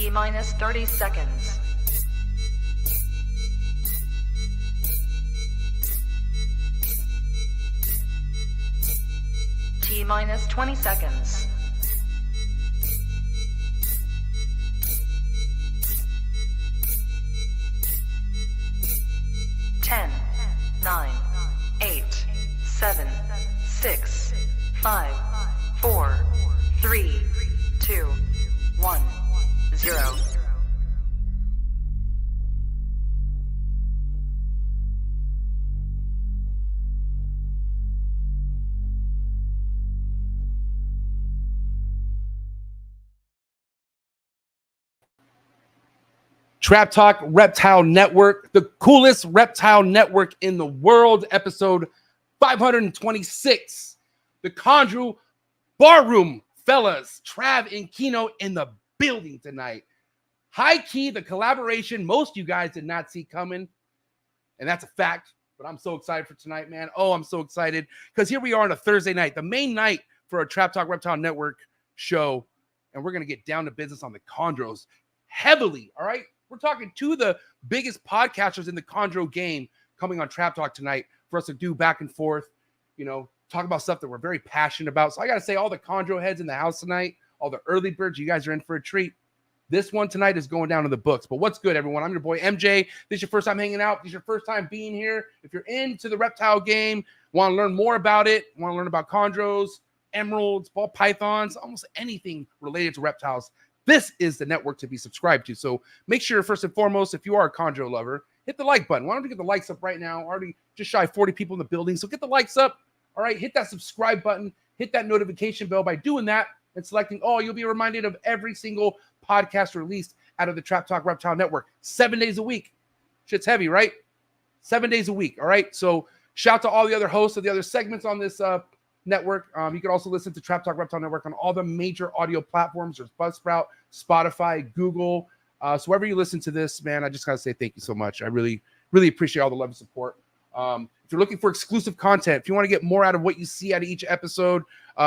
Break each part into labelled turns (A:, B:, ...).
A: T-minus 30 seconds. T-minus 20 seconds. 10, 9, 8, 7, 6, 5, 4, 3, 2, 1, 0.
B: Trap Talk Reptile Network, the coolest reptile network in the world, episode 526. The Chondro Barroom, fellas. Trav and Keno in the building tonight. High key, the collaboration most of you guys did not see coming, and that's a fact, but I'm so excited for tonight, man. Oh, I'm so excited, because here we are on a Thursday night, the main night for a Trap Talk Reptile Network show, and we're going to get down to business on the Chondros heavily, all right? We're talking to the biggest podcasters in the Chondro game coming on Trap Talk tonight for us to do back and forth, you know, talk about stuff that we're very passionate about. So I got to say, all the Chondro heads in the house tonight, all the early birds, you guys are in for a treat. This one tonight is going down in the books. But what's good, everyone? I'm your boy, MJ. This is your first time hanging out. This is your first time being here. If you're into the reptile game, want to learn more about it, want to learn about Chondros, emeralds, ball pythons, almost anything related to reptiles, this is the network to be subscribed to. So make sure, first and foremost, if you are a Chondro lover, hit the like button. Why don't you get the likes up right now? Already just shy of 40 people in the building. So get the likes up. All right, hit that subscribe button. Hit that notification bell. By doing that and selecting all, you'll be reminded of every single podcast released out of the Trap Talk Reptile Network. 7 days a week. Shit's heavy, right? 7 days a week. All right. So shout out to all the other hosts of the other segments on this network. You can also listen to Trap Talk Reptile Network on all the major audio platforms. There's Buzzsprout, Spotify, Google. So wherever you listen to this, man, I just gotta say thank you so much. I really, really appreciate all the love and support. If you're looking for exclusive content, if you want to get more out of what you see out of each episode,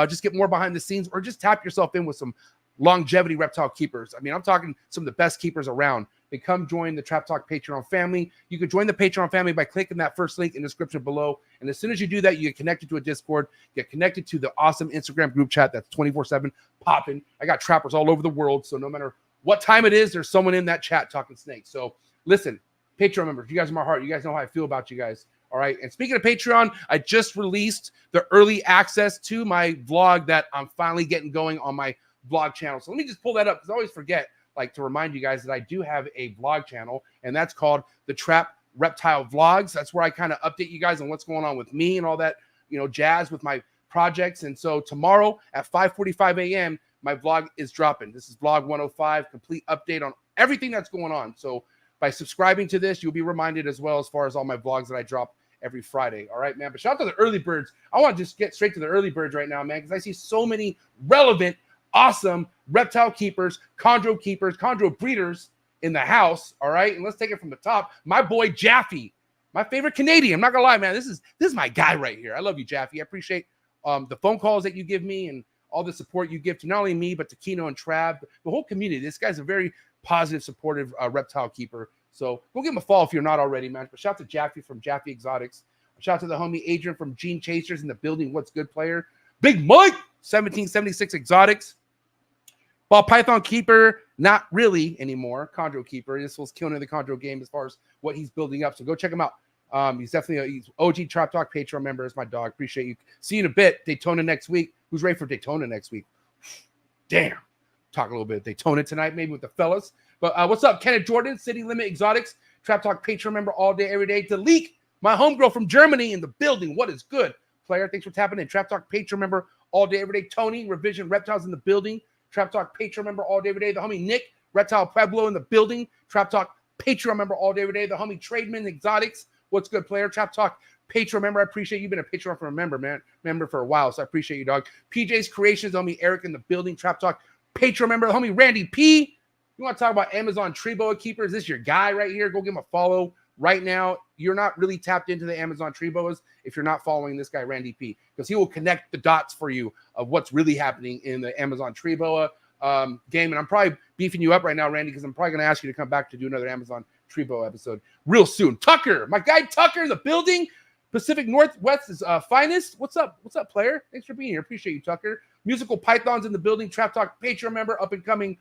B: just get more behind the scenes, or just tap yourself in with some longevity reptile keepers. I mean, I'm talking some of the best keepers around. They come join the Trap Talk Patreon family. You can join the Patreon family by clicking that first link in the description below. And as soon as you do that, you get connected to a Discord, get connected to the awesome Instagram group chat that's 24/7 popping. I got trappers all over the world, so no matter what time it is, there's someone in that chat talking snakes. So listen, Patreon members, you guys are my heart. You guys know how I feel about you guys. All right. And speaking of Patreon, I just released the early access to my vlog that I'm finally getting going on my vlog channel. So let me just pull that up, because I always forget, like, to remind you guys that I do have a vlog channel, and that's called the Trap Reptile Vlogs. That's where I kind of update you guys on what's going on with me and all that, you know, jazz with my projects. And so tomorrow at 5:45 a.m., my vlog is dropping. This is vlog 105, complete update on everything that's going on. So by subscribing to this, you'll be reminded as well, as far as all my vlogs that I drop every Friday. All right, man. But shout out to the early birds. I want to just get straight to the early birds right now, man, because I see so many relevant, awesome reptile keepers, chondro breeders in the house. All right, and let's take it from the top. My boy Jaffe, my favorite Canadian. I'm not gonna lie, man. This is my guy right here. I love you, Jaffe. I appreciate the phone calls that you give me and all the support you give to not only me but to Keno and Trav, the whole community. This guy's a very positive, supportive reptile keeper. So go give him a follow if you're not already, man. But shout out to Jaffe from Jaffe Exotics. Shout out to the homie Adrian from Gene Chasers in the building. What's good, player? Big Mike, 1776 Exotics. Ball python keeper, not really anymore. Chondro keeper. This was killing the Chondro game as far as what he's building up. So go check him out. He's definitely he's OG Trap Talk Patreon member. Is my dog. Appreciate you. See you in a bit. Daytona next week. Who's ready for Daytona next week? Damn. Talk a little bit of Daytona tonight, maybe with the fellas. But what's up, Kenneth Jordan, City Limit Exotics, Trap Talk Patreon member all day, every day. Deleek, my homegirl from Germany in the building. What is good, player? Thanks for tapping in. Trap Talk Patreon member all day, every day. Tony, Revision Reptiles in the building. Trap Talk Patreon member all day, every day. The homie Nick, Reptile Pueblo in the building. Trap Talk Patreon member all day, every day. The homie Trademan Exotics. What's good, player? Trap Talk Patreon member. I appreciate you. Been a Patreon for a member for a while, so I appreciate you, dog. PJ's Creations, homie Eric in the building. Trap Talk Patreon member. The homie Randy P. You want to talk about Amazon tree boa keepers? This is your guy right here. Go give him a follow right now. You're not really tapped into the Amazon tree boas if you're not following this guy, Randy P, because he will connect the dots for you of what's really happening in the Amazon tree boa, game. And I'm probably beefing you up right now, Randy, because I'm probably going to ask you to come back to do another Amazon Trebo episode real soon. Tucker, my guy Tucker in the building. Pacific Northwest is finest. What's up? What's up, player? Thanks for being here. Appreciate you, Tucker. Musical Pythons in the building. Trap Talk Patreon member, up and coming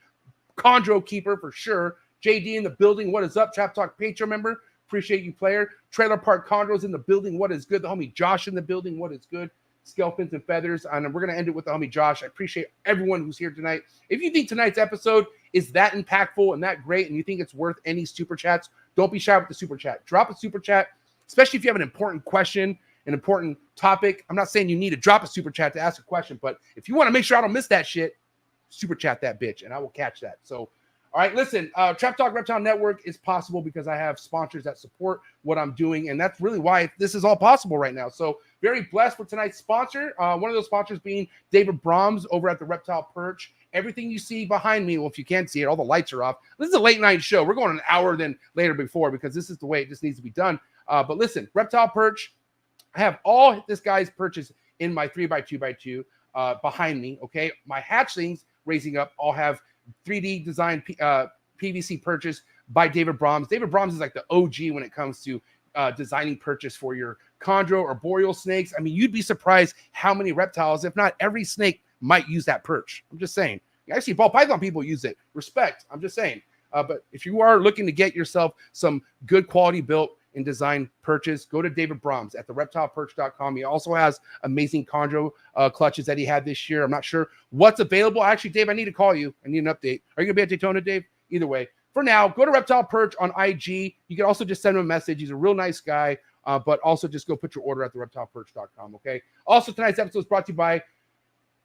B: Chondro keeper for sure. JD in the building. What is up? Trap Talk Patreon member. Appreciate you, player. Trailer Park Chondros in the building. What is good? The homie Josh in the building. What is good? Skeletons and Feathers. And we're going to end it with the homie Josh. I appreciate everyone who's here tonight. If you think tonight's episode is that impactful and that great, and you think it's worth any super chats, don't be shy with the super chat. Drop a super chat, especially if you have an important question, an important topic. I'm not saying you need to drop a super chat to ask a question, but if you want to make sure I don't miss that shit, super chat that bitch, and I will catch that. So, all right, listen, Trap Talk Reptile Network is possible because I have sponsors that support what I'm doing, and that's really why this is all possible right now. So very blessed for tonight's sponsor. One of those sponsors being David Brahms over at the Reptile Perch. Everything you see behind me, well, if you can't see it, all the lights are off. This is a late night show. We're going an hour than later before because this is the way it just needs to be done. But listen, Reptile Perch, I have all this guy's perches in my 3x2x2 behind me, okay? My hatchlings raising up all have 3D designed PVC perches by David Brahms. David Brahms is like the OG when it comes to designing perches for your chondro or boreal snakes. I mean, you'd be surprised how many reptiles, if not every snake, might use that perch. I'm just saying. I see ball python people use it. Respect. I'm just saying. But if you are looking to get yourself some good quality built and design perches, go to David Brahms at thereptileperch.com. He also has amazing chondro clutches that he had this year. I'm not sure what's available. Actually, Dave, I need to call you. I need an update. Are you going to be at Daytona, Dave? Either way. For now, go to Reptile Perch on IG. You can also just send him a message. He's a real nice guy. But also just go put your order at thereptileperch.com, okay? Also, tonight's episode is brought to you by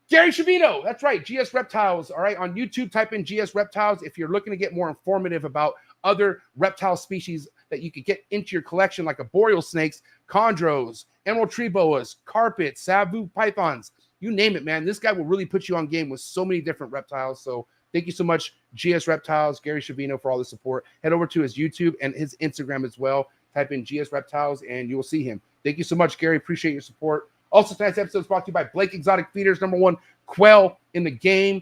B: Gary Trevino. That's right, GS Reptiles. All right, on YouTube, type in GS Reptiles. If you're looking to get more informative about other reptile species that you could get into your collection, like a boreal snakes, chondros, emerald tree boas, carpets, savu pythons, you name it, man. This guy will really put you on game with so many different reptiles. So thank you so much, GS Reptiles, Gary Trevino, for all the support. Head over to his YouTube and his Instagram as well. Type in GS Reptiles and you will see him. Thank you so much, Gary. Appreciate your support. Also, tonight's episode is brought to you by Blake Exotic Feeders, #1 quail in the game,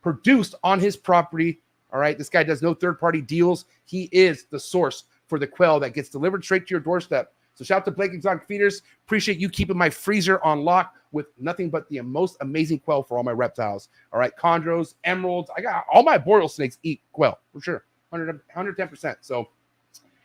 B: produced on his property. All right, this guy does no third-party deals. He is the source for the quail that gets delivered straight to your doorstep. So shout out to Blake Exotic Feeders. Appreciate you keeping my freezer on lock with nothing but the most amazing quail for all my reptiles. All right, chondros, emeralds. I got all my boreal snakes eat quail for sure, 110%. So,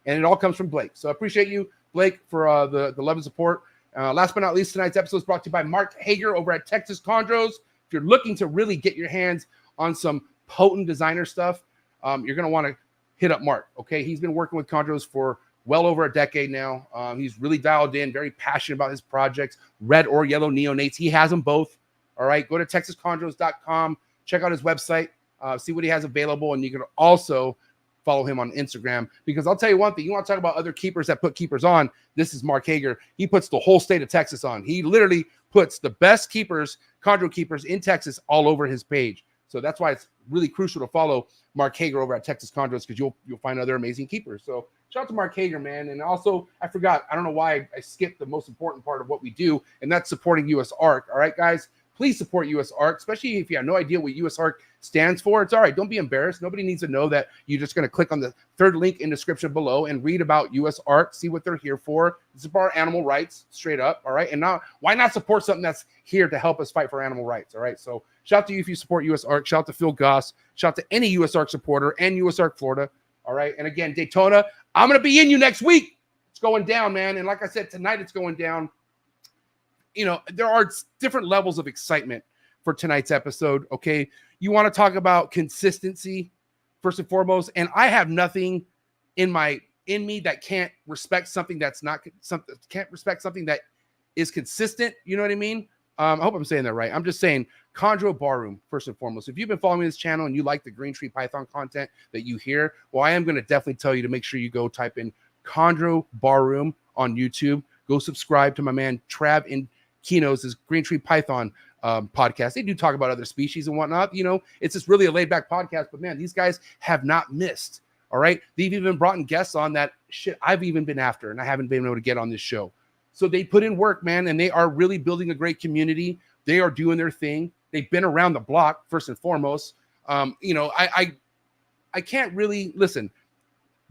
B: and it all comes from Blake. So I appreciate you, Blake, for the love and support. Last but not least, tonight's episode is brought to you by Mark Hager over at Texas Chondros. If you're looking to really get your hands on some potent designer stuff, you're going to want to hit up Mark, okay? He's been working with Chondros for well over a decade now. He's really dialed in, very passionate about his projects, red or yellow neonates. He has them both, all right? Go to texaschondros.com, check out his website, see what he has available, and you can also follow him on Instagram, because I'll tell you one thing, you want to talk about other keepers that put keepers on, this is Mark Hager. He puts the whole state of Texas on. He literally puts the best keepers, chondro keepers in Texas all over his page. So that's why it's really crucial to follow Mark Hager over at Texas Chondros, because you'll find other amazing keepers. So shout out to Mark Hager, man. And also, I forgot, I don't know why I skipped the most important part of what we do, and that's supporting US ARC. All right, guys, please support US ARC, especially if you have no idea what US ARC stands for. It's all right. Don't be embarrassed. Nobody needs to know that you're just going to click on the third link in the description below and read about US ARC, see what they're here for. It's for our animal rights, straight up. All right. And now, why not support something that's here to help us fight for animal rights? All right. So shout out to you if you support US ARC. Shout out to Phil Goss. Shout out to any US ARC supporter and US ARC Florida. All right. And again, Daytona, I'm going to be in you next week. It's going down, man. And like I said, tonight it's going down. You know, there are different levels of excitement for tonight's episode, okay? You want to talk about consistency, first and foremost, and I have nothing in me that can't respect something that's not something, can't respect something that is consistent, you know what I mean? I hope I'm saying that right. I'm just saying Chondro Barroom, first and foremost. If you've been following this channel and you like the Green Tree Python content that you hear, well, I am going to definitely tell you to make sure you go type in Chondro Barroom on YouTube. Go subscribe to my man Trav and Keno's Green Tree Python podcast. They do talk about other species and whatnot. You know, it's just really a laid back podcast, but man, these guys have not missed. All right. They've even brought in guests on that shit I've even been after, and I haven't been able to get on this show. So they put in work, man, and they are really building a great community. They are doing their thing. They've been around the block, first and foremost. You know, I can't really listen.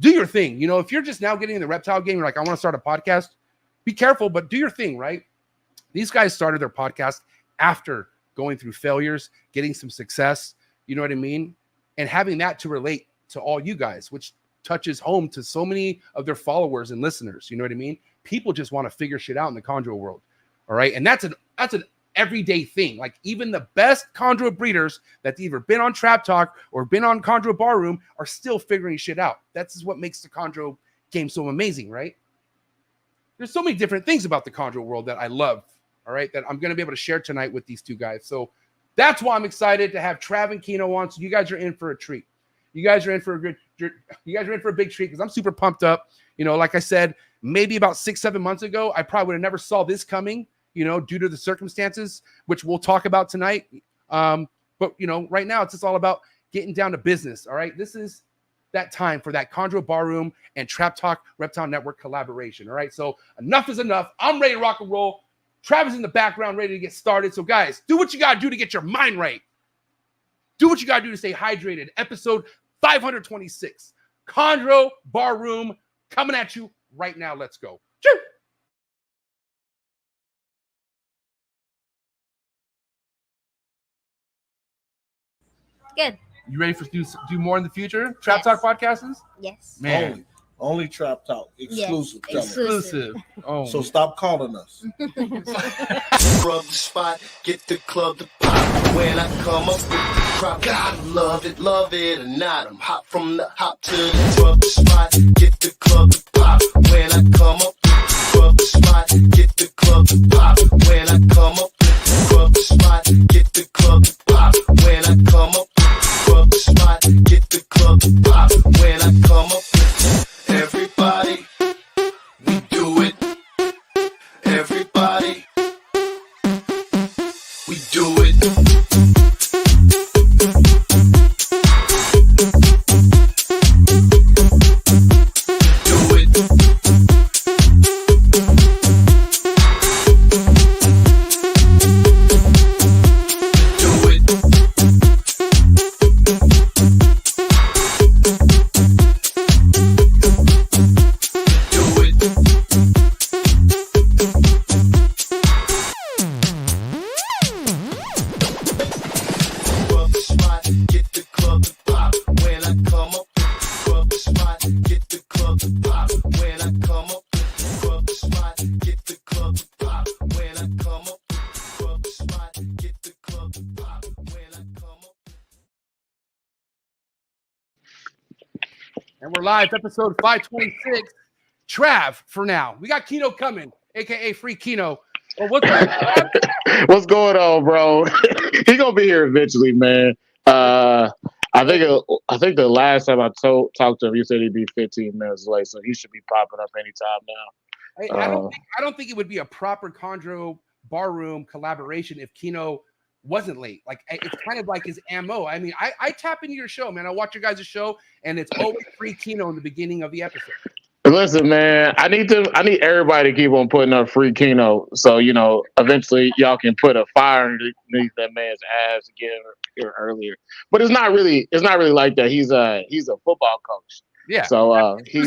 B: Do your thing. You know, if you're just now getting in the reptile game, you're like, I want to start a podcast. Be careful, but do your thing, right? These guys started their podcast after going through failures, getting some success. You know what I mean? And having that to relate to all you guys, which touches home to so many of their followers and listeners. You know what I mean? People just want to figure shit out in the chondro world. All right. And that's an everyday thing. Like even the best chondro breeders that's either been on Trap Talk or been on Chondro Barroom are still figuring shit out. That's what makes the chondro game so amazing, right? There's so many different things about the chondro world that I love. All right. That I'm going to be able to share tonight with these two guys. So that's why I'm excited to have Trav and Keno on. So you guys are in for a treat. You guys are in for a big treat because I'm super pumped up. You know, like I said, maybe about 6-7 months ago, I probably would have never saw this coming, you know, due to the circumstances, which we'll talk about tonight. But, you know, right now it's just all about getting down to business. All right. This is that time for that Chondro Barroom and Trap Talk Reptile Network collaboration. All right. So enough is enough. I'm ready to rock and roll. Travis in the background, ready to get started. So, guys, do what you got to do to get your mind right. Do what you got to do to stay hydrated. Episode 526. Chondro Barroom coming at you right now. Let's go. Choo!
C: Good.
B: You ready for do more in the future? Trap Talk podcasts?
C: Yes.
B: Man.
D: Only Trap Talk. Exclusive.
C: Yes.
D: Tell 'em.
B: Exclusive. Oh.
D: So stop calling us.
E: Rub the spot, get the club to pop. When I come up with the crop, God love it or not. I'm hot from the hop to the rub the spot, get the club to pop. When I come up with the rub the spot, get the club to pop. When I come up with the rub the spot, get the club to pop. When I come up with the rub the spot, get the club to pop. When I come up with everybody, we do it. Everybody, we do it. Do it. Do it. Do it. Rub the spot, get the club to pop. When I come up, rub the spot, get the club to pop. When I come up, rub the spot, get the club to pop. When I come up, rub the spot, get the club to pop. When I come up.
B: And we're live, episode 526. Trav for now. We got Keno coming, aka Free Keno. Oh, what's up?
F: What's going on, bro? He gonna be here eventually, man. I think the last time I talked to him, he said he'd be 15 minutes late, so he should be popping up anytime now.
B: I don't think it would be a proper Chondro Barroom collaboration if Keno wasn't late. Like it's kind of like his MO. I mean, I tap into your show, man. I watch your guys' show, and it's always Free Keno in the beginning of the episode.
F: Listen, man, I need everybody to keep on putting up Free Keno, so you know eventually y'all can put a fire underneath that man's ass to get him here earlier. But it's not really like that. He's a football coach.
B: Yeah.
F: So he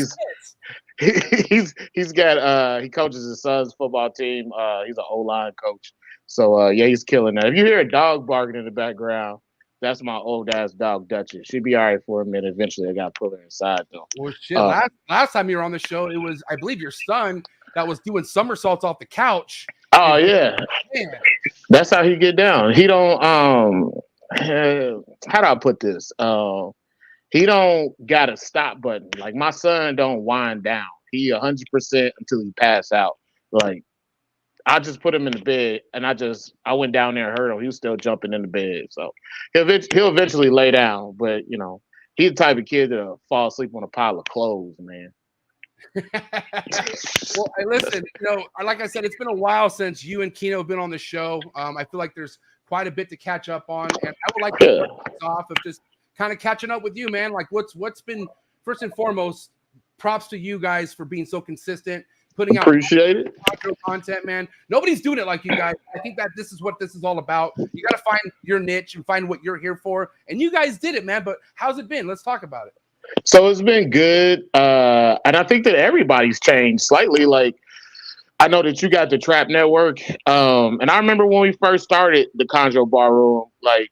F: coaches his son's football team. He's an O-line coach. So yeah, he's killing that. If you hear a dog barking in the background, that's my old ass dog Duchess. She'd be all right for a minute. Eventually, I got to pull her inside though.
B: Well, shit. Last time you were on the show, it was, I believe, your son that was doing somersaults off the couch.
F: Oh yeah,
B: Man.
F: that's how he get down. He don't. How do I put this? He don't got a stop button. Like my son don't wind down. He 100% until he pass out. Like I just put him in the bed, and I went down there and heard him. He was still jumping in the bed, so he'll eventually lay down. But you know, he's the type of kid that'll fall asleep on a pile of clothes, man.
B: Well, listen, you know, like I said, it's been a while since you and Keno have been on the show. I feel like there's quite a bit to catch up on, and I would like to start this off of just kind of catching up with you, man. Like, what's been first and foremost? Props to you guys for being so consistent, putting out
F: Appreciate it.
B: content, man. Nobody's doing it like you guys. I think that this is what this is all about. You got to find your niche and find what you're here for. And you guys did it, man. But how's it been? Let's talk about it.
F: So it's been good. And I think that everybody's changed slightly. Like, I know that you got the Trap Network. And I remember when we first started the Chondro Bar Room, like,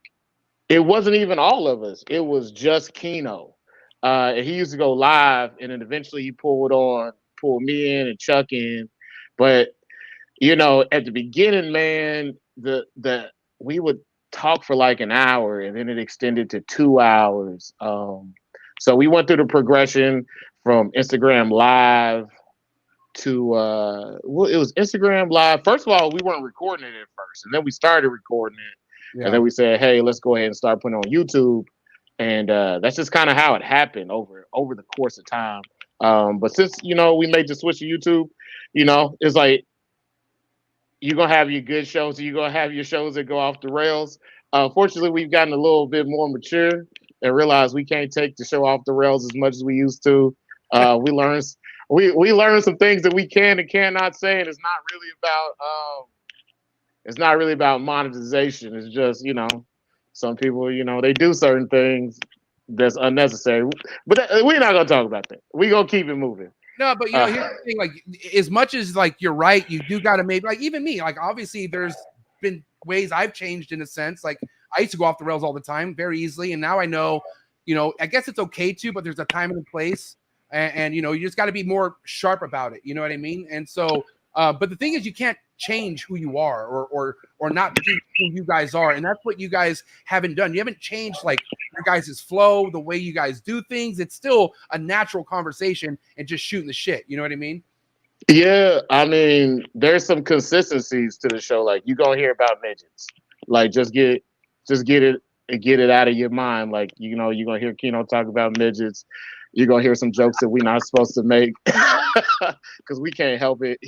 F: it wasn't even all of us. It was just Keno. And he used to go live, and then eventually he pulled me in and Chuck in. But, you know, at the beginning, man, we would talk for like an hour, and then it extended to 2 hours. So we went through the progression from Instagram Live to well, it was Instagram Live. First of all, we weren't recording it at first, and then we started recording it, and then we said, "Hey, let's go ahead and start putting it on YouTube." And that's just kind of how it happened over the course of time. But since, you know, we made the switch to YouTube, you know, it's like you're gonna have your good shows, and you're gonna have your shows that go off the rails. Fortunately, we've gotten a little bit more mature and realized we can't take the show off the rails as much as we used to. We learned some things that we can and cannot say, and it's not really about monetization. It's just, you know, some people, you know, they do certain things that's unnecessary. But we're not gonna talk about that. We're gonna keep it moving.
B: No, but you know, here's the thing, like, as much as like you're right, you do gotta maybe, like, even me, like, obviously there's been ways I've changed in a sense. Like, I used to go off the rails all the time very easily, and now I know, you know, I guess it's okay to, but there's a time and a place, and you know, you just got to be more sharp about it. You know what I mean? And so, but the thing is, you can't change who you are or not be who you guys are, and that's what you guys haven't done. You haven't changed like your guys' flow, the way you guys do things. It's still a natural conversation and just shooting the shit. You know what I mean?
F: Yeah, I mean, there's some consistencies to the show. Like, you're gonna hear about midgets. Like, just get it out of your mind. Like, you know, you're gonna hear Keno talk about midgets. You're gonna hear some jokes that we're not supposed to make because we can't help it.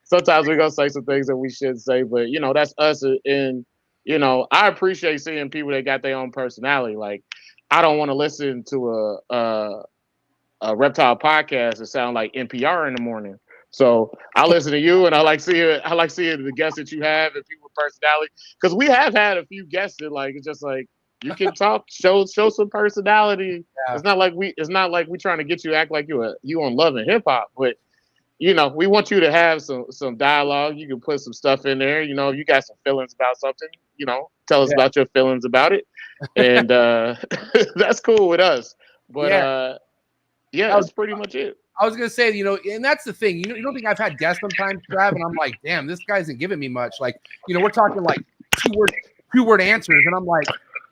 F: Sometimes we're gonna say some things that we shouldn't say, but you know, that's us. And you know, I appreciate seeing people that got their own personality. Like, I don't want to listen to a Reptile podcast that sound like NPR in the morning. So I listen to you, and I like seeing the guests that you have and people with personality. Because we have had a few guests that, like, it's just like, you can talk, show some personality. Yeah. It's not like we trying to get you to act like you on Love and Hip Hop, but you know, we want you to have some dialogue. You can put some stuff in there. You know, if you got some feelings about something, you know, tell us about your feelings about it, and that's cool with us. But that's pretty much it.
B: I was gonna say, you know, and that's the thing. You don't think I've had guests sometimes, Trav, and I'm like, damn, this guy isn't giving me much. Like, you know, we're talking like two word answers, and I'm like,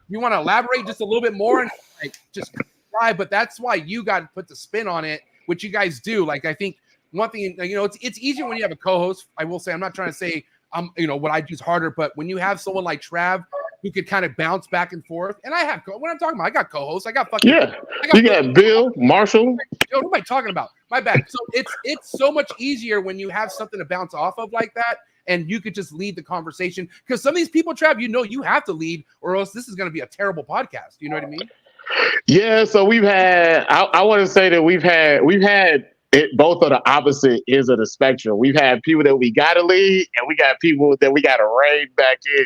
B: you want to elaborate just a little bit more, and like just try. But that's why you got to put the spin on it, which you guys do. Like, I think one thing, you know, it's easier when you have a co-host. I will say, I'm not trying to say you know, what I do is harder, but when you have someone like Trav who could kind of bounce back and forth, and I have what I'm talking about. I got co-hosts. I got fucking
F: you got Bill Marshall.
B: Yo, what am I talking about? My bad. So it's so much easier when you have something to bounce off of like that, and you could just lead the conversation. Because some of these people, Trav, you know, you have to lead, or else this is going to be a terrible podcast. You know what I mean?
F: Yeah. So we've had. I want to say that we've had it both on the opposite ends of the spectrum. We've had people that we got to lead, and we got people that we got to rein back in.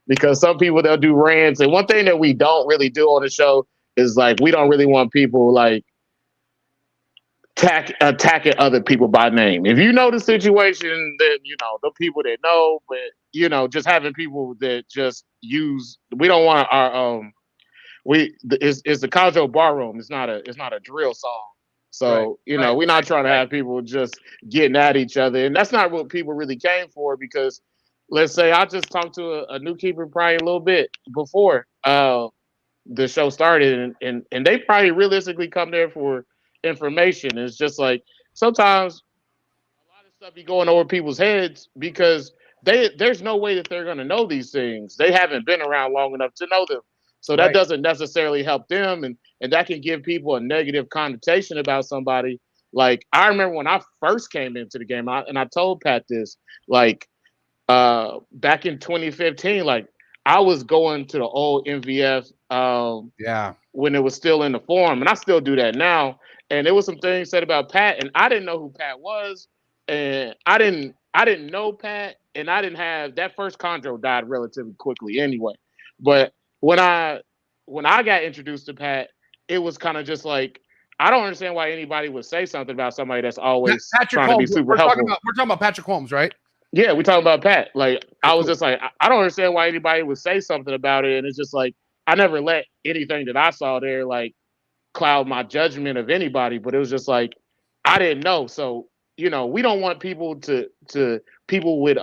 F: Because some people, they'll do rants. And one thing that we don't really do on the show is, like, we don't really want people, like, attacking other people by name. If you know the situation, then, you know, the people that know, but, you know, just having people that just use, we don't want our, it's the Chondro bar room. It's not a drill song. So, you know, we're not trying to have people just getting at each other. And that's not what people really came for, because let's say I just talked to a new keeper probably a little bit before the show started, and they probably realistically come there for information. It's just like sometimes a lot of stuff be going over people's heads because there's no way that they're going to know these things. They haven't been around long enough to know them. So that doesn't necessarily help them, and that can give people a negative connotation about somebody. Like, I remember when I first came into the game, and I told Pat this, like, back in 2015, like, I was going to the old MVF when it was still in the forum, and I still do that now. And there was some things said about Pat, and I didn't know who Pat was, and I didn't know Pat, and I didn't have that first Chondro died relatively quickly anyway. But when I got introduced to Pat, it was kind of just like, I don't understand why anybody would say something about somebody that's always
B: Patrick
F: trying
B: Holmes,
F: to be super
B: we're
F: helpful.
B: talking about Patrick Holmes, right?
F: Yeah, we talking about Pat. Like, I was
B: Cool.
F: just like, I don't understand why anybody would say something about it. And it's just like, I never let anything that I saw there like cloud my judgment of anybody. But it was just like, I didn't know. So, you know, we don't want people people with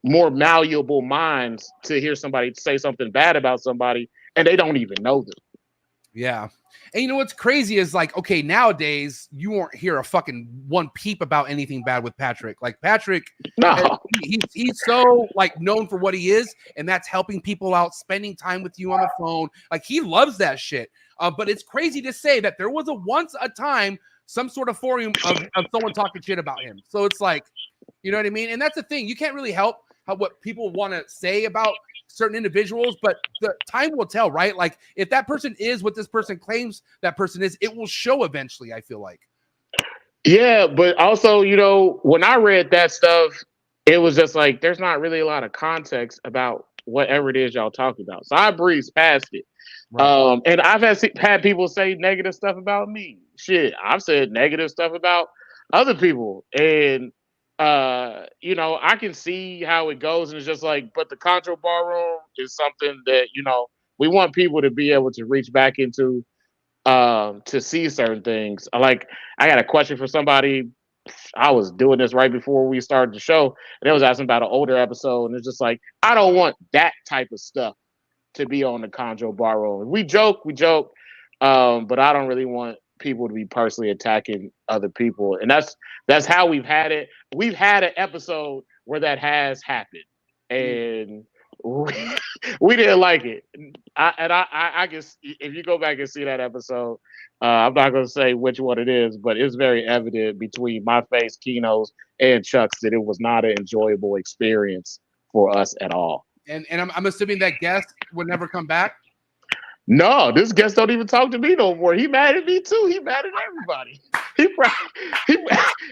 F: more malleable minds to hear somebody say something bad about somebody and they don't even know them.
B: Yeah. And you know what's crazy is like, okay, nowadays you won't hear a fucking one peep about anything bad with Patrick. Like Patrick,
F: No.
B: he's so like known for what he is, and that's helping people out, spending time with you on the phone. Like he loves that shit. But it's crazy to say that there was once a time some sort of forum of someone talking shit about him. So it's like, you know what I mean? And that's the thing. You can't really help what people want to say about certain individuals, but the time will tell, right? Like if that person is what this person claims that person is, it will show eventually, I feel like.
F: Yeah, but also, you know, when I read that stuff, it was just like, there's not really a lot of context about whatever it is y'all talking about. So I breezed past it. Right. And I've had people say negative stuff about me. Shit, I've said negative stuff about other people. And you know, I can see how it goes, and it's just like, but the Chondro Ballroom is something that, you know, we want people to be able to reach back into to see certain things. Like, I got a question for somebody. I was doing this right before we started the show, and they was asking about an older episode, and it's just like, I don't want that type of stuff to be on the Chondro Ballroom. We joke, but I don't really want people to be personally attacking other people, and that's how we've had it. We've had an episode where that has happened, and we didn't like it. I guess if you go back and see that episode, I'm not going to say which one it is, but it's very evident between my face, Keno's, and Chuck's that it was not an enjoyable experience for us at all.
B: And I'm assuming that guest would never come back.
F: No, this guest don't even talk to me no more. He mad at me too. He mad at everybody.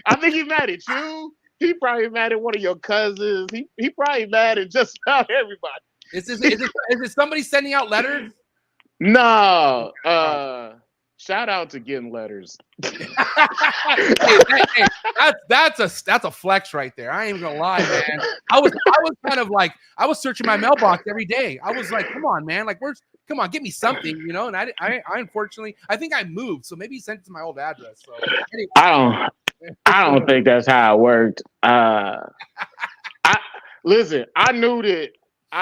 F: I think he mad at you. He probably mad at one of your cousins. He probably mad at just about everybody.
B: Is it somebody sending out letters?
F: No. Shout out to getting letters.
B: hey, that's a flex right there. I ain't even gonna lie, man. I was kind of like, I was searching my mailbox every day. I was like, come on, man, like come on, give me something, you know. And I unfortunately, I think I moved, so maybe he sent it to my old address. So anyway.
F: I don't think that's how it worked. Listen, I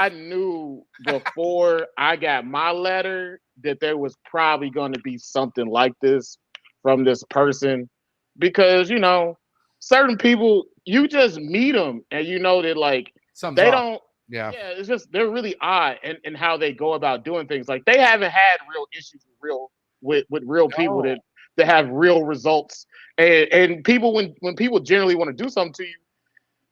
F: knew before I got my letter that there was probably going to be something like this from this person, because, you know, certain people, you just meet them and you know that like they don't. Yeah, it's just, they're really odd in how they go about doing things. Like, they haven't had real issues with real people that have real results. And people, when people generally want to do something to you,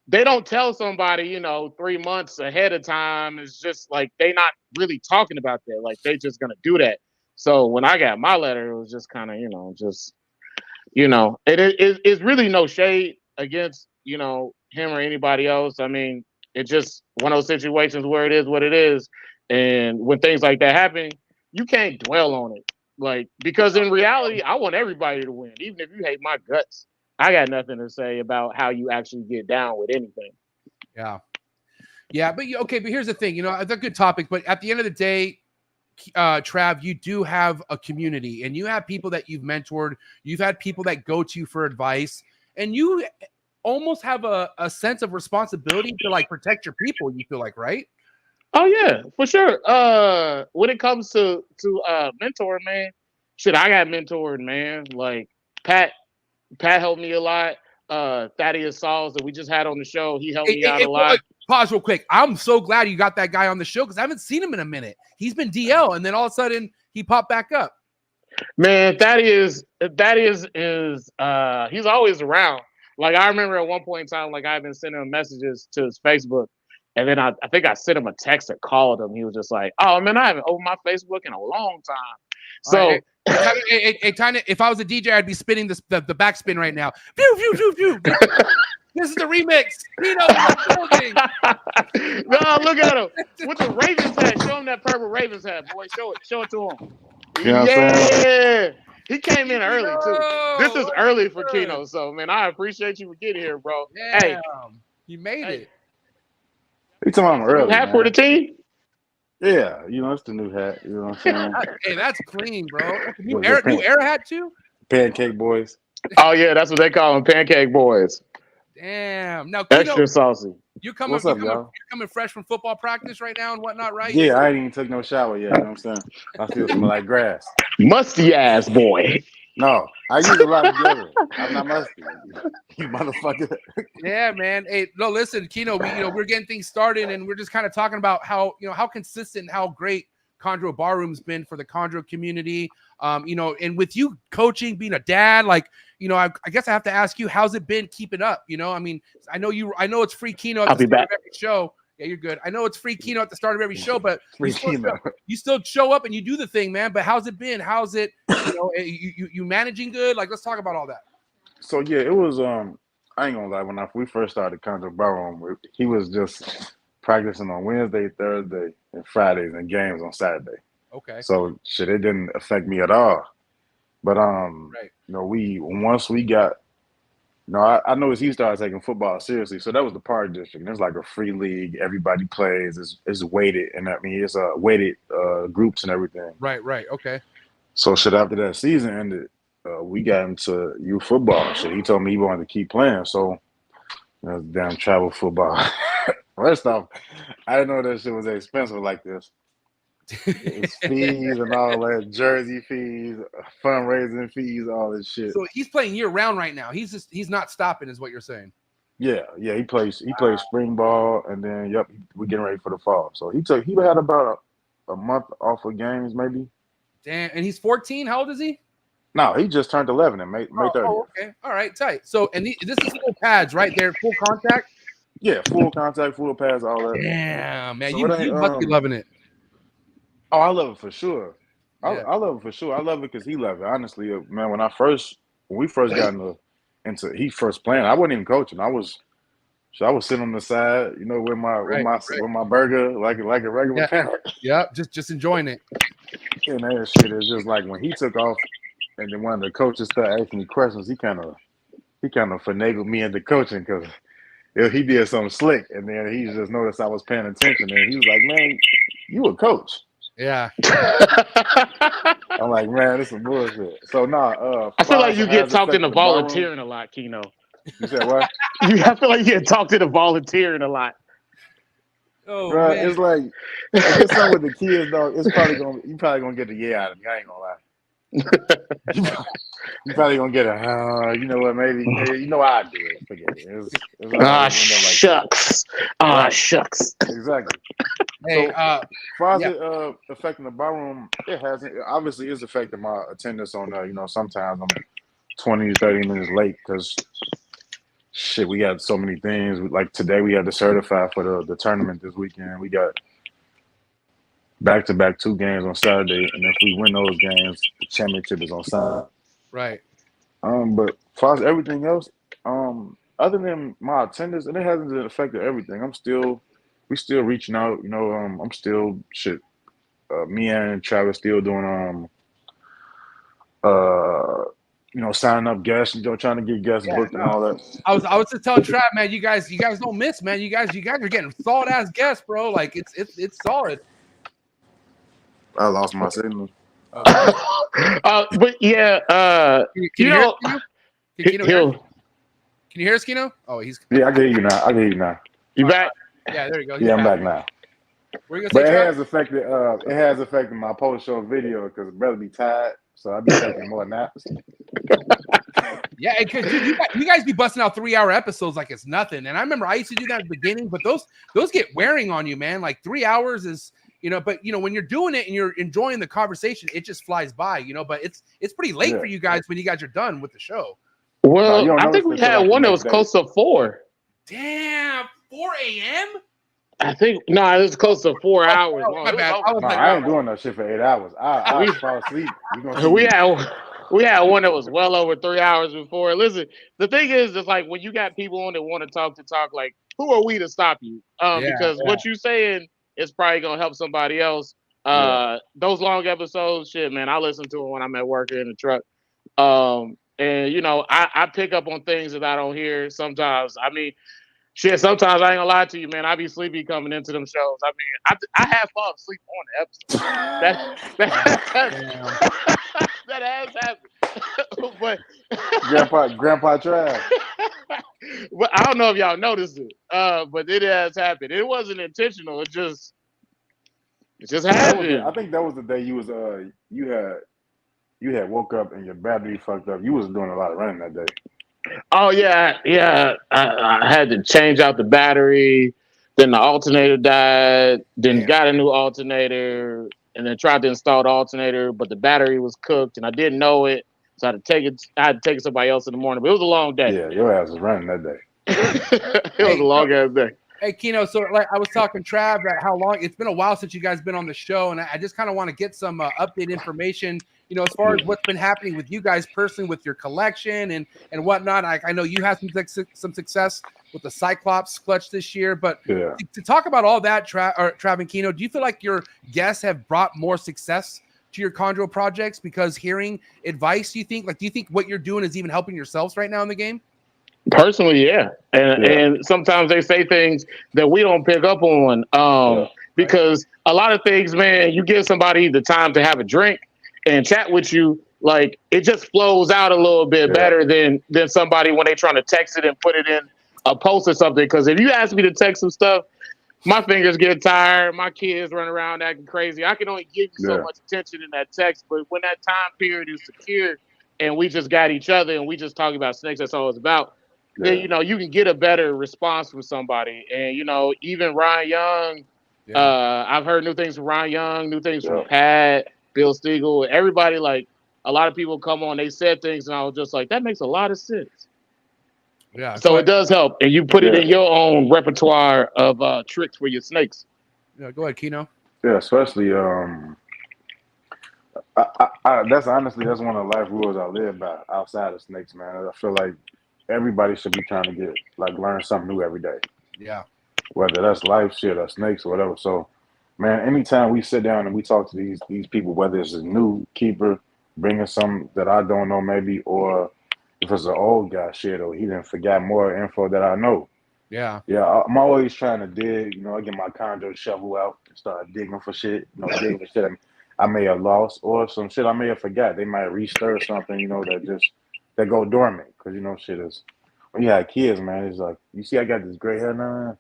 F: they don't tell somebody, you know, 3 months ahead of time. It's just like, they not really talking about that. Like, they just gonna do that. So when I got my letter, it was just kind of, it's really no shade against, you know, him or anybody else. I mean, it's just one of those situations where it is what it is. And when things like that happen, you can't dwell on it. Like, because in reality, I want everybody to win. Even if you hate my guts, I got nothing to say about how you actually get down with anything.
B: Yeah. Yeah. But here's the thing, you know, it's a good topic, but at the end of the day, Trav, you do have a community and you have people that you've mentored. You've had people that go to you for advice, and you almost have a sense of responsibility to like protect your people, you feel like, right?
F: Oh yeah, for sure. When it comes to mentoring, man, shit, I got mentored, man. Like Pat helped me a lot. Thaddeus Sauls that we just had on the show, he helped me out a lot.
B: Pause real quick. I'm so glad you got that guy on the show because I haven't seen him in a minute. He's been DL, and then all of a sudden he popped back up.
F: Man, Thaddeus is he's always around. Like, I remember at one point in time, like, I've been sending him messages to his Facebook, and then I think I sent him a text or called him. He was just like, "Oh man, I haven't opened my Facebook in a long time." So.
B: Right, Tiny, if I was a DJ, I'd be spinning the backspin right now. Pew, pew, pew, pew. This is the remix. Keno
F: No, look at him with the Ravens hat. Show him that purple Ravens hat, boy. Show it to him.
C: You know what I'm saying?
F: He came in early too. This is early for Keno, so man, I appreciate you for getting here, bro.
B: Damn,
F: hey,
B: you made it.
C: You talking about early?
F: Hat for the team?
C: Yeah, you know it's the new hat. You know what I'm saying?
B: Hey, that's clean, bro. New era hat too.
C: Pancake boys.
F: Oh yeah, that's what they call them, pancake boys.
B: Damn. Now, Keno,
F: extra saucy.
B: You're coming fresh from football practice right now and whatnot, right?
C: Yeah, I ain't even took no shower yet. You know what I'm saying? I still smell like grass.
F: Musty ass boy.
C: No, I use a lot of deodorant. I'm not musty. You motherfucker.
B: Yeah, man. Hey, no, listen, Keno, we're getting things started and we're just kind of talking about how consistent, how great Chondro Barroom's been for the Chondro community. And with you coaching, being a dad, like, I guess I have to ask you, how's it been keeping up? I mean, I know it's free Keno at the start of every show. Yeah, you're good. I know it's free Keno at the start of every show, but you still show up and you do the thing, man. But how's it been? How's it, you managing good? Like, let's talk about all that.
C: So yeah, it was I ain't gonna lie, when we first started Chondro Barroom, he was just practicing on Wednesday, Thursday, and Fridays, and games on Saturday.
B: Okay.
C: So shit, it didn't affect me at all. But
B: right.
C: Once we got, I noticed he started taking football seriously. So that was the park district. There's like a free league. Everybody plays. It's weighted, and I mean it's weighted groups and everything.
B: Right. Okay.
C: So shit, after that season ended, we got into youth football. Shit, he told me he wanted to keep playing. So damn travel football. First off, I didn't know that shit was expensive like this. It's fees and all that, jersey fees, fundraising fees, all this shit.
B: So he's playing year round right now. He's not stopping, is what you're saying.
C: Yeah. He plays spring ball, and then we're getting ready for the fall. So he had about a month off of games, maybe.
B: Damn, and he's 14. How old is he?
C: No, he just turned 11 in May 30th.
B: Oh, okay. All right, tight. So, and this is full pads, right? They're full contact?
C: Yeah, full contact, full pads, all that.
B: Damn, man.
C: So
B: you must be loving it.
C: Oh, I love it for sure.
B: Yeah.
C: I love it for sure. I love it because he loved it. Honestly, man, when we first got into he first playing, I wasn't even coaching. I was sitting on the side, with my burger like a regular parent.
B: Yeah, just enjoying it.
C: And that shit is just like when he took off, and then one of the coaches started asking me questions. He kind of finagled me into coaching because he did something slick, and then he just noticed I was paying attention, and he was like, "Man, you a coach."
B: Yeah.
C: I'm like, man, this is bullshit. So
F: I feel like you get talked into volunteering a lot, Keno.
C: You said what?
F: I feel like you get talked into volunteering a lot.
B: Oh,
C: bro,
B: man.
C: it's like if it's something with the kids, though. It's you probably gonna get the yeah out of me. I ain't gonna lie. You probably gonna get a you know what? Maybe I do it. Forget it.
F: Shucks. Shucks.
C: Exactly.
B: Hey,
C: as far as it affecting the barroom, it hasn't. Obviously, it's affecting my attendance on sometimes I'm 20 to 30 minutes late because shit, we had so many things. Like today, we had to certify for the tournament this weekend. We got back-to-back 2 games on Saturday, and if we win those games, the championship is on Sunday.
B: Right.
C: But as far as everything else, other than my attendance, and it hasn't affected everything. We still reaching out. I'm still shit. Me and Trav still doing signing up guests, trying to get guests booked and all that.
B: I was just telling Trav, man, you guys don't miss, man. You guys are getting solid ass guests, bro. Like it's solid.
C: I lost my signal.
F: But yeah,
B: Can you hear us, Keno? Oh, he's.
C: Yeah, I can hear you now.
F: You back?
B: Yeah, there you go.
C: Yeah, I'm back now.
B: What are you
C: But
B: gonna say,
C: it has affected my post-show video because brother be tired, so I be taking more naps.
B: Yeah, because you guys be busting out 3-hour episodes like it's nothing. And I remember I used to do that at the beginning, but those get wearing on you, man. Like 3 hours is, but when you're doing it and you're enjoying the conversation, it just flies by, but it's pretty late for you guys when you guys are done with the show.
F: Well, I think we had one that was close to 4.
B: Damn, 4 a.m.?
F: I think no, it was close to 4 hours long.
B: My
F: It was
B: bad.
F: over
C: No,
F: 4
C: I ain't
F: hours.
C: doing that shit for 8 hours. I fall asleep. You gonna see
F: We
C: me.
F: had one that was well over 3 hours before. Listen, the thing is, it's like when you got people on that want to talk, like who are we to stop you? Because what you saying is probably gonna help somebody else. Those long episodes, shit, man, I listen to them when I'm at work or in the truck. And you know, I pick up on things that I don't hear sometimes. I mean, shit, sometimes I ain't gonna lie to you, man. I be sleepy coming into them shows. I mean, I have fallen asleep on the episode. That has happened. But
C: Grandpa Trav.
F: well, I don't know if y'all noticed it, but it has happened. It wasn't intentional. It just happened.
C: I think that was the day you was you had woke up and your battery fucked up. You was doing a lot of running that day.
F: Oh yeah. I had to change out the battery. Then the alternator died. Then got a new alternator, and then tried to install the alternator, but the battery was cooked, and I didn't know it. So I had to take it. I had to take it to somebody else in the morning. But it was a long day.
C: Yeah, your ass was running that day.
F: It was a long ass day.
B: Hey, Keno, so like I was talking Trav about how long it's been a while since you guys been on the show, and I just kind of want to get some update information, you know, as far as what's been happening with you guys personally with your collection and whatnot. I know you had some success with the Cyclops clutch this year, but to talk about all that, Trav and Keno, do you feel like your guests have brought more success to your Chondro projects because hearing advice? Do you think what you're doing is even helping yourselves right now in the game?
F: Personally, yeah. And sometimes they say things that we don't pick up on because a lot of things, man, you give somebody the time to have a drink and chat with you, like it just flows out a little bit better than somebody when they trying to text it and put it in a post or something. Because if you ask me to text some stuff, my fingers get tired, my kids run around acting crazy. I can only give you so much attention in that text, but when that time period is secure and we just got each other and we just talking about snakes, that's all it's about. Then you know you can get a better response from somebody, and you know even Ryan Young. I've heard new things from Ryan Young, new things from Pat, Bill Stiegel, everybody. Like a lot of people come on, they said things, and I was just like, that makes a lot of sense. Yeah. So it does help, and you put it in your own repertoire of tricks for your snakes.
B: Yeah, go ahead, Keno.
C: Yeah, especially that's honestly that's one of the life rules I live by outside of snakes, man. I feel like everybody should be trying to learn something new every day.
B: Yeah.
C: Whether that's life shit or snakes or whatever. So, man, anytime we sit down and we talk to these people, whether it's a new keeper bringing something that I don't know maybe, or if it's an old guy shit or he didn't forget more info that I know.
B: Yeah.
C: Yeah, I'm always trying to dig. You know, I get my Chondro shovel out and start digging for shit. You know, digging for shit I may have lost or some shit I may have forgot. They might restir something, you know, that go dormant, because you know shit is when you have kids, man. It's like, you see, I got this gray hair now.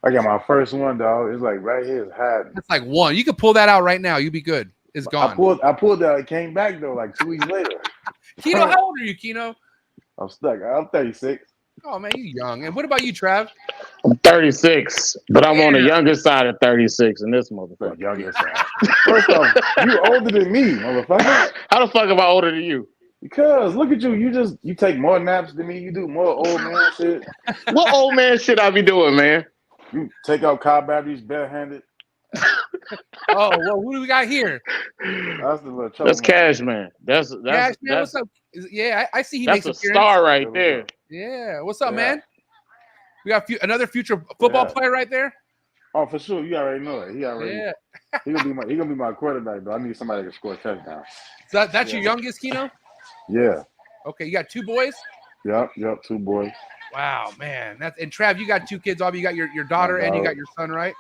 C: I got my first one, dog. It's like right here, it's hiding.
B: It's like one. You could pull that out right now. You'd be good. It's gone.
C: I pulled that. It came back though, like 2 weeks later.
B: Keno, how old are you, Keno?
C: I'm stuck. I'm 36.
B: Oh man, you young. And what about you, Trav?
F: I'm 36, but I'm on the younger side of 36 in this motherfucker.
C: Younger side. First off, you older than me, motherfucker.
F: How the fuck am I older than you?
C: Because look at you. You take more naps than me. You do more old man shit.
F: What old man shit I be doing, man?
C: You take out car batteries barehanded.
B: Oh, well, who do we got here?
F: That's Cash Man. That's
B: Cash Man. What's up? Yeah, I see he
F: that's
B: makes
F: a star right there.
B: Yeah, what's up, man? We got another future football player right there.
C: Oh, for sure. You already know it. He gonna be my quarterback, though. I need somebody to score touchdowns.
B: So that's your youngest, Keno?
C: Yeah.
B: Okay, you got two boys?
C: Yep, 2 boys.
B: Wow, man. And Trav, you got 2 kids. You got your daughter and you got your son, right?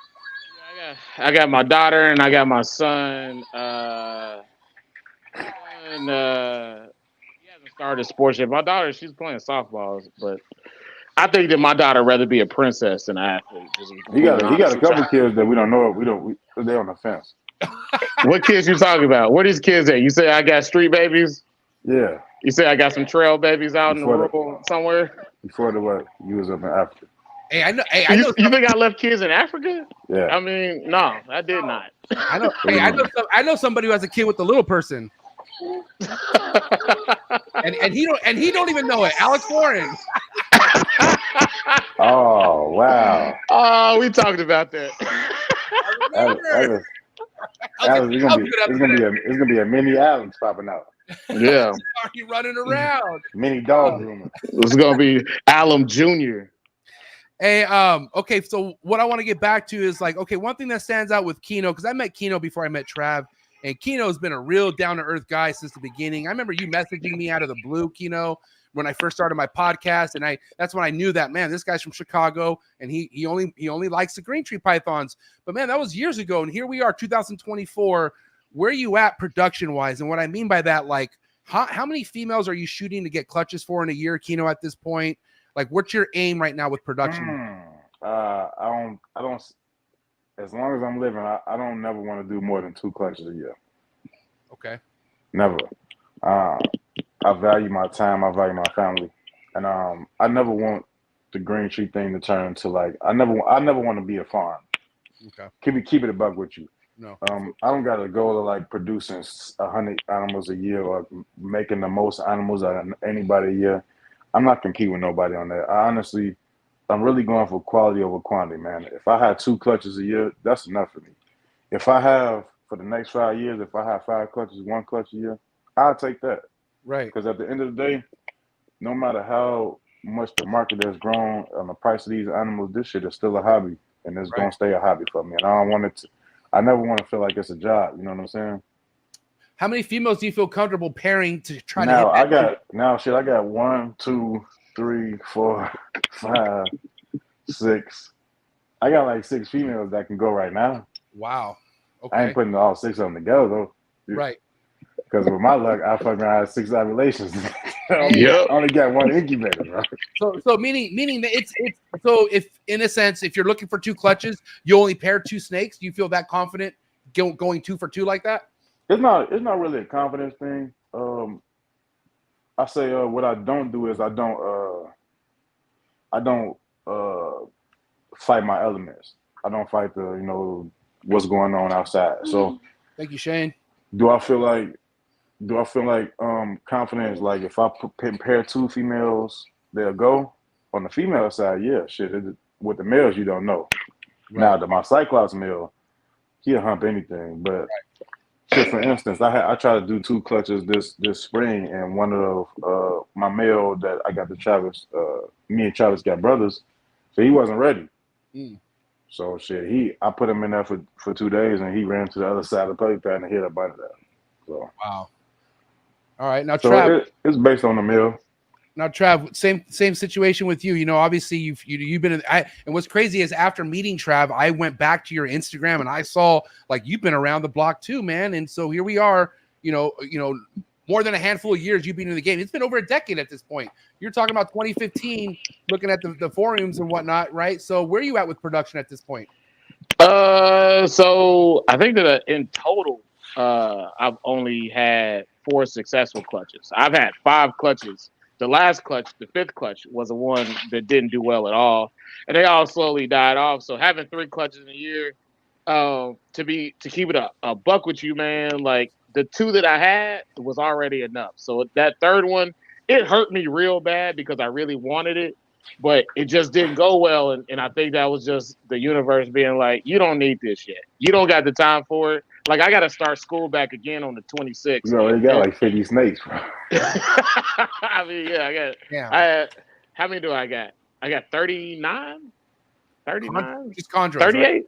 F: Yeah, I got my daughter and I got my son. He hasn't started sports yet. My daughter, she's playing softball, but I think that my daughter rather be a princess than an athlete.
C: He got a couple kids that we don't know. They're on the fence.
F: What kids you talking about? Where these kids at? You say I got street babies?
C: Yeah.
F: You say I got some trail babies out in the world somewhere?
C: Before you was up in Africa.
B: Hey, I know. Hey, I know.
F: You think I left kids in Africa?
C: Yeah.
F: I mean, no, I did not.
B: I know. Hey, I know somebody who has a kid with the little person. and he don't even know it. Alex Warren.
C: Oh wow.
F: Oh, we talked about that.
C: It's gonna be a mini Alex popping out.
F: Yeah,
B: Already running around.
C: Mini dog groomer.
F: it's gonna be Alum Jr.
B: Hey, okay, so what I want to get back to is like, okay, one thing that stands out with Keno, because I met Keno before I met Trav, and Keno's been a real down-to-earth guy since the beginning. I remember you messaging me out of the blue, Keno, when I first started my podcast, and that's when I knew that, man, this guy's from Chicago, and he only likes the green tree pythons. But man, that was years ago, and here we are, 2024. Where are you at production-wise? And what I mean by that, like, how many females are you shooting to get clutches for in a year, Keno, at this point? Like, what's your aim right now with production?
C: I don't. As long as I'm living, I don't never want to do more than 2 clutches a year.
B: Okay.
C: Never. I value my time. I value my family, and I never want the green tree thing to turn into like I never want to be a farm.
B: Okay.
C: Keep it a buck with you.
B: No.
C: I don't got a goal of like producing 100 animals a year or making the most animals out of anybody a year. I'm not competing with nobody on that. I'm really going for quality over quantity, man. If I had 2 clutches a year, that's enough for me. If I have, for the next 5 years, if I have 5 clutches, 1 clutch a year, I'll take that.
B: Right.
C: Because at the end of the day, no matter how much the market has grown on the price of these animals, this shit is still a hobby. And it's going to stay a hobby for me. And I never want to feel like it's a job. You know what I'm saying?
B: How many females do you feel comfortable pairing to try
C: now,
B: to hit
C: I got 1, 2, 3, 4, 5, 6. I got like 6 females that can go right now.
B: Wow. Okay.
C: I ain't putting all 6 of them together though.
B: Right.
C: Because with my luck, I fucking had 6 ovulations.
F: Yep.
C: I only got 1 incubator, bro.
B: So meaning that it's so if in a sense, if you're looking for 2 clutches, you only pair 2 snakes. Do you feel that confident going 2 for 2 like that?
C: It's not really a confidence thing. I say what I don't do is I don't fight my elements. I don't fight what's going on outside. So
B: thank you, Shane.
C: Do I feel like confidence? Like if I pair 2 females, they'll go. On the female side, yeah, shit. With the males, you don't know. Right. Now, my Cyclops male, he'll hump anything. But shit, for instance, I tried to do 2 clutches this spring, and one of my male that I got to Travis, me and Travis got brothers, so he wasn't ready. So shit, I put him in there for 2 days, and he ran to the other side of the plate pad and hit up under that. So
B: wow. All right, now
C: so
B: Trav,
C: it's based on the meal.
B: Now Trav, same situation with you. You know, obviously you've been and what's crazy is after meeting Trav, I went back to your Instagram and I saw like you've been around the block too, man. And so here we are. You know, more than a handful of years you've been in the game. It's been over a decade at this point. You're talking about 2015, looking at the forums and whatnot, right? So where are you at with production at this point?
F: So I think that in total, I've only had 4 successful clutches. I've had 5 clutches. The last clutch, the 5th clutch, was the one that didn't do well at all, and they all slowly died off. So having 3 clutches in a year, to keep it a buck with you, man, like the 2 that I had was already enough. So that 3rd one, it hurt me real bad because I really wanted it, but it just didn't go well. And I think that was just the universe being like, you don't need this yet. You don't got the time for it. Like, I got to start school back again on the 26th.
C: You know, they got like 50 snakes, bro.
F: I mean, yeah, how many do I got? I got 39? 39?
B: Just Chondros,
F: 38?
B: right?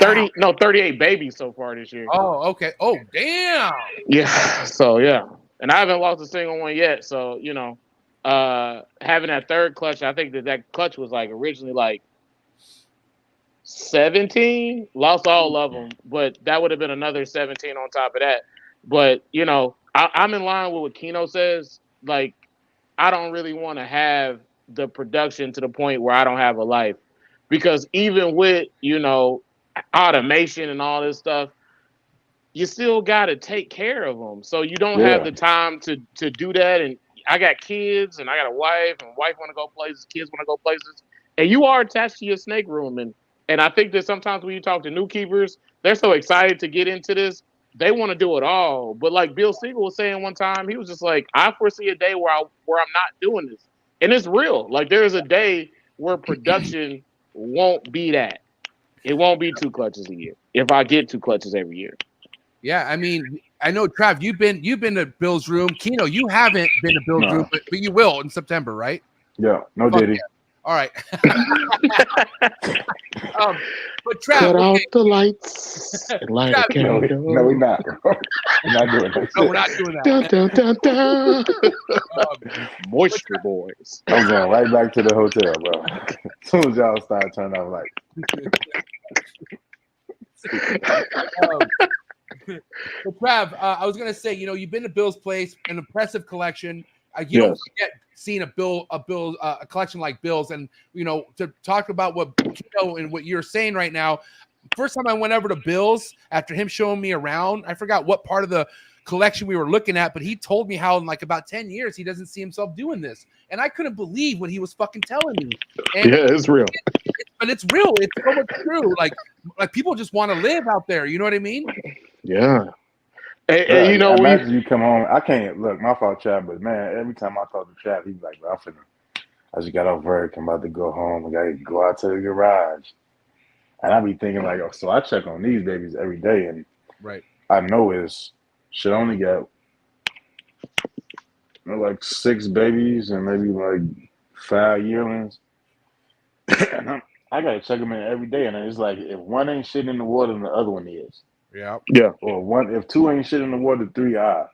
F: 30,
B: wow.
F: No, 38 babies so far this year.
B: Oh, okay. Oh, damn.
F: Yeah. So, yeah. And I haven't lost a single one yet. So, you know, having that 3rd clutch, I think that clutch was like originally like 17, lost all of them, but that would have been another 17 on top of that. But, you know, I'm in line with what Keno says. Like, I don't really want to have the production to the point where I don't have a life. Because even with, you know, automation and all this stuff, you still got to take care of them. So you don't have the time to do that. And I got kids and I got a wife, and wife want to go places, kids want to go places. And you are attached to your snake room. And I think that sometimes when you talk to new keepers, they're so excited to get into this. They want to do it all. But like Bill Siegel was saying one time, he was just like, I foresee a day where I'm not doing this. And it's real. Like, there's a day where production won't be that. It won't be 2 clutches a year if I get 2 clutches every year.
B: Yeah, I mean, I know Trav, you've been to Bill's room. Keno, you haven't been to Bill's room, but you will in September, right?
C: Yeah, no
B: Fuck
C: Diddy.
B: yeah. All right. But Trav,
F: Cut out
B: okay.
F: the lights and light a
C: No,
F: candle.
C: we're not. We're not doing that.
B: No, we're not doing that.
F: Dun, dun, dun, dun. Moisture boys.
C: I'm going right back to the hotel, bro. As soon as y'all start turning off lights.
B: But Trav, I was gonna say, you've been to Bill's place, an impressive collection. You don't forget seeing a collection like Bill's, and to talk about what Keno and what you're saying right now. First time I went over to Bill's after him showing me around, I forgot what part of the collection we were looking at, but he told me how in like about 10 years he doesn't see himself doing this, and I couldn't believe what he was fucking telling me. And
F: yeah, it's real.
B: But it's real. It's so much true. Like people just want to live out there. You know what I mean?
F: Yeah. And
C: Yeah, imagine you come home. I can't look. My fault, Chad. But man, every time I talk to Chad, he's like, "Bro, I just got off work. I'm about to go home. I gotta go out to the garage." And I be thinking like, "Oh, so I check on these babies every day, and
B: right,
C: I know should only get like 6 babies and maybe like 5 yearlings." And I gotta check them in every day, and it's like if one ain't shit in the water, then the other one is.
B: Yeah.
C: Or if 2 ain't shit in the water, 3 are.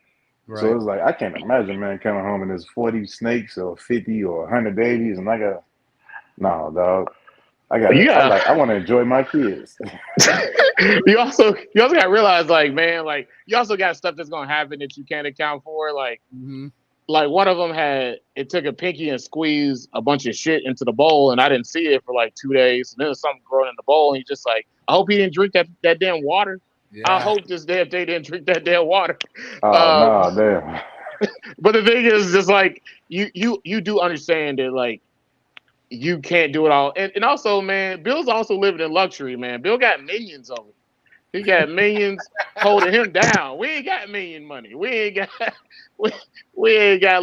B: Right.
C: So it's like I can't imagine, man, coming home and there's 40 snakes or 50 or 100 babies, and I dog. I want to enjoy my kids.
F: you also got to realize, like, man, like you also got stuff that's gonna happen that you can't account for, like.
B: Mm-hmm.
F: Like one of them it took a pinky and squeezed a bunch of shit into the bowl, and I didn't see it for like 2 days. And then there's something growing in the bowl, and he's just like, I hope he didn't drink that damn water. Yeah. I hope this damn thing didn't drink that damn water.
C: Oh, no, damn.
F: But the thing is, just like you do understand that, like, you can't do it all. And also, man, Bill's also living in luxury, man. Bill got millions of it. He got millions holding him down. We ain't got million money. We ain't got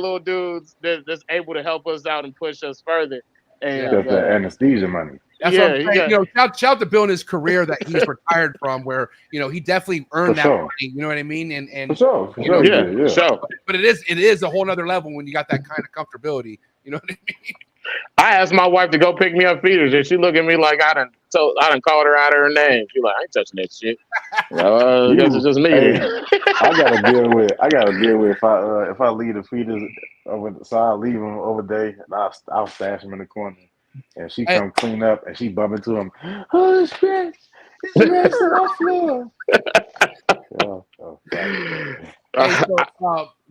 F: little dudes that's able to help us out and push us further. And
C: got that anesthesia money.
B: That's what I'm saying. Shout out to Bill in his career that he's retired from, where he definitely earned that money. You know what I mean? And
C: for sure. Yeah.
B: But it is a whole nother level when you got that kind of comfortability. You know what I mean?
F: I asked my wife to go pick me up feeders, and she looked at me like I done called her out of her name. She like, I ain't touching that shit. That's just me.
C: Hey, I gotta deal with if I leave the feeders over, so I'll leave them over there and I'll stash them in the corner, and she come clean up and she bump into them. Oh, it's scratch on the floor.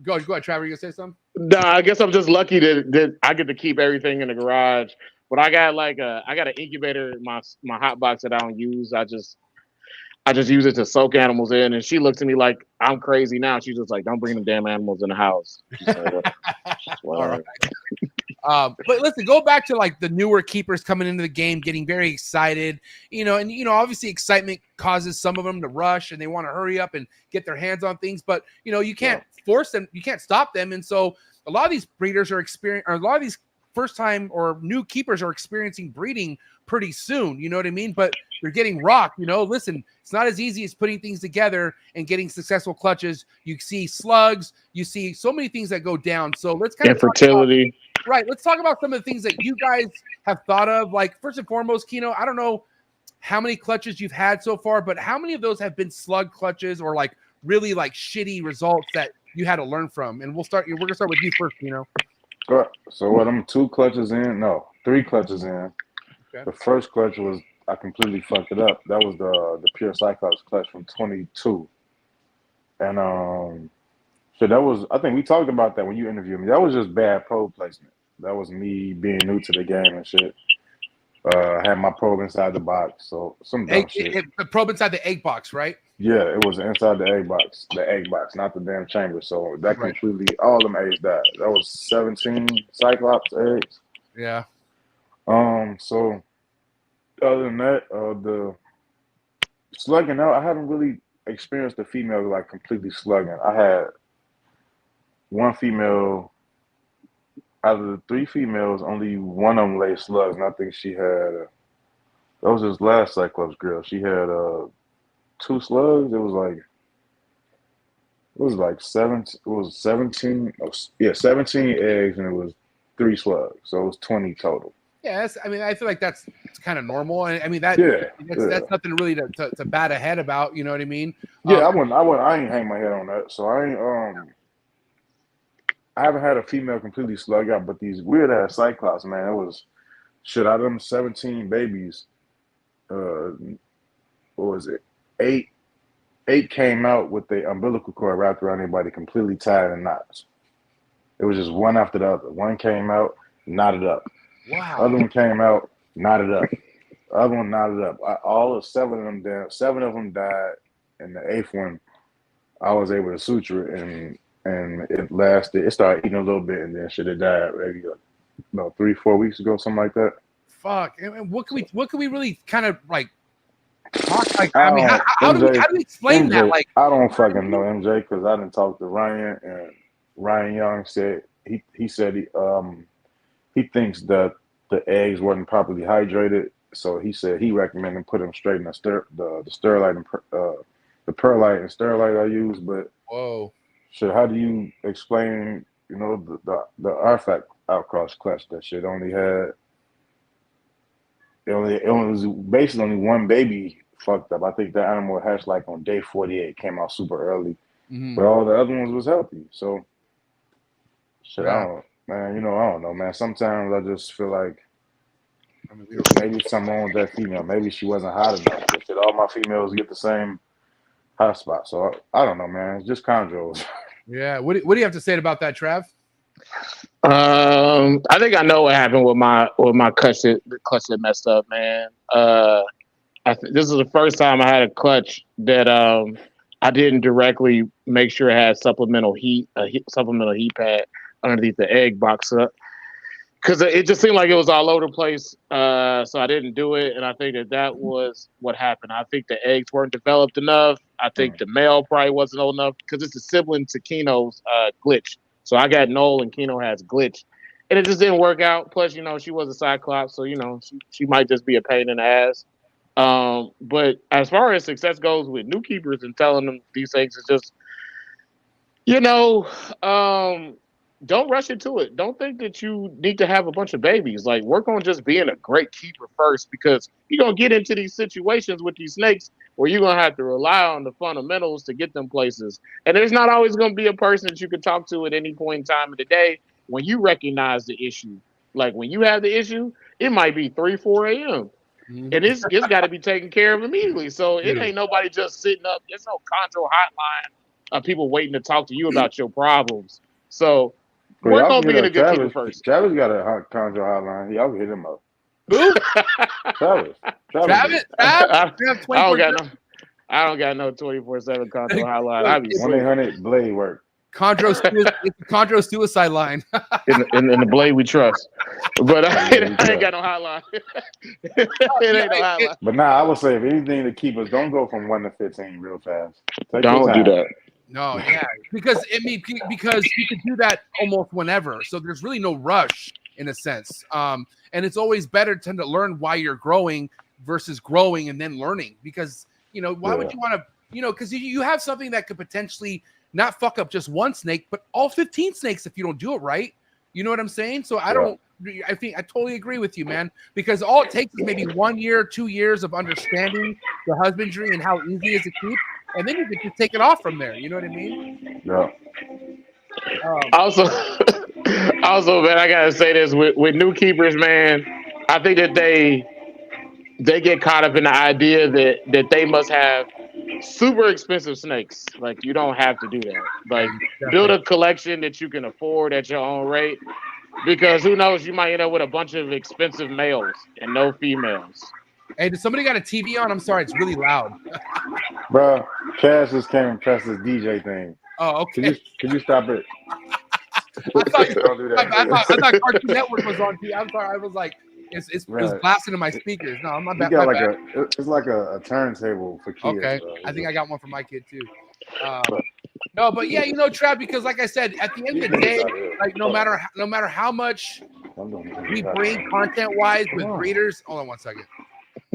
B: Go ahead, Trav. You gonna say something?
F: No, I guess I'm just lucky that I get to keep everything in the garage. But I got an incubator in my hot box that I don't use. I just use it to soak animals in. And she looks at me like I'm crazy now. She's just like, don't bring them damn animals in the house.
B: All right. But listen, go back to like the newer keepers coming into the game, getting very excited, and obviously excitement causes some of them to rush and they want to hurry up and get their hands on things, but you can't force them, you can't stop them. And so a lot of these breeders a lot of these first time or new keepers are experiencing breeding pretty soon, you know what I mean? But they're getting rocked, listen, it's not as easy as putting things together and getting successful clutches. You see slugs, you see so many things that go down. So let's kind of
F: infertility.
B: Right. Let's talk about some of the things that you guys have thought of. Like, first and foremost, Keno, I don't know how many clutches you've had so far, but how many of those have been slug clutches or like really like shitty results that you had to learn from? And we're going to start with you first, Keno.
C: So what, I'm 2 clutches in? No, 3 clutches in. Okay. The first clutch I completely fucked it up. That was the Pure Cyclops clutch from 22. And so that was, I think we talked about that when you interviewed me. That was just bad probe placement. That was me being new to the game and shit. I had my probe inside the box, so some dumb shit.
B: The probe inside the egg box, right?
C: Yeah, it was inside the egg box, not the damn chamber. So that completely, all them eggs died. That was 17 Cyclops eggs.
B: Yeah.
C: So other than that, the slugging out, I haven't really experienced the female like completely slugging. I had one female out of the 3 females, only one of them laid slugs, and I think she had. That was his last Cyclops girl. She had 2 slugs. It was like 17. It was 17. Yeah, 17 eggs, and it was 3 slugs. So it was 20 total.
B: Yeah, I mean, I feel like that's kind of normal. I mean, that's nothing really to bat ahead about. You know what I mean?
C: Yeah, I ain't hang my head on that. So I haven't had a female completely slug out, but these weird ass Cyclops, man, it was shit out of them 17 babies. What was it? 8 came out with the umbilical cord wrapped around their body, completely tied in knots. It was just one after the other. One came out, knotted up.
B: Wow.
C: Other one came out, knotted up. Other one knotted up. All of 7 of them died. 7 of them died, and the 8th one, I was able to suture it, and it lasted. It started eating a little bit, and then shit, it died maybe 3-4 weeks ago, something like that.
B: Fuck. And what can we really kind of like talk like? I mean, how do we explain
C: MJ,
B: that? Like,
C: I don't fucking know MJ because I didn't talk to Ryan, and Ryan Young said he said he thinks that the eggs weren't properly hydrated, so he said he recommended put them straight in the sterilite and the perlite and sterilite I use. But
B: whoa,
C: shit, how do you explain? You know, the artifact outcross clutch, that shit only had. It was basically only one baby fucked up. I think the animal hatched like on day 48, came out super early, but all the other ones was healthy. So, shit, I don't know, man. Sometimes I just feel like maybe something wrong with that female. Maybe she wasn't hot enough. Shit, all my females get the same hot spot. So I don't know, man. It's just chondros.
B: Yeah. What do you have to say about that, Trav?
F: I think I know what happened with my clutch that messed up, man. This is the first time I had a clutch that I didn't directly make sure it had supplemental heat pad underneath the egg box up, because it just seemed like it was all over the place. So I didn't do it, and I think that was what happened. I think the eggs weren't developed enough. I think the male probably wasn't old enough, because it's a sibling to Keno's glitch. So I got Noel and Keno has glitch, and it just didn't work out. Plus, she was a Cyclops, so she might just be a pain in the ass. But as far as success goes with new keepers and telling them these things, it's just, don't rush into it. Don't think that you need to have a bunch of babies. Like, work on just being a great keeper first, because you're going to get into these situations with these snakes where you're going to have to rely on the fundamentals to get them places. And there's not always going to be a person that you can talk to at any point in time of the day when you recognize the issue. Like, when you have the issue, it might be 3, 4 a.m. And it's got to be taken care of immediately. So it ain't nobody just sitting up. There's no Chondro hotline of people waiting to talk to you about your problems. So work on being a good keeper first.
C: Travis got a Chondro hotline. Y'all can hit him up.
B: Who?
C: Travis.
B: I
F: don't got no 24/7 Chondro hotline. I be
C: 1-800 Blade work.
B: Chondro suicide line.
F: in the Blade we trust. But I ain't got no hotline. It ain't no hotline.
C: But I would say if anything to keep us, don't go from 1 to 15 real fast.
F: Don't do that.
B: No, yeah, because you can do that almost whenever. So there's really no rush in a sense. And it's always better to learn why you're growing versus growing and then learning. Because why would you want to? Because you have something that could potentially not fuck up just one snake, but all 15 snakes if you don't do it right. You know what I'm saying? So I think I totally agree with you, man, because all it takes is maybe 1 year, 2 years of understanding the husbandry and how easy it is to keep, and then you can just take it off from there. You know what I mean?
C: Yeah.
F: Also, man, I gotta say this with new keepers, man. I think that they get caught up in the idea that they must have super expensive snakes. Like, you don't have to do that. Like, build a collection that you can afford at your own rate, because who knows, you might end up with a bunch of expensive males and no females.
B: Hey, did somebody got a TV on? I'm sorry, it's really loud.
C: Bro, Cass just came and pressed this DJ thing.
B: Oh, okay.
C: Can you stop it?
B: I thought Cartoon Network was on TV. I'm sorry. I was like, it was blasting in my speakers. No, I'm not bad.
C: It's like a turntable for kids.
B: Okay,
C: bro.
B: I think I got one for my kid too. No, but yeah, you know, Trav, because like I said, at the end of the day, like no matter how much we bring content-wise with breeders, hold on one second,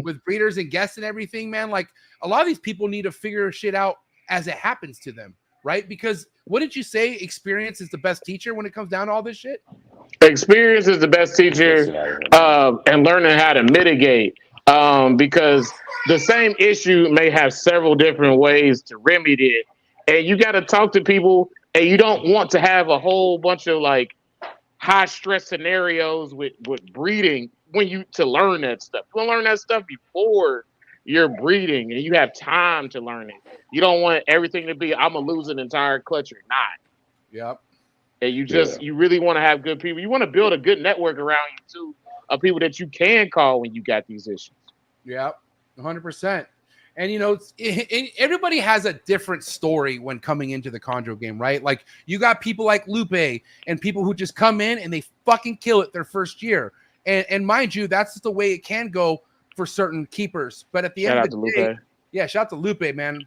B: with breeders and guests and everything, man, like a lot of these people need to figure shit out as it happens to them, right? Because what did you say? Experience is the best teacher when it comes down to all this shit?
F: Experience is the best teacher, and learning how to mitigate, because the same issue may have several different ways to remedy it, and you got to talk to people, and you don't want to have a whole bunch of like high stress scenarios with breeding when you to learn that stuff. You want to learn that stuff before you're breeding, and you have time to learn it. You don't want everything to be I'm gonna lose an entire clutch or not.
B: Yep.
F: And you really want to have good people. You want to build a good network around you too, of people that you can call when you got these issues.
B: Yep, 100%. And you know, everybody has a different story when coming into the Chondro game, right? Like you got people like Lupe and people who just come in and they fucking kill it their first year. And mind you, that's just the way it can go for certain keepers. But at the end of the day, yeah, shout out to Lupe, man.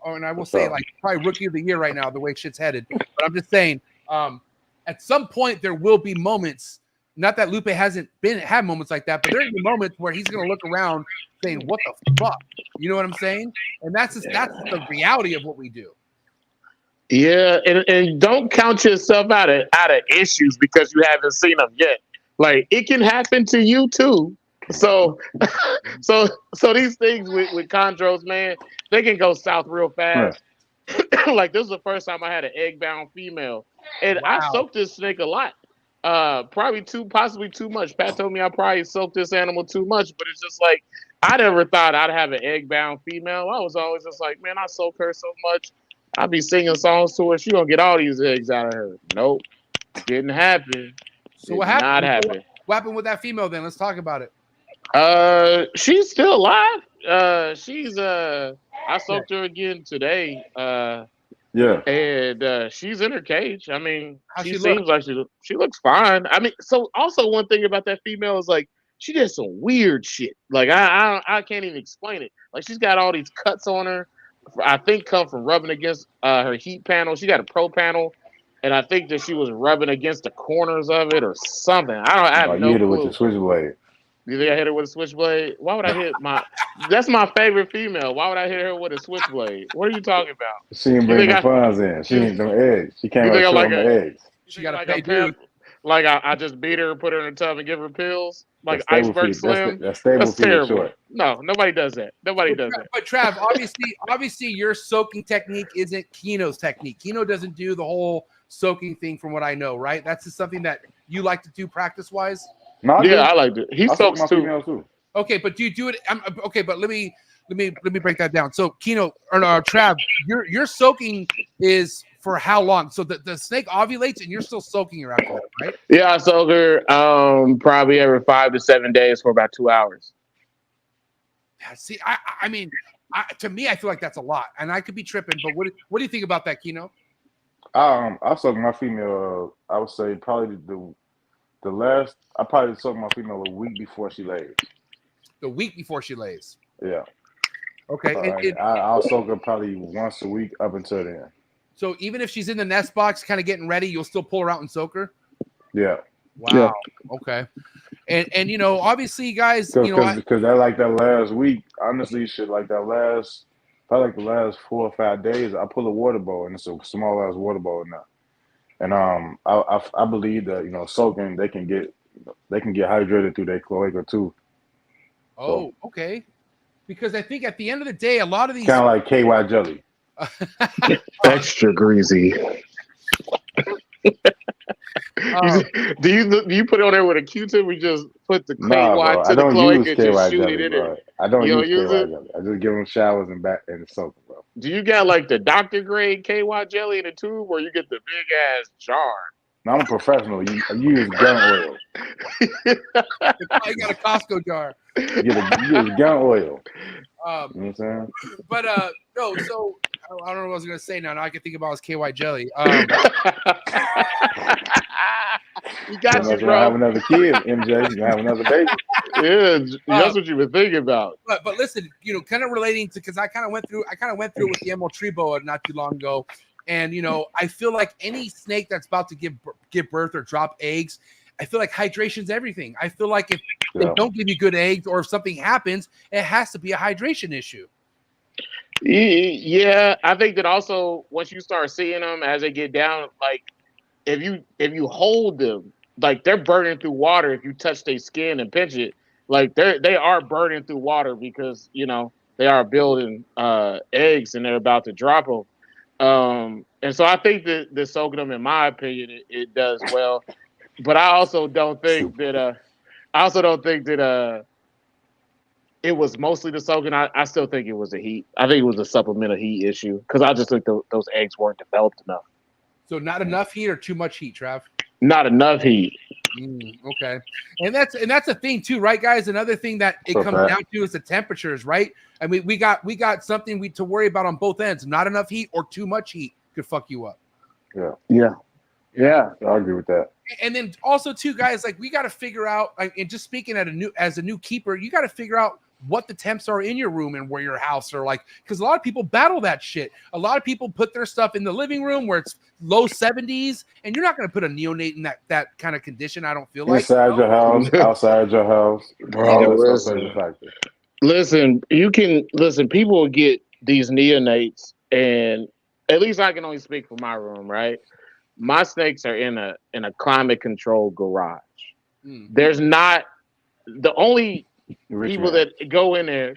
B: And I will say, like, probably rookie of the year right now, the way shit's headed. But I'm just saying, at some point there will be moments. Not that Lupe hasn't had moments like that, but there will be moments where he's going to look around saying, "What the fuck?" You know what I'm saying? And that's the reality of what we do.
F: Yeah, and don't count yourself out of issues because you haven't seen them yet. Like it can happen to you too. So these things with chondros, man, they can go south real fast. Right. Like this is the first time I had an egg-bound female, and I soaked this snake a lot. Probably possibly too much. Pat told me I probably soaked this animal too much, but it's just like I never thought I'd have an egg-bound female. I was always just like, man, I soak her so much. I'd be singing songs to her. She gonna get all these eggs out of her. Nope, didn't happen.
B: So what happened?
F: Not happen.
B: What happened with that female then? Let's talk about it.
F: She's still alive. I soaked her again today. And she's in her cage. I mean, she seems like she looks fine. I mean, so also one thing about that female is like she did some weird shit. Like I can't even explain it. Like she's got all these cuts on her. I think come from rubbing against her heat panel. She got a pro panel, and I think that she was rubbing against the corners of it or something. I have no clue.
C: With the switchblade.
F: You think I hit her with a switchblade? Why would I hit that's my favorite female. Why would I hit her with a switchblade? What are you talking about?
C: She didn't bring the funds in. She ain't them eggs. She can't like the eggs.
B: She got to pay dude.
F: Like I just beat her, put her in a tub, and give her pills. Like iceberg slim.
C: That's
F: terrible.
C: Short.
F: No, nobody does that. Nobody does that.
B: But Trav, obviously your soaking technique isn't Keno's technique. Keno doesn't do the whole soaking thing from what I know, right? That's just something that you like to do practice-wise?
C: No,
F: I like it. He soaks too.
B: Okay, but do you do it? Okay, but let me break that down. So Keno or Trav, your soaking is for how long? So the snake ovulates and you're still soaking her after that, right?
F: Yeah, I soak her probably every 5 to 7 days for about 2 hours.
B: Yeah, see, I mean, to me, I feel like that's a lot, and I could be tripping. But what do you think about that, Keno?
C: I soak my female. I would say probably the last. I probably soak my female a week before she lays.
B: The week before she lays.
C: Yeah.
B: Okay.
C: I'll soak her probably once a week up until then.
B: So even if she's in the nest box, kind of getting ready, you'll still pull her out and soak her.
C: Yeah.
B: Wow.
C: Yeah.
B: Okay. And you know, obviously, guys,
C: because that like that last week, honestly, shit like that last, probably like the last 4 or 5 days, I pull a water bowl, and it's a small ass water bowl now. And I believe that soaking they can get hydrated through their cloaca too.
B: Oh, so, okay. Because I think at the end of the day, a lot of these
C: kind of like KY jelly.
F: Extra greasy. Do you put it on there with a Q-tip? We just put the KY to the cloaca and just shoot it in it.
C: I don't use KY jelly. I just give them showers and soak them, bro.
F: Do you got like the doctor grade KY jelly in a tube, or you get the big ass jar?
C: No, I'm a professional. You use gun oil.
B: You got a Costco jar.
C: You use gun oil. You know what I'm saying?
B: But no, so I don't know what I was gonna say now. Now I can think about his KY jelly.
F: You got you, bro.
C: Have another kid, MJ. You gonna have another baby.
F: Yeah, that's what you were thinking about.
B: But listen, kind of relating to because I kind of went through it with the Emo Tribo not too long ago. And I feel like any snake that's about to give birth or drop eggs, I feel like hydration's everything. I feel like if they don't give you good eggs, or if something happens, it has to be a hydration issue.
F: Yeah, I think that also once you start seeing them as they get down, like if you hold them, like they're burning through water. If you touch their skin and pinch it, like they are burning through water because they are building eggs and they're about to drop them. And so I think that the soaking them, in my opinion, it does well. But I also don't think that it was mostly the soaking. I still think it was the heat. I think it was a supplemental heat issue because I just think those eggs weren't developed enough.
B: So not enough heat or too much heat, Trav?
F: Not enough heat.
B: Okay, and that's a thing too, right, guys? Another thing that it comes down to is the temperatures, right? I mean, we got something to worry about on both ends. Not enough heat or too much heat could fuck you up.
F: Yeah.
C: I agree with that.
B: And then also too, guys, like we got to figure out, like, and just speaking as a new keeper, you got to figure out what the temps are in your room and where your house are, like, because a lot of people battle that shit. A lot of people put their stuff in the living room where it's low 70s, and you're not going to put a neonate in that kind of condition. I don't feel like
C: inside your house, outside your house, bro.
F: Listen, people will get these neonates, and at least I can only speak for my room, right? My snakes are in a climate controlled garage. There's not the only people that go in there.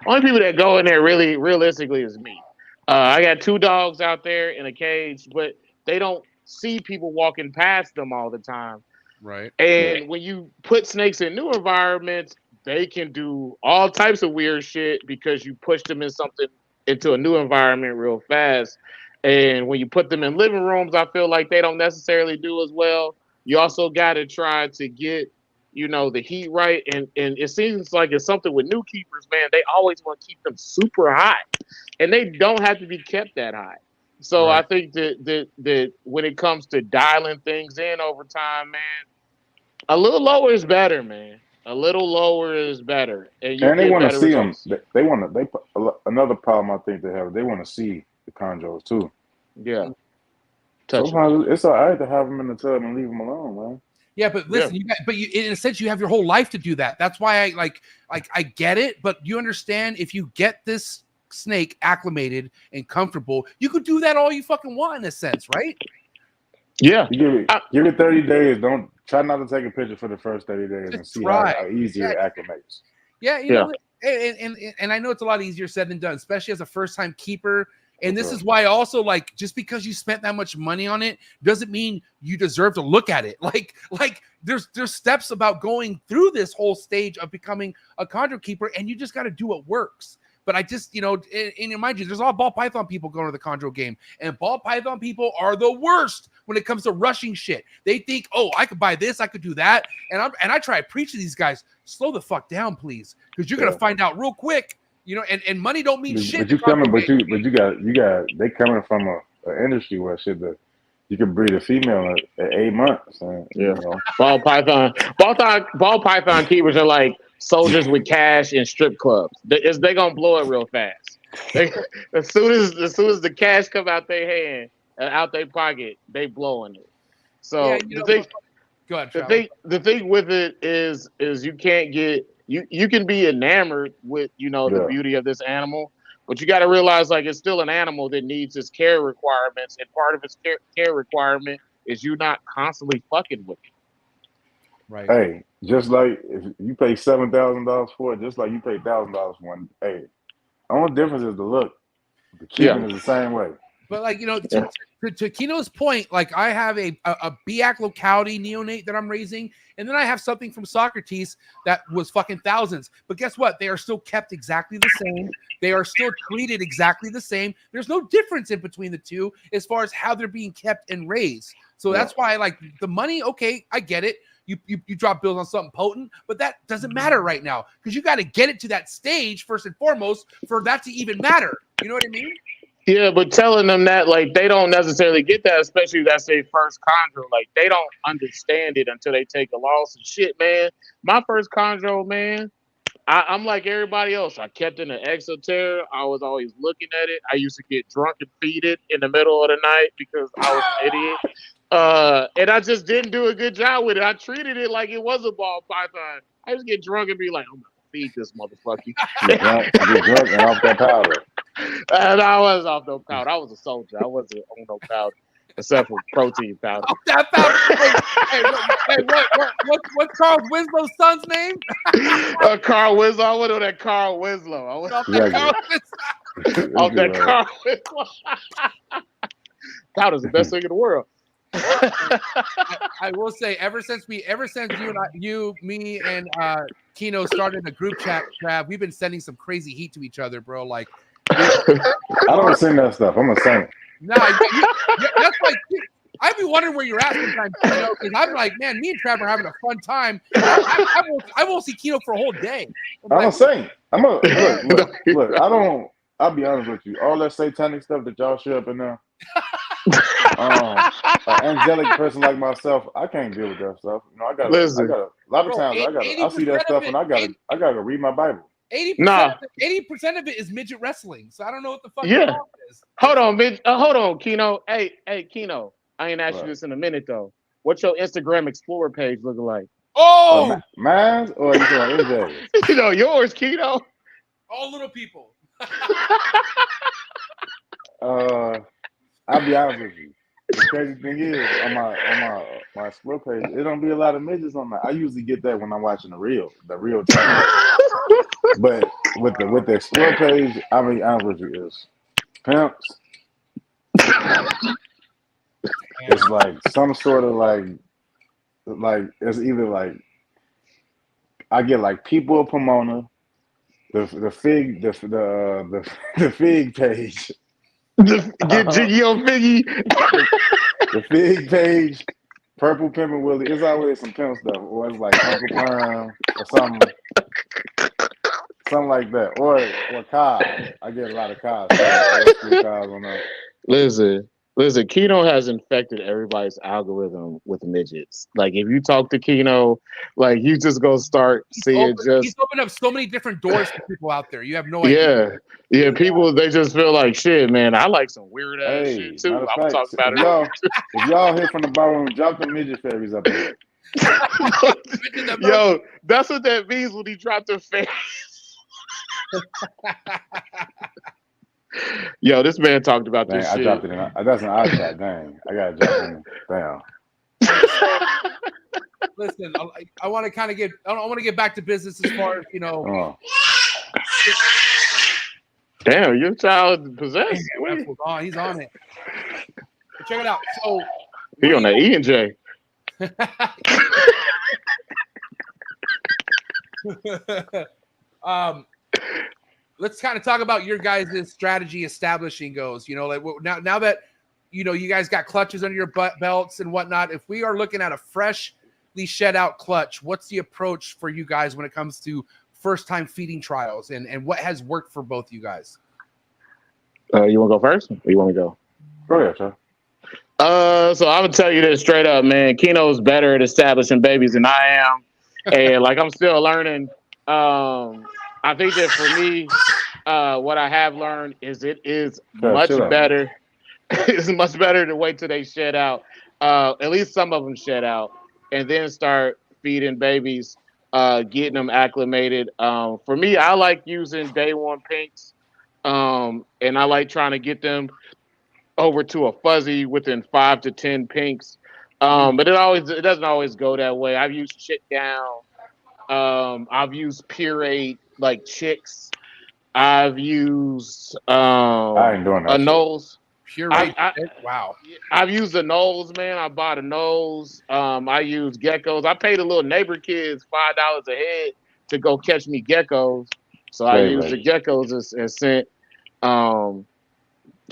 F: Only people that go in there really realistically is me. I got 2 dogs out there in a cage, but they don't see people walking past them all the time.
B: Right.
F: And when you put snakes in new environments, they can do all types of weird shit because you push them into a new environment real fast. And when you put them in living rooms, I feel like they don't necessarily do as well. You also got to try to get, the heat right. And it seems like it's something with new keepers, man. They always want to keep them super hot, and they don't have to be kept that high. So I think that when it comes to dialing things in over time, man, a little lower is better, man. A little lower is better. And
C: they want to see results. Them. Another problem I think they have. They want to see the chondros too.
F: Yeah.
C: Sometimes it's all right to have them in the tub and leave them alone, man.
B: Yeah, but listen, you in a sense you have your whole life to do that. That's why I get it, but you understand if you get this snake acclimated and comfortable, you could do that all you fucking want in a sense, right?
F: Yeah.
C: Give it 30 days. Don't try not to take a picture for the first 30 days and see how easy it acclimates.
B: Yeah, you know, and I know it's a lot easier said than done, especially as a first-time keeper. And this is why also, like, just because you spent that much money on it doesn't mean you deserve to look at it. Like there's steps about going through this whole stage of becoming a chondro keeper, and you just got to do what works. But I just, and mind you, there's all ball python people going to the chondro game, and ball python people are the worst when it comes to rushing shit. They think, oh, I could buy this, I could do that, and I try to preach to these guys, slow the fuck down, please, because you're gonna find out real quick. And money don't mean shit.
C: But you got they coming from an industry where you can breed a female at 8 months. And,
F: ball python keepers are like soldiers with cash in strip clubs. They gonna blow it real fast. As soon as the cash come out their hand and out their pocket, they blowing it. So
B: go ahead,
F: the thing with it is you can't get. You can be enamored with, the beauty of this animal, but you got to realize, like, it's still an animal that needs its care requirements, and part of its care requirement is you not constantly fucking with it.
B: Right.
C: Hey, just like if you pay $7,000 for it, just like you pay $1,000 for one. Hey, the only difference is the look. The keeping is the same way.
B: But to Keno's point, like I have a Biak locality neonate that I'm raising, and then I have something from Socrates that was fucking thousands. But guess what? They are still kept exactly the same. They are still treated exactly the same. There's no difference in between the two as far as how they're being kept and raised. So that's why, like, the money, okay, I get it. You drop bills on something potent, but that doesn't matter right now because you got to get it to that stage first and foremost for that to even matter. You know what I mean?
F: Yeah, but telling them that, like, they don't necessarily get that, especially if that's their first chondro. Like, they don't understand it until they take a loss and shit, man. My first chondro, man, I'm like everybody else. I kept in an exoteric. I was always looking at it. I used to get drunk and feed it in the middle of the night because I was an idiot. And I just didn't do a good job with it. I treated it like it was a ball python. I just get drunk and be like, I'm gonna feed this motherfucker.
C: Get drunk and off that powder.
F: And I was off no powder. I was a soldier. I wasn't on no powder. Except for protein powder.
B: Oh, that powder. What's Carl Winslow's son's name?
F: Carl Winslow. I went on that Carl Winslow. I went off that Carl Winslow. Powder's the best thing in the world.
B: I will say, ever since me and Keno started a group chat, Trav, we've been sending some crazy heat to each other, bro. Like,
C: I don't send that stuff. I'm a saint.
B: No, that's like I'd be wondering where you're at sometimes, Keno, because I'm like, man, me and Trav are having a fun time. I won't see Keno for a whole day.
C: I'm a saint. Look. I'll be honest with you. All that satanic stuff that y'all share up in there. An angelic person like myself, I can't deal with that stuff. You know, I got a lot of times I see that stuff and I gotta read my Bible.
B: 80% of it is midget wrestling. So I don't know what the fuck it is.
F: Hold on, Keno. Hey, Keno. I ain't asked you this in a minute though. What's your Instagram Explorer page looking like?
B: Oh,
C: mine or you doing MJ?
F: You know yours, Keno.
B: All little people.
C: I'll be honest with you. The crazy thing is on my Explore page, it don't be a lot of midgets on that. I usually get that when I'm watching the real channel. But with the Explore page, I'll be honest with you, is pimps. It's like some sort of like it's either like I get like people of Pomona, the fig page.
F: Get Jiggy on Figgy.
C: The fig page, Purple Pimpin' Willie. It's always some pimp stuff, or it's like Uncle Perm or something like that, or cars. I get a lot of cars.
F: Listen, Keno has infected everybody's algorithm with midgets. Like if you talk to Keno, like you just go start seeing
B: he's opened up so many different doors for people out there. You have no idea.
F: Yeah. People, they just feel like shit, man. I like some weird ass shit too. I'm talking about it.
C: If y'all hit from the bottom, drop the midget fairies up there.
F: Yo, that's what that means when he dropped the face. Yo, this man talked about this shit.
C: I dropped it in. That's an iPad. Dang, I gotta drop it in. Damn.
B: Listen, I want to kind of get. I want to get back to business as far as
F: Damn, your child possessed.
B: He's on it. Check it out. So
F: he on that E and J.
B: Let's kind of talk about your guys' strategy establishing goes. You know, like now that you guys got clutches under your belts and whatnot. If we are looking at a freshly shed out clutch, what's the approach for you guys when it comes to first time feeding trials and what has worked for both you guys?
F: You want to go first? Or you want me to go?
C: Go ahead, sir.
F: So I'm gonna tell you this straight up, man. Keno's better at establishing babies than I am, and like I'm still learning. I think that for me, what I have learned is it is much better. It's much better to wait till they shed out. At least some of them shed out, and then start feeding babies, getting them acclimated. For me, I like using day one pinks, and I like trying to get them over to a fuzzy within 5 to 10 pinks. But it doesn't always go that way. I've used chick down. I've used pureed like chicks. I've used
C: I ain't doing that
F: a nose.
B: Pureed. Wow.
F: I've used a nose, man. I bought a nose. I use geckos. I paid the little neighbor kids $5 a head to go catch me geckos. So I used the geckos as scent.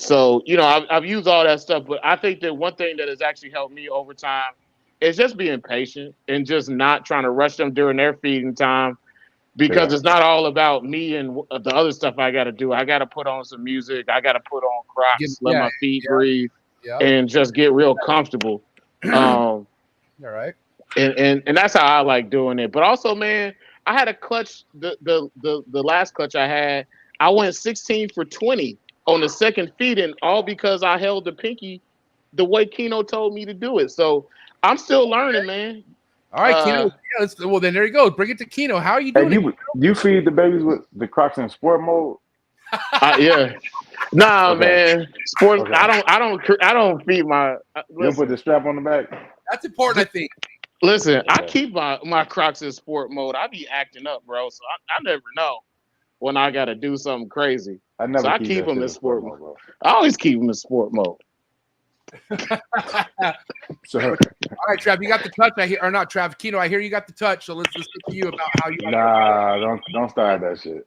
F: So, I've used all that stuff, but I think that one thing that has actually helped me over time is just being patient and just not trying to rush them during their feeding time, because it's not all about me and the other stuff I got to do. I got to put on some music. I got to put on Crocs, let my feet breathe, and just get real comfortable.
B: All right.
F: And that's how I like doing it. But also, man, I had a clutch. The last clutch I had, I went 16 for 20 on the second feeding, all because I held the pinky the way Keno told me to do it. So I'm still learning, man.
B: All right, Keno. Yeah, well, then there you go. Bring it to Keno. How are you doing?
C: Hey, you feed the babies with the Crocs in sport mode?
F: Yeah. Nah,
C: Okay.
F: man. Sport.
C: Okay.
F: I don't feed my.
C: You don't put the strap on the back?
B: That's important, I think.
F: Listen, I keep my Crocs in sport mode. I be acting up, bro. So I never know when I got to do something crazy. I keep them in sport mode, bro. I always keep them in sport mode.
C: So,
B: all right, Trav, you got the touch. I hear, or not, Trav, Keno. I hear you got the touch. So let's listen to you about how you.
C: Nah, don't start that shit.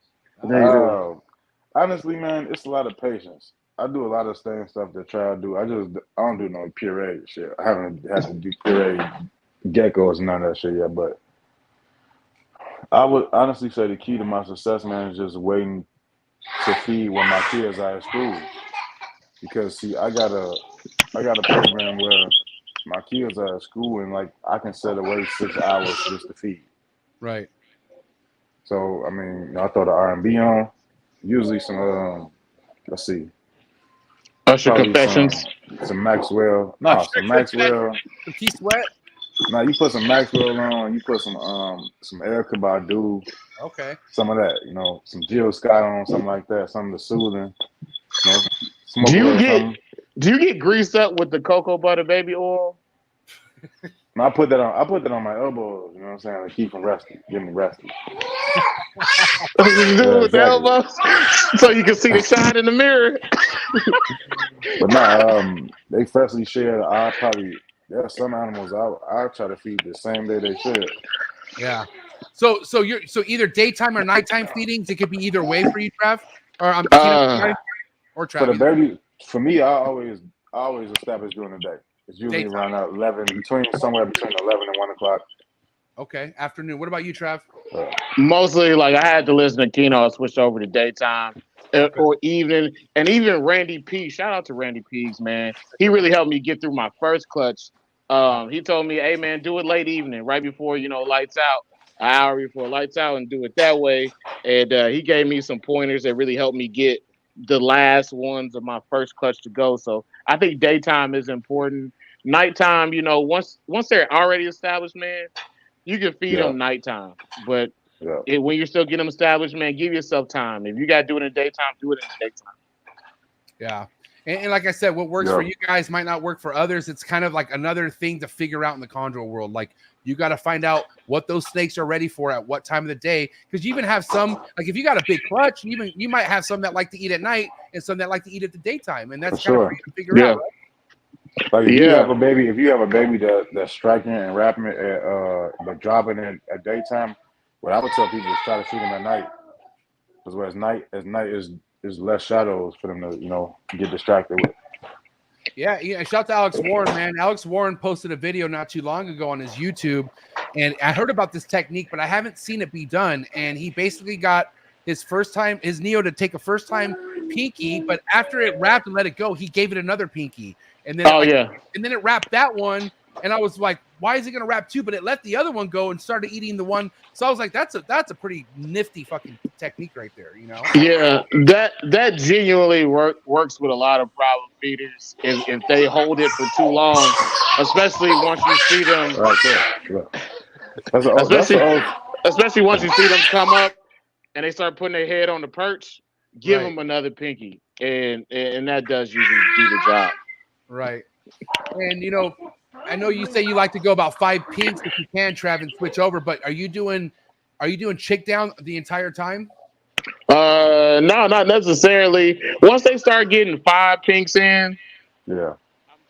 C: Honestly, man, it's a lot of patience. I do a lot of same stuff that Trav do. I don't do no pureed shit. I haven't had to do pureed geckos and none of that shit yet. But I would honestly say the key to my success, man, is just waiting to feed when my kids are at school. Because see, I got a program where my kids are at school and like I can set away 6 hours just to feed.
B: Right.
C: So I mean, I throw the R&B on. Usually some let's see.
F: Usher Confessions.
C: Some Maxwell. No, some Maxwell.
B: Some Key Sweat.
C: No, you put some Maxwell on. You put some Erykah Badu.
B: Okay.
C: Some of that, some Jill Scott on, something like that. Something to soothing.
F: Do you get greased up with the cocoa butter baby oil?
C: No, I put that on my elbows. You know what I'm saying? To keep them rested. Get me rested.
F: With the elbows, so you can see the shine in the mirror.
C: But nah, they freshly shared. There are some animals I try to feed the same day they should.
B: Yeah. So either daytime or nighttime feedings. It could be either way for you, Trav, or or Trav.
C: For the baby, for me, I always establish during the day. It's usually around 11, somewhere between 11 and 1 o'clock.
B: Okay, afternoon. What about you, Trav?
F: Mostly, like I had to listen to Keno. I switched over to daytime or evening, and even Randy P. Shout out to Randy Pease, man. He really helped me get through my first clutch. He told me, "Hey, man, do it late evening, right before lights out, an hour before lights out, and do it that way." And he gave me some pointers that really helped me get the last ones of my first clutch to go. So I think daytime is important. Nighttime, once they're already established, man, you can feed them nighttime. But when you're still getting them established, man, give yourself time. If you got to do it in the daytime, do it in the daytime.
B: Yeah. And like I said, what works for you guys might not work for others. It's kind of like another thing to figure out in the chondro world. Like you got to find out what those snakes are ready for at what time of the day. Because you even have some, like if you got a big clutch, you might have some that like to eat at night and some that like to eat at the daytime. And that's kind of for you to figure out. Right?
C: Like if you have a baby that's striking and wrapping it but dropping it at daytime, what I would tell people is try to feed them at night. Because whereas night is less shadows for them to get distracted with.
B: Yeah. Shout out to Alex Warren, man. Alex Warren posted a video not too long ago on his YouTube, and I heard about this technique, but I haven't seen it be done. And he basically got his Neo to take a first time pinky, but after it wrapped and let it go, he gave it another pinky. And then and then it wrapped that one, and I was like, why is it gonna wrap two? But it let the other one go and started eating the one. So I was like, that's a pretty nifty fucking technique right there,
F: Yeah, that genuinely works with a lot of problem feeders if they hold it for too long, especially once you see them. Especially once you see them come up and they start putting their head on the perch, give them another pinky, and that does usually do the job.
B: Right. And I know you say you like to go about 5 pinks if you can, Trav, and switch over, but are you doing chick down the entire time?
F: No, not necessarily. Once they start getting 5 pinks in, I'm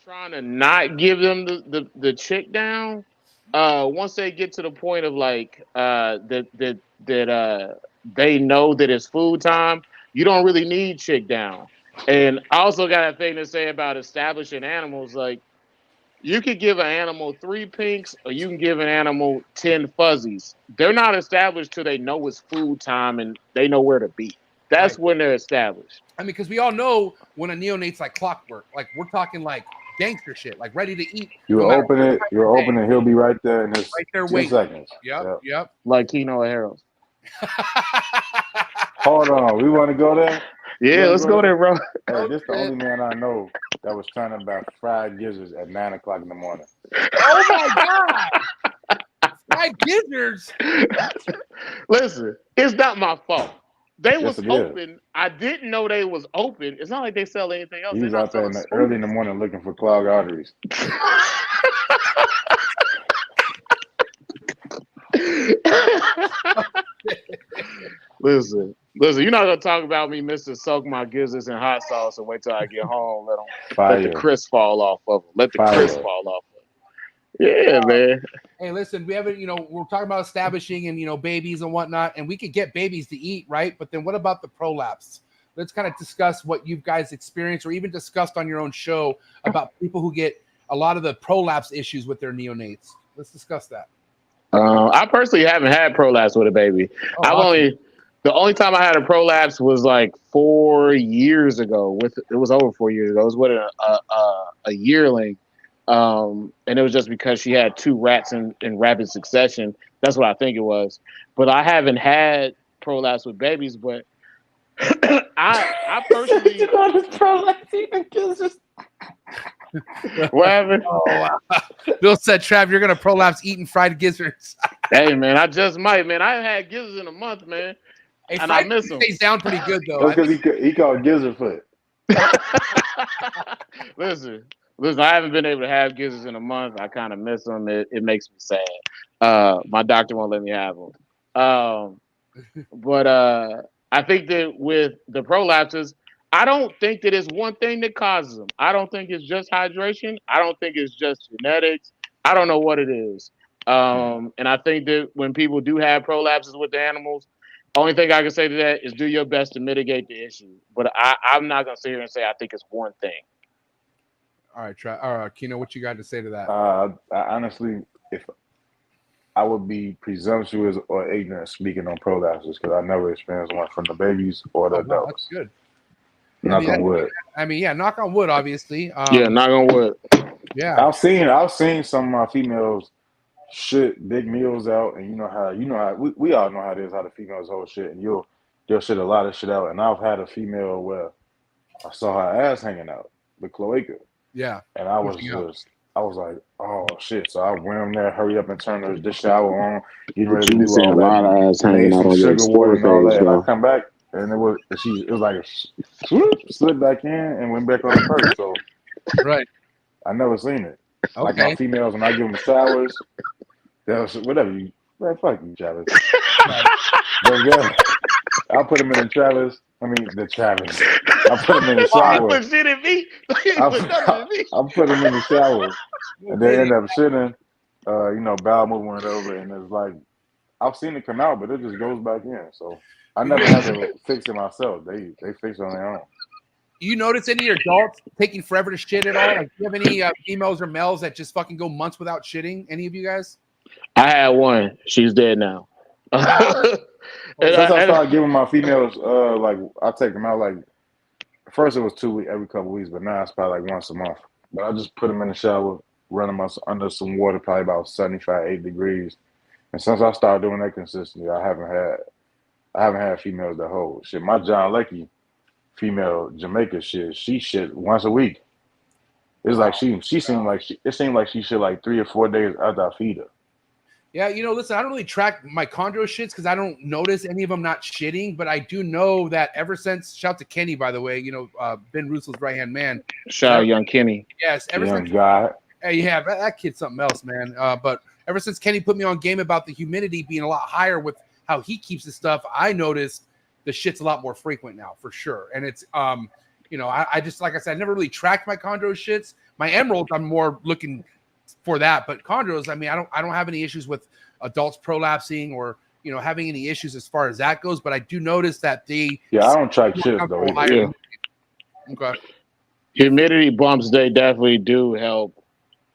F: trying to not give them the chick down. Once they get to the point of like that they know that it's food time, you don't really need chick down. And I also got a thing to say about establishing animals. Like, you could give an animal 3 pinks or you can give an animal 10 fuzzies. They're not established till they know it's food time and they know where to be. That's when they're established.
B: I mean, because we all know when a neonate's like clockwork. Like, we're talking like gangster shit, like ready to eat.
C: You
B: no matter
C: open
B: what
C: it,
B: time
C: you
B: of day.
C: open it, he'll be right there in just
B: Right there
C: 10
B: waiting.
C: seconds.
B: Yep.
F: Like Keno and Harold.
C: Hold on, we want to go there?
F: Yeah, let's go there, bro.
C: Hey, this the only man I know that was trying to buy fried gizzards at 9 o'clock in the morning.
B: Oh my god! Fried gizzards.
F: Listen, it's not my fault. They
C: Yes,
F: was
C: it is.
F: open. I didn't know they was open. It's not like they sell anything else.
C: He
F: They're
C: was
F: not
C: out there
F: selling
C: early in the morning looking for clogged arteries.
F: Listen, you're not gonna talk about me, Mr. Soak my gizzards in hot sauce and wait till I get home. Let the crisp fall off of them. Let the crisp fall off of them. Yeah, man.
B: Hey, listen, we haven't, we're talking about establishing and, babies and whatnot, and we could get babies to eat, right? But then what about the prolapse? Let's kind of discuss what you guys experienced or even discussed on your own show about people who get a lot of the prolapse issues with their neonates. Let's discuss that.
F: I personally haven't had prolapse with a baby. The only time I had a prolapse was like 4 years ago. It was over 4 years ago. It was with a yearling. And it was just because she had 2 rats in rapid succession. That's what I think it was. But I haven't had prolapse with babies. But I personally. What happened?
B: Oh, wow. Bill said, Trav, you're gonna prolapse eating fried gizzards.
F: Hey man, I just might, man. I haven't had gizzards in a month, man.
B: Hey,
F: and I miss them.
B: Stays down pretty good though.
C: That's because he called gizzard foot.
F: Listen, I haven't been able to have gizzards in a month. I kind of miss them. It makes me sad. My doctor won't let me have them. But I think that with the prolapses, I don't think that it's one thing that causes them. I don't think it's just hydration. I don't think it's just genetics. I don't know what it is. And I think that when people do have prolapses with the animals, only thing I can say to that is do your best to mitigate the issue. But I'm not going to sit here and say I think it's one thing.
B: All right, Keno, what you got to say to that?
C: I honestly, if I would be presumptuous or ignorant speaking on prolapses because I never experienced one from the babies or the adults.
B: That's good.
C: Knock on wood.
B: I mean, yeah, knock on wood, obviously.
F: Yeah, knock on wood.
B: Yeah,
C: I've seen some of my females shit big meals out, and you know how we all know how it is, how the females hold shit, and they'll shit a lot of shit out. And I've had a female where I saw her ass hanging out, the cloaca.
B: Yeah,
C: and I was like, oh shit! So I went in there, hurry up and turn the shower on, get ready to do all that. Made some sugar water and all that, and I come back. And it was like slid back in and went back on the first. So
B: right,
C: I never seen it.
B: Okay.
C: Like my females, when I give them showers, they'll whatever you, man, fuck you, Travis. I'll put them in the Travis. I put them in the shower.
F: Put shit in me.
C: I'll put them in the shower, and they end up shitting. Bowel movement over, and it's like I've seen it come out, but it just goes back in. So. I never had to fix it myself. They fix it on their own.
B: You notice any adults taking forever to shit at all? Like, do you have any females or males that just fucking go months without shitting? Any of you guys?
F: I had one. She's dead now.
C: Since I started giving my females, I take them out first it was 2 weeks, every couple of weeks, but now it's probably like once a month. But I just put them in the shower, run them under some water, probably about 75, 80 degrees. And since I started doing that consistently, I haven't had females that hold shit. My John Leckie female Jamaica shit, she shit once a week. It's like it seemed like she shit like 3 or 4 days after I feed her.
B: Yeah, listen, I don't really track my chondro shits because I don't notice any of them not shitting, but I do know that ever since, shout out to Kenny, by the way, Ben Russo's right-hand man.
F: Shout out young Kenny.
B: Yes, ever
C: young
B: since.
C: guy.
B: Hey, yeah, that kid's something else, man. But ever since Kenny put me on game about the humidity being a lot higher with how he keeps his stuff, I noticed the shit's a lot more frequent now, for sure. And it's, I just, like I said, I never really tracked my chondro shits. My emeralds, I'm more looking for that. But chondros, I mean, I don't have any issues with adults prolapsing or, having any issues as far as that goes. But I do notice that I
C: don't track shit though.
F: Yeah.
B: Okay.
F: Humidity bumps, they definitely do help.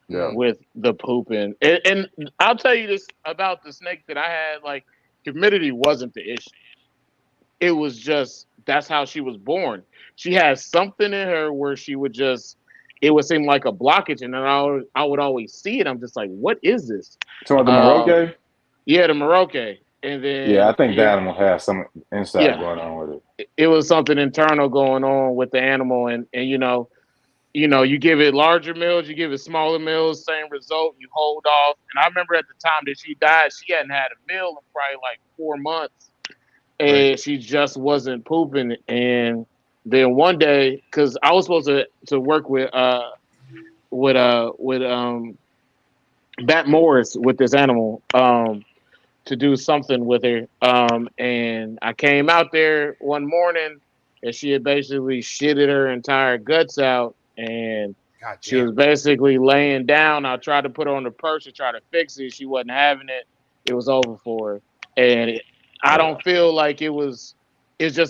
F: Yeah. With the pooping. And I'll tell you this about the snake that I had, like, humidity wasn't the issue. It was just, that's how she was born. She had something in her where she would just, it would seem like a blockage, and then I would always see it. I'm just like, what is this?
C: So the Maroke?
F: Yeah, the Maroke. And then
C: Yeah, I think the animal has some inside going on with it.
F: It was something internal going on with the animal, and you give it larger meals, you give it smaller meals, same result. You hold off. And I remember at the time that she died, she hadn't had a meal in probably like 4 months, and she just wasn't pooping. And then one day, because I was supposed to work with Bat Morris with this animal, to do something with her. And I came out there one morning and she had basically shitted her entire guts out, and she was basically laying down. I tried to put her on the perch to try to fix it. She wasn't having it. It was over for her. And I don't feel like it was a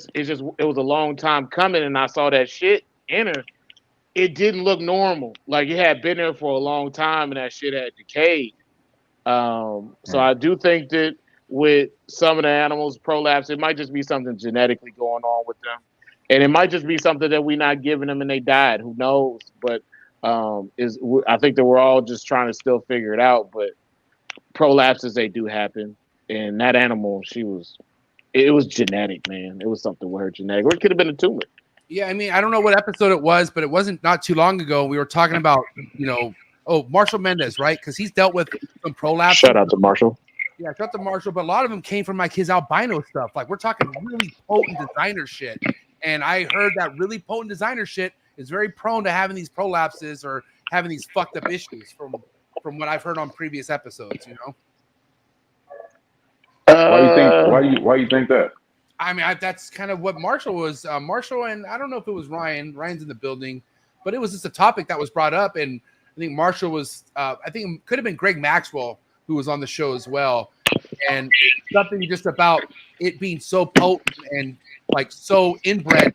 F: long time coming, and I saw that shit in her. It didn't look normal. Like it had been there for a long time and that shit had decayed. So I do think that with some of the animals prolapse, it might just be something genetically going on with them, and it might just be something that we're not giving them and they died. Who knows? But I think that we're all just trying to still figure it out. But prolapses, they do happen, and that animal, it was genetic, man. It was something with her genetic, or it could have been a tumor.
B: Yeah, I mean, I don't know what episode it was, but it wasn't not too long ago. We were talking about, Marshall Mendez, right? Because he's dealt with some prolapse.
F: Shout out to Marshall.
B: Yeah, shout out to Marshall. But a lot of them came from like his albino stuff. Like we're talking really potent designer shit. And I heard that really potent designer shit is very prone to having these prolapses or having these fucked up issues from what I've heard on previous episodes.
C: Why you think that?
B: I mean, that's kind of what Marshall was. Marshall, and I don't know if it was Ryan. Ryan's in the building, but it was just a topic that was brought up, and I think Marshall was. I think it could have been Greg Maxwell who was on the show as well, and something just about it being so potent and like so inbred,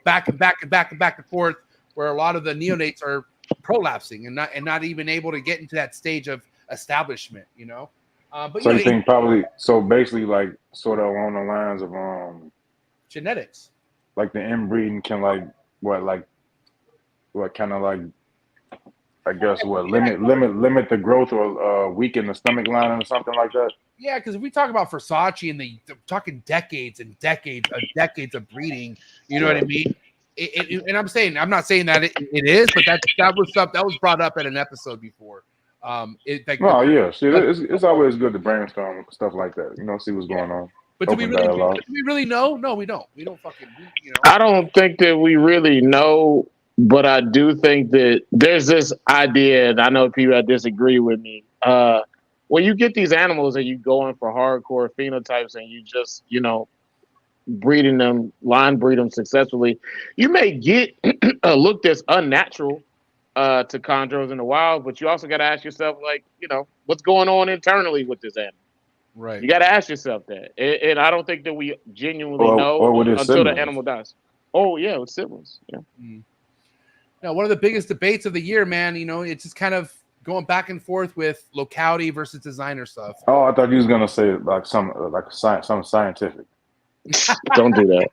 B: back and forth, where a lot of the neonates are prolapsing and not even able to get into that stage of establishment. But
C: so you think probably basically like sort of along the lines of
B: genetics,
C: like the inbreeding can limit the growth or weaken the stomach lining or something like that.
B: Yeah, because if we talk about Versace and they're talking decades and decades of breeding, you know what I mean? And I'm not saying that it is, but that was stuff that was brought up at an episode before.
C: It's always good to brainstorm stuff like that. See what's going on.
B: But do we really know? No, we don't. We don't fucking.
F: I don't think that we really know, but I do think that there's this idea, and I know people that disagree with me. When you get these animals and you go in for hardcore phenotypes and you just line breed them successfully, you may get a look that's unnatural to chondros in the wild, but you also got to ask yourself, what's going on internally with this animal?
B: Right.
F: You got to ask yourself that, and I don't think that we genuinely know until the animal dies. Oh yeah, with siblings. Yeah.
B: Now, one of the biggest debates of the year, man. It's just kind of going back and forth with locality versus designer stuff.
C: Oh, I thought you was gonna say like some scientific.
F: Don't do that.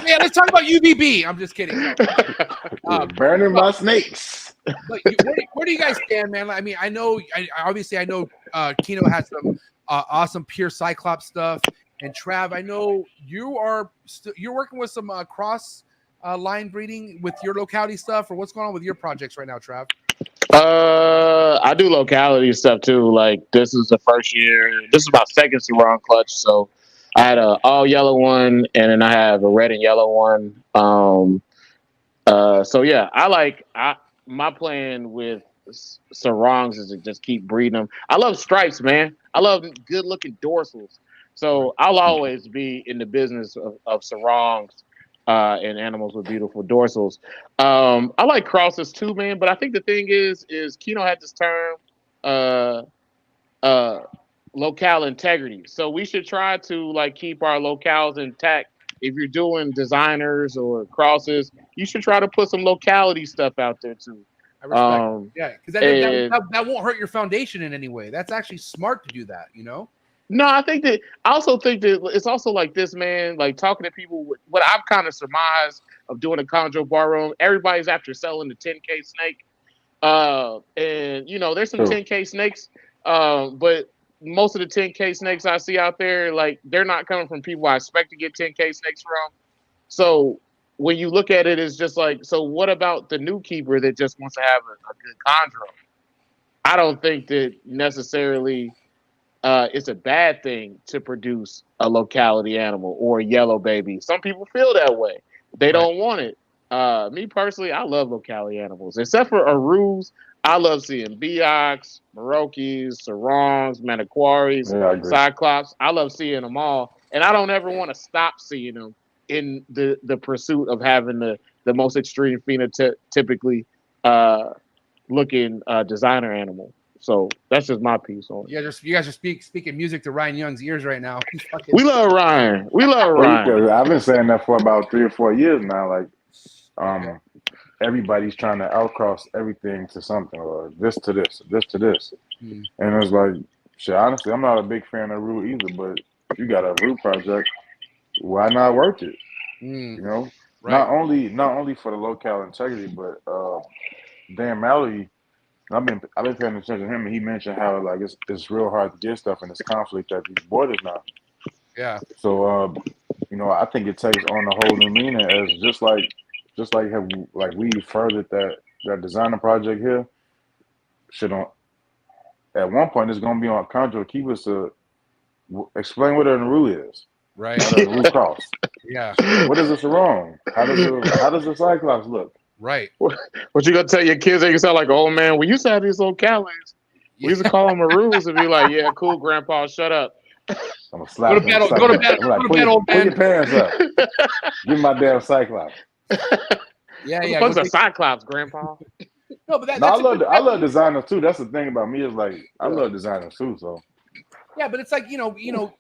B: Yeah, let's talk about UVB. I'm just kidding.
C: Burning my snakes.
B: Where do you guys stand, man? I mean, I know Keno has some awesome pure Cyclops stuff, and Trav, I know you're working with some cross line breeding with your locality stuff, or what's going on with your projects right now, Trav?
F: I do locality stuff too. Like this is the first year. This is my second Sarong clutch, so I had a all yellow one, and then I have a red and yellow one. So yeah, my plan with Sarongs is to just keep breeding them. I love stripes, man. I love good looking dorsals. So I'll always be in the business of Sarongs and animals with beautiful dorsals. I like crosses too, man. But I think the thing is Keno had this term, locale integrity. So we should try to keep our locales intact. If you're doing designers or crosses, you should try to put some locality stuff out there too.
B: I respect. Yeah, because that won't hurt your foundation in any way. That's actually smart to do that.
F: No, I also think that it's also like this, man. Like talking to people, what I've kind of surmised of doing a Chondro bar room, everybody's after selling the 10K snake. And you know, there's some 10K snakes, but most of the 10K snakes I see out there, like they're not coming from people I expect to get 10K snakes from. So when you look at it, it's just like, so what about the new keeper that just wants to have a good Chondro? I don't think that necessarily it's a bad thing to produce a locality animal or a yellow baby. Some people feel that way. They don't want it. Me personally, I love locality animals. Except for Arus, I love seeing Beox, Merokis, Sarongs, Manaquaris, Cyclops. I love seeing them all. And I don't ever want to stop seeing them in the pursuit of having the most extreme phenotypically looking designer animal. So that's just my piece on it.
B: Yeah, you guys are speaking music to Ryan Young's ears right now.
F: We love Ryan. We love Ryan.
C: I've been saying that for about 3 or 4 years now. Like, everybody's trying to outcross everything to something, or this to this, this to this. And it's like, shit, honestly, I'm not a big fan of Root either, but if you got a Root project, why not work it? You know? Not only for the locale integrity, but Dan Mallory, I've been paying attention to him, and he mentioned how like it's real hard to get stuff in this conflict at these borders now.
B: Yeah. So
C: you know, I think it takes on a whole new meaning as just like we furthered that designer project here. Should on at one point it's gonna be on Chondro. Keep us to explain what an Aru is.
B: Right.
C: What an Aru costs.
B: Yeah.
C: What is this wrong? How does the Cyclops look?
B: Right.
F: What you gonna tell your kids? They can sound like, oh man, we used to have these localities. We used to call them Arus and be like, yeah, cool, Grandpa, shut up.
C: I'm gonna slap
B: Go to bed, old man.
C: Pull your pants up. Give my damn Cyclops.
F: Yeah. What's a Cyclops, Grandpa?
B: No, but
C: I love designers too. That's the thing about me is like I love designers too. So
B: yeah, but it's like you know,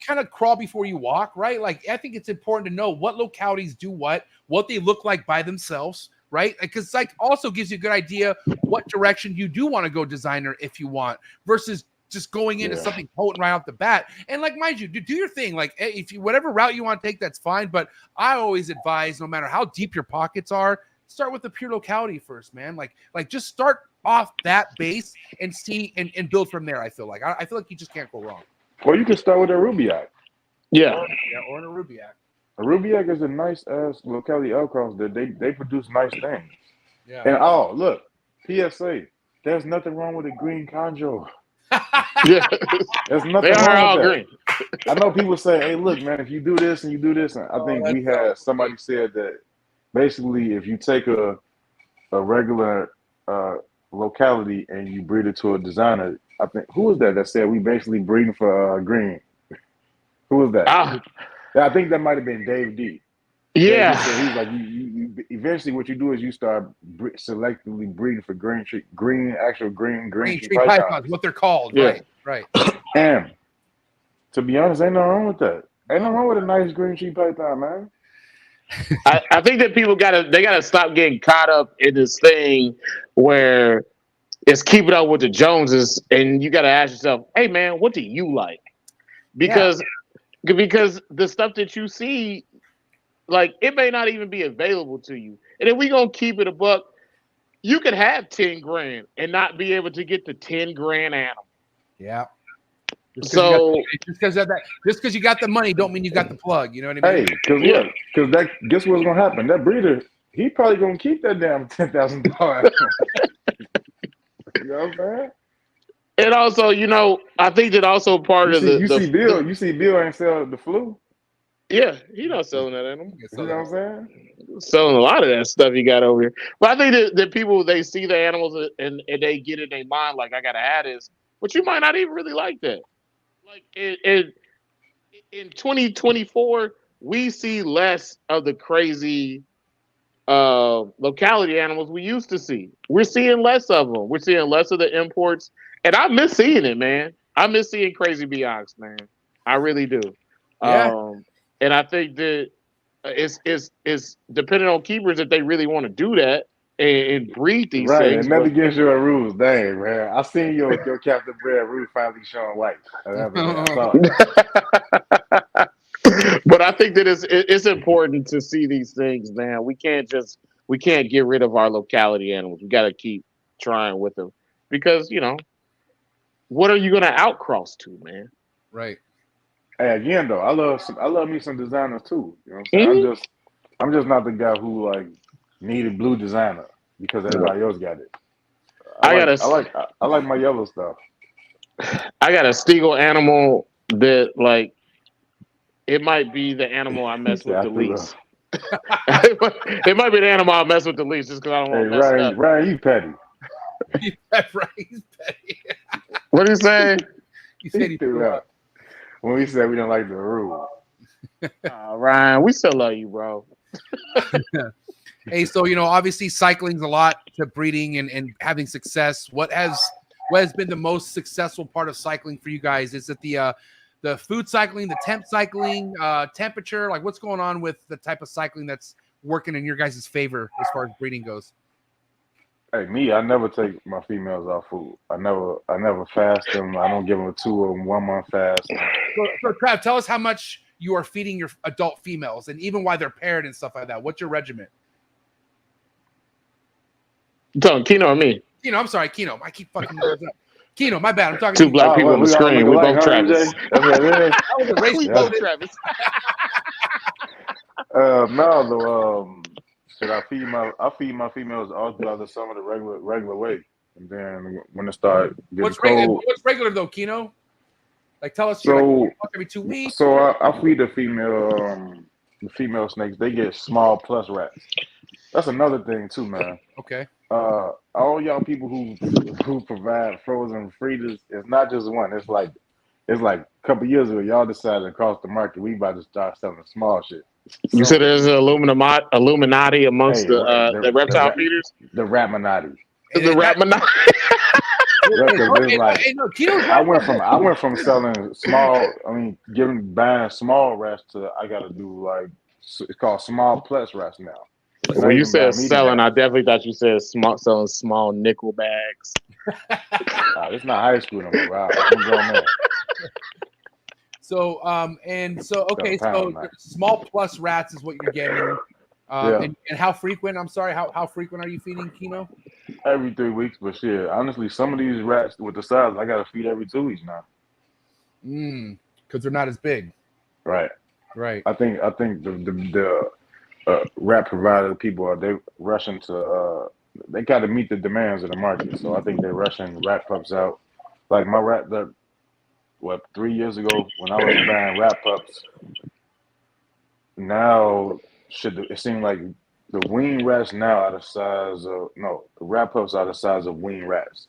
B: kind of crawl before you walk, right? Like I think it's important to know what localities do what they look like by themselves. Right, because like also gives you a good idea what direction you do want to go designer if you want versus just going into something potent right off the bat. And like, mind you, do your thing. Like if you whatever route you want to take, that's fine. But I always advise, no matter how deep your pockets are, start with the pure locality first, man. Like just start off that base and see and build from there. I feel like you just can't go wrong.
C: Or you can start with a Rubiac.
F: Yeah,
B: or a Rubiac.
C: A Rubiac is a nice ass locality outcross that they produce nice things.
B: Yeah.
C: And look, PSA, there's nothing wrong with a green Chondro.
F: Yeah.
C: There's nothing
F: they are
C: wrong
F: all
C: with that.
F: green.
C: I know people say, hey, look, man, if you do this and you do this, and I think we had somebody said that basically if you take a regular locality and you breed it to a designer, I think who was that said we basically breeding for green? Who was that? Yeah, I think that might have been Dave D.
F: Yeah.
C: He's like, you eventually what you do is you start selectively breeding for green tree pythons.
B: What they're called.
C: Yeah.
B: Right.
C: And to be honest, ain't nothing wrong with that. Ain't nothing wrong with a nice green tree python, man.
F: I think that people gotta stop getting caught up in this thing where it's keeping up with the Joneses, and you gotta ask yourself, hey man, what do you like? Because the stuff that you see, like it may not even be available to you. And if we gonna keep it a buck, you could have 10 grand and not be able to get the 10 grand animal.
B: Yeah. Just because you got the money, don't mean you got the plug. You know what I mean?
C: Hey, because guess what's gonna happen? That breeder, he probably gonna keep that damn $10,000. You know what I'm saying?
F: And also, I think that also part of
C: you see Bill ain't sell the flu.
F: Yeah, he's not selling that animal.
C: You know what I'm saying?
F: Selling a lot of that stuff you got over here. But I think that people, they see the animals and they get in their mind like, I gotta have this, but you might not even really like that. Like in 2024, we see less of the crazy locality animals we used to see. We're seeing less of them. We're seeing less of the imports. And I miss seeing it, man. I miss seeing crazy Beox, man. I really do.
B: Yeah.
F: And I think that it's depending on keepers if they really want to do that. and breed these
C: Right,
F: things.
C: and nothing against your rules. Dang, man. I seen your Captain Brad rule finally showing white. I saw it.
F: But I think that it's important to see these things, man. We can't get rid of our locality animals. We got to keep trying with them because what are you gonna outcross to, man?
B: Right.
C: Hey, again though, I love me some designers too. You know what I'm saying?
F: Mhm.
C: I'm just not the guy who like needed blue designer because everybody else got it. I like my yellow stuff.
F: I got a Steagle animal that like it might be the animal I mess with the least. It might be the animal I mess with the least just because I don't want to mess it up.
C: Ryan, you petty.
B: Right. He's petty.
F: What do you say?
B: He said he threw up.
C: When we said we didn't like the rule.
F: Ryan, we still love you, bro.
B: Hey, so obviously cycling's a lot to breeding and having success. What has been the most successful part of cycling for you guys? Is it the food cycling, the temp cycling, temperature? Like what's going on with the type of cycling that's working in your guys' favor as far as breeding goes?
C: Hey, me, I never take my females off food. I never fast them. I don't give them a 2 or 1 month fast.
B: So Trav, tell us how much you are feeding your adult females and even why they're paired and stuff like that. What's your regimen?
F: You talking Keno or me?
B: Keno, I'm sorry, Keno. I keep fucking up. Keno, my bad. I'm talking
F: Two black people on the screen. We both Travis.
C: That's what it is.
B: That was a race.
F: We both Travis.
C: No, though. Should I feed my females all throughout the summer the regular way, and then when it start getting cold.
B: What's regular though, Keno? Like tell us.
C: So
B: every 2 weeks.
C: So I feed the female snakes. They get small plus rats. That's another thing too, man.
B: Okay.
C: All y'all people who provide frozen freezers, it's not just one. It's like a couple years ago, y'all decided across the market we about to start selling small shit.
F: You said there's an Illuminati amongst the reptile feeders?
C: The Ratminati.
F: The Ratminati.
C: I went from selling small, buying small rats to I gotta do like it's called small plus rats now.
F: When you said selling, I definitely thought you said selling small nickel bags.
C: It's not high school no more. Wow, I'm grown man.
B: So so small plus rats is what you're getting. And how frequent? I'm sorry, how frequent are you feeding, Keno?
C: Every 3 weeks, but shit, honestly, some of these rats with the size, I gotta feed every 2 weeks now.
B: Because they're not as big.
C: Right.
B: Right.
C: I think the rat provider people they rushing to they gotta meet the demands of the market. So I think they're rushing rat pups out. Like my rat 3 years ago when I was buying rat pups. Now it seemed like the wing rats now are the size of the rat pups are the size of wing rats.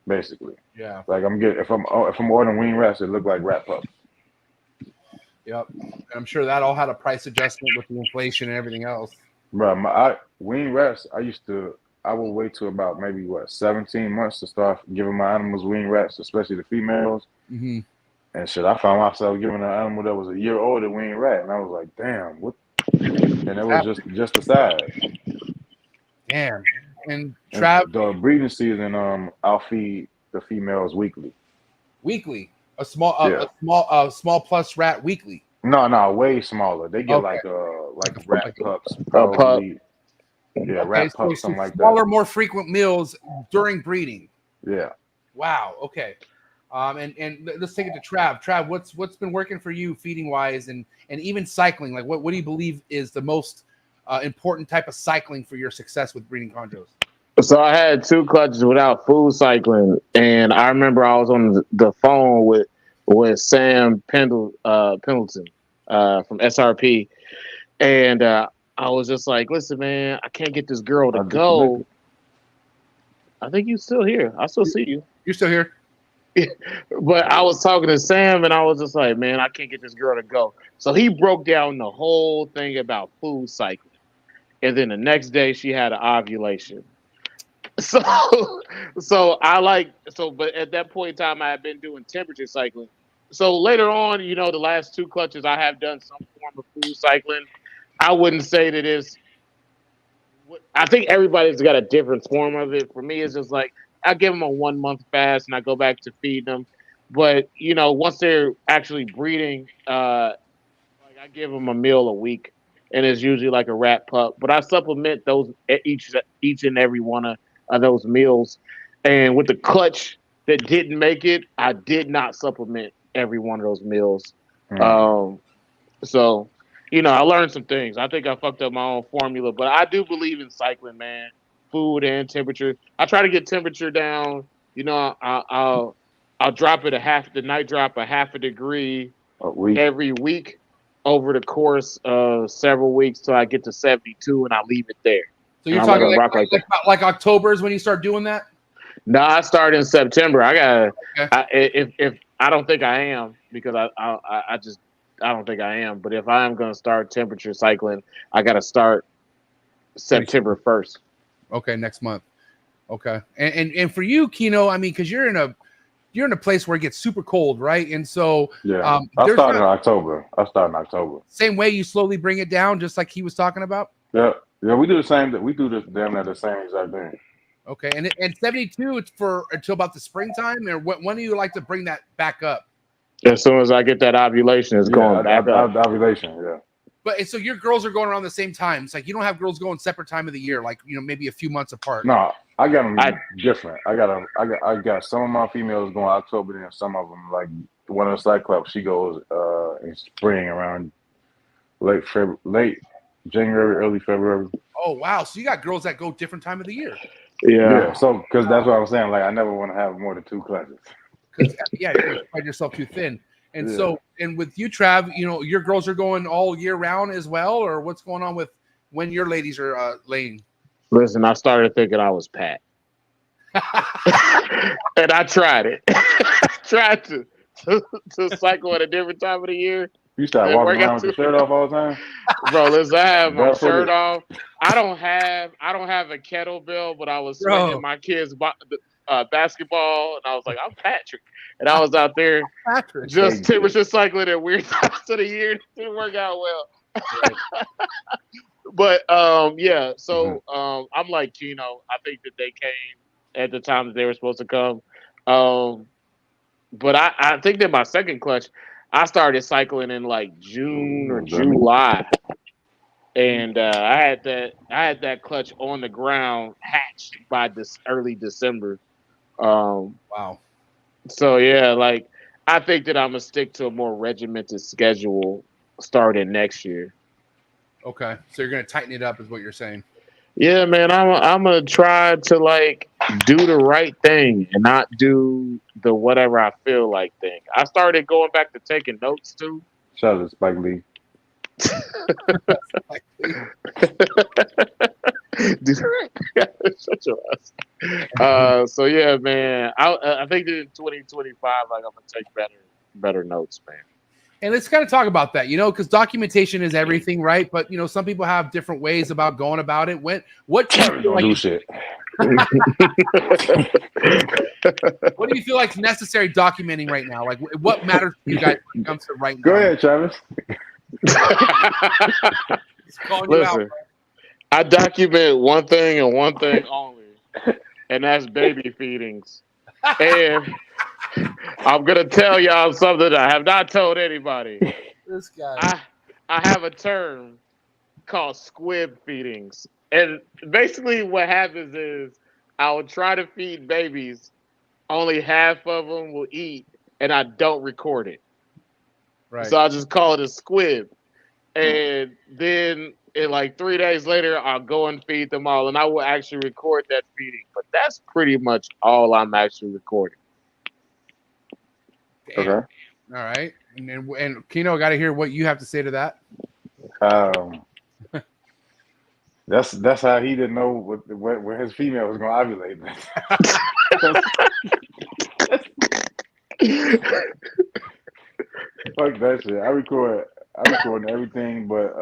C: Basically.
B: Yeah.
C: Like I'm getting if I'm ordering wing rats, it look like rat pups.
B: Yep. I'm sure that all had a price adjustment with the inflation and everything else.
C: Bro, wing rats, I will wait till about maybe 17 months to start giving my animals wing rats, especially the females.
B: Mm-hmm.
C: And shit, I found myself giving an animal that was a year older wing rat, and I was like, damn, what? And it was just the size.
B: Damn. And Trav,
C: the breeding season, I'll feed the females weekly.
B: Weekly, a small plus rat weekly.
C: No, way smaller. They get like rat pups, probably. Yeah, rat pups, something like that.
B: Smaller, more frequent meals during breeding.
C: Yeah.
B: Wow. Okay. And let's take it to Trav. Trav, what's been working for you feeding wise and even cycling? Like what do you believe is the most important type of cycling for your success with breeding chondros?
F: So I had 2 clutches without food cycling, and I remember I was on the phone with Sam Pendleton from SRP, and I was just like, "Listen, man, I can't get this girl to go." I think you're still here. I still see you.
B: You're still here.
F: But I was talking to Sam, and I was just like, "Man, I can't get this girl to go." So he broke down the whole thing about food cycling, and then the next day she had an ovulation. So but at that point in time, I had been doing temperature cycling. So later on, the last 2 clutches, I have done some form of food cycling. I wouldn't say that it's I think everybody's got a different form of it. For me, it's just like I give them a 1 month fast and I go back to feed them. But once they're actually breeding, like I give them a meal a week, and it's usually like a rat pup. But I supplement those each and every one of those meals. And with the clutch that didn't make it, I did not supplement every one of those meals. So, I learned some things. I think I fucked up my own formula, but I do believe in cycling, man. Food and temperature. I try to get temperature down. I'll drop it the night drop a half a degree every week over the course of several weeks till I get to 72, and I leave it there.
B: So you're talking like October is when you start doing that?
F: No, I start in September. I gotta. Okay. If I don't think I am, because I don't think I am. But if I am going to start temperature cycling, I got to start September 1st.
B: Okay, next month. Okay, and for you, Keno, I mean, because you're in a place where it gets super cold, right? And so
C: I start in October. Same
B: way, you slowly bring it down, just like he was talking about.
C: Yeah, we do the same. We do this damn near the same exact thing.
B: Okay, and 72, it's for until about the springtime, or when do you like to bring that back up?
F: As soon as I get that ovulation, it's going back up.
C: Ovulation, yeah.
B: But so your girls are going around the same time. It's like you don't have girls going separate time of the year, like maybe a few months apart.
C: No, I got them different. I got some of my females going October, and some of them like one of the Cyclops. She goes in spring around late January, early February.
B: Oh wow! So you got girls that go different time of the year.
F: Yeah.
C: So because that's what I'm saying. Like I never want to have more than 2 clutches.
B: You're going to spread yourself too thin. And so, and with you, Trav, your girls are going all year round as well, or what's going on with when your ladies are laying?
F: Listen, I started thinking I was Pat. And I tried it. Tried to cycle at a different time of the year.
C: You start walking around with your shirt off all the time?
F: Bro, listen, I have my shirt off. I don't have a kettlebell, but I was swinging my kids' basketball, and I was like, I'm Patrick. And I was out there just temperature cycling at weird times of the year. It didn't work out well. But so I'm like Keno. I think that they came at the time that they were supposed to come. But I think that my second clutch, I started cycling in like June or July. And I had that clutch on the ground hatched by this early December.
B: Wow.
F: So yeah, like I think that I'm gonna stick to a more regimented schedule starting next year.
B: Okay, so you're gonna tighten it up, is what you're saying?
F: Yeah, man. I'm gonna try to like do the right thing and not do the whatever I feel like thing. I started going back to taking notes too.
C: Shout out to Spike Lee.
F: Shut your ass. So yeah, man. I think that in 2025, like I'm gonna take better notes, man.
B: And let's kind of talk about that, because documentation is everything, right? But some people have different ways about going about it. What do you feel like?
C: Do shit.
B: What do you feel like is necessary documenting right now? Like, what matters to you guys when it comes to right now?
C: Go ahead, Travis.
F: Listen, I document one thing and one thing only, and that's baby feedings. And I'm gonna tell y'all something I have not told anybody.
B: This guy.
F: I have a term called squib feedings, and basically what happens is I will try to feed babies, only half of them will eat, and I don't record it.
B: Right.
F: So I just call it a squib. And then like 3 days later, I'll go and feed them all, and I will actually record that feeding. But that's pretty much all I'm actually recording.
B: Damn. Okay. All right. And Keno, I got to hear what you have to say to that.
C: That's how he didn't know where his female was going to ovulate. Fuck that shit. I record everything, but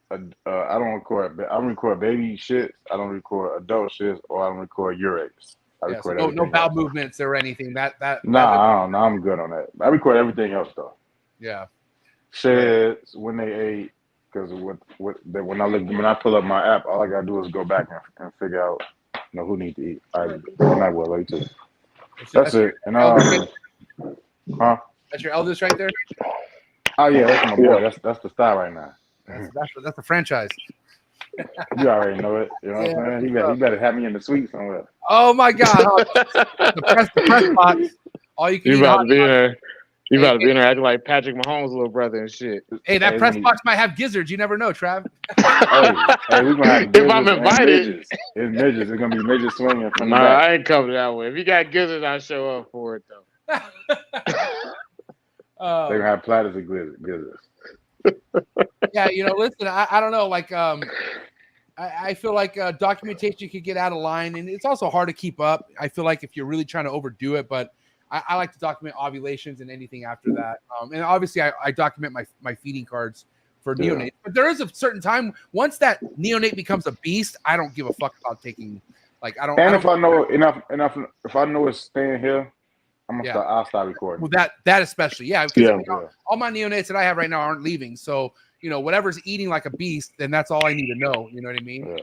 C: I don't record. I don't record baby shit. I don't record adult shit, or I don't record urates. I record
B: no bowel movements or anything.
C: I'm good on that. I record everything else though.
B: Yeah.
C: Sheds when they ate, because when I pull up my app, all I gotta do is go back and figure out who needs to eat. And I will later. That's it. And huh?
B: That's your eldest right there.
C: Oh yeah, that's my boy. That's the style right now.
B: That's the franchise.
C: You already know it. You know what I'm saying? He better have me in the suite somewhere.
B: Oh my God! the press box. All you can.
F: You
B: eat
F: about to be in
B: hot
F: there? You about to be in there acting like Patrick Mahomes' little brother and shit.
B: Hey, that press box might have gizzards. You never know, Trav.
C: hey, we gonna have
F: if I'm invited,
C: it's midgets. It's gonna be midgets swinging from the
F: nah,
C: back.
F: I ain't coming that way. If you got gizzards, I'll show up for it though.
C: They're gonna have platters of gizzards.
B: Yeah, listen, I don't know. Like, I feel like documentation could get out of line, and it's also hard to keep up. I feel like if you're really trying to overdo it, but I like to document ovulations and anything after that. And obviously, I document my feeding cards for neonates. But there is a certain time once that neonate becomes a beast, I don't give a fuck about taking. Like, I don't.
C: And if I know enough, if I know it's staying here, I'll start recording.
B: Well, that especially, because all my neonates that I have right now aren't leaving. So whatever's eating like a beast, then that's all I need to know. You know what I mean?
C: Yeah.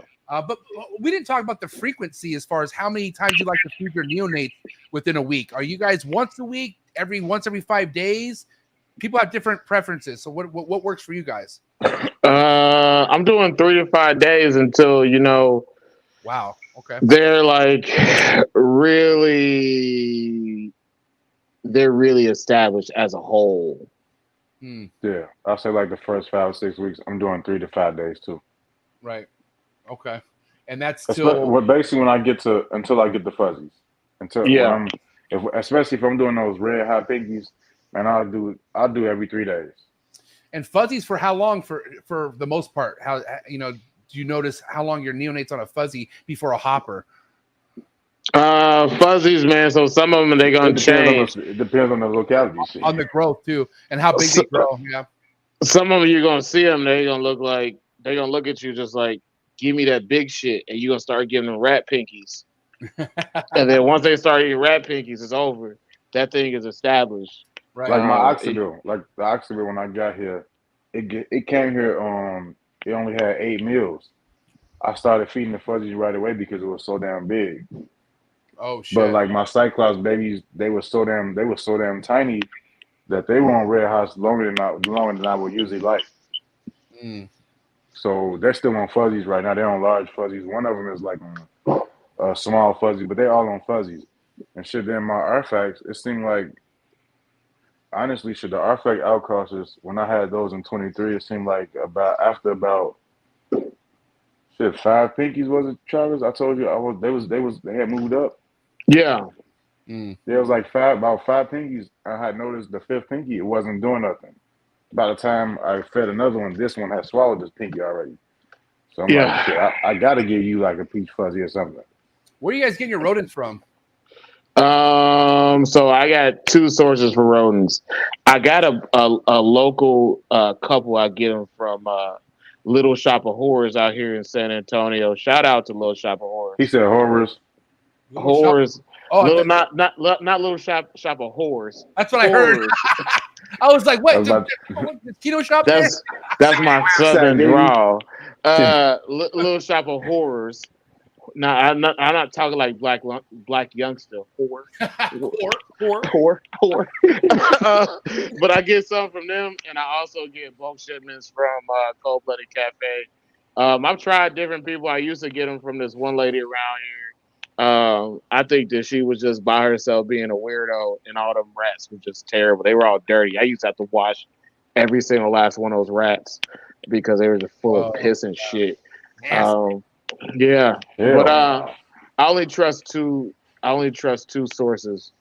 B: But we didn't talk about the frequency as far as how many times you like to feed your neonates within a week. Are you guys once a week, once every 5 days? People have different preferences. So what works for you guys?
F: I'm doing 3 to 5 days until
B: Wow. Okay.
F: They're like really established as a whole.
C: Yeah, I'll say like the first 5 or 6 weeks, I'm doing 3 to 5 days too.
B: Right. Okay. And that's still
C: basically until I get the fuzzies. Especially if I'm doing those red hot pinkies, man, I'll do every 3 days.
B: And fuzzies for how long for the most part? How do you notice how long your neonate's on a fuzzy before a hopper?
F: Fuzzies, man. So some of them they're gonna change.
C: It depends on the locality.
B: On the growth too, and how big they grow. Yeah.
F: Some of them you're gonna see them. They're gonna look at you just like, give me that big shit, and you're gonna start giving them rat pinkies. And then once they start eating rat pinkies, it's over. That thing is established.
B: Right.
C: Like my Oxybil, the Oxybil when I got here, it came here. It only had 8 meals. I started feeding the fuzzies right away because it was so damn big.
B: Oh shit!
C: But like my Cyclops babies, they were so damn tiny that they were on red hots longer than I would usually like. So they're still on fuzzies right now. They're on large fuzzies. One of them is like a small fuzzy, but they're all on fuzzies. And shit, then my artifacts, it seemed like, honestly, the artifact outcrossers, when I had those in 23, it seemed like after about 5 pinkies, was it, Travis? I told you they had moved up.
F: Yeah.
C: There was like about 5 pinkies. I had noticed the 5th pinky, it wasn't doing nothing. By the time I fed another one, this one had swallowed this pinky already. So I'm like, shit, I got to give you like a peach fuzzy or something.
B: Where are you guys getting your rodents from?
F: So I got 2 sources for rodents. I got a local couple. I get them from Little Shop of Horrors out here in San Antonio. Shout out to Little Shop of Horrors.
C: He said horrors.
F: Horrors. Oh, not Little Shop of Horrors.
B: That's what I heard. I was like, what? Keno shop?
F: That's my southern drawl. Little Shop of Horrors. No, I'm not talking like black youngster. Whore. But I get some from them, and I also get bulk shipments from Cold-Blooded Cafe. I've tried different people. I used to get them from this one lady around here. I think that she was just by herself being a weirdo, and all them rats were just terrible. They were all dirty. I used to have to wash every single last one of those rats because they were just full of piss and shit. Yeah. But I only trust two sources.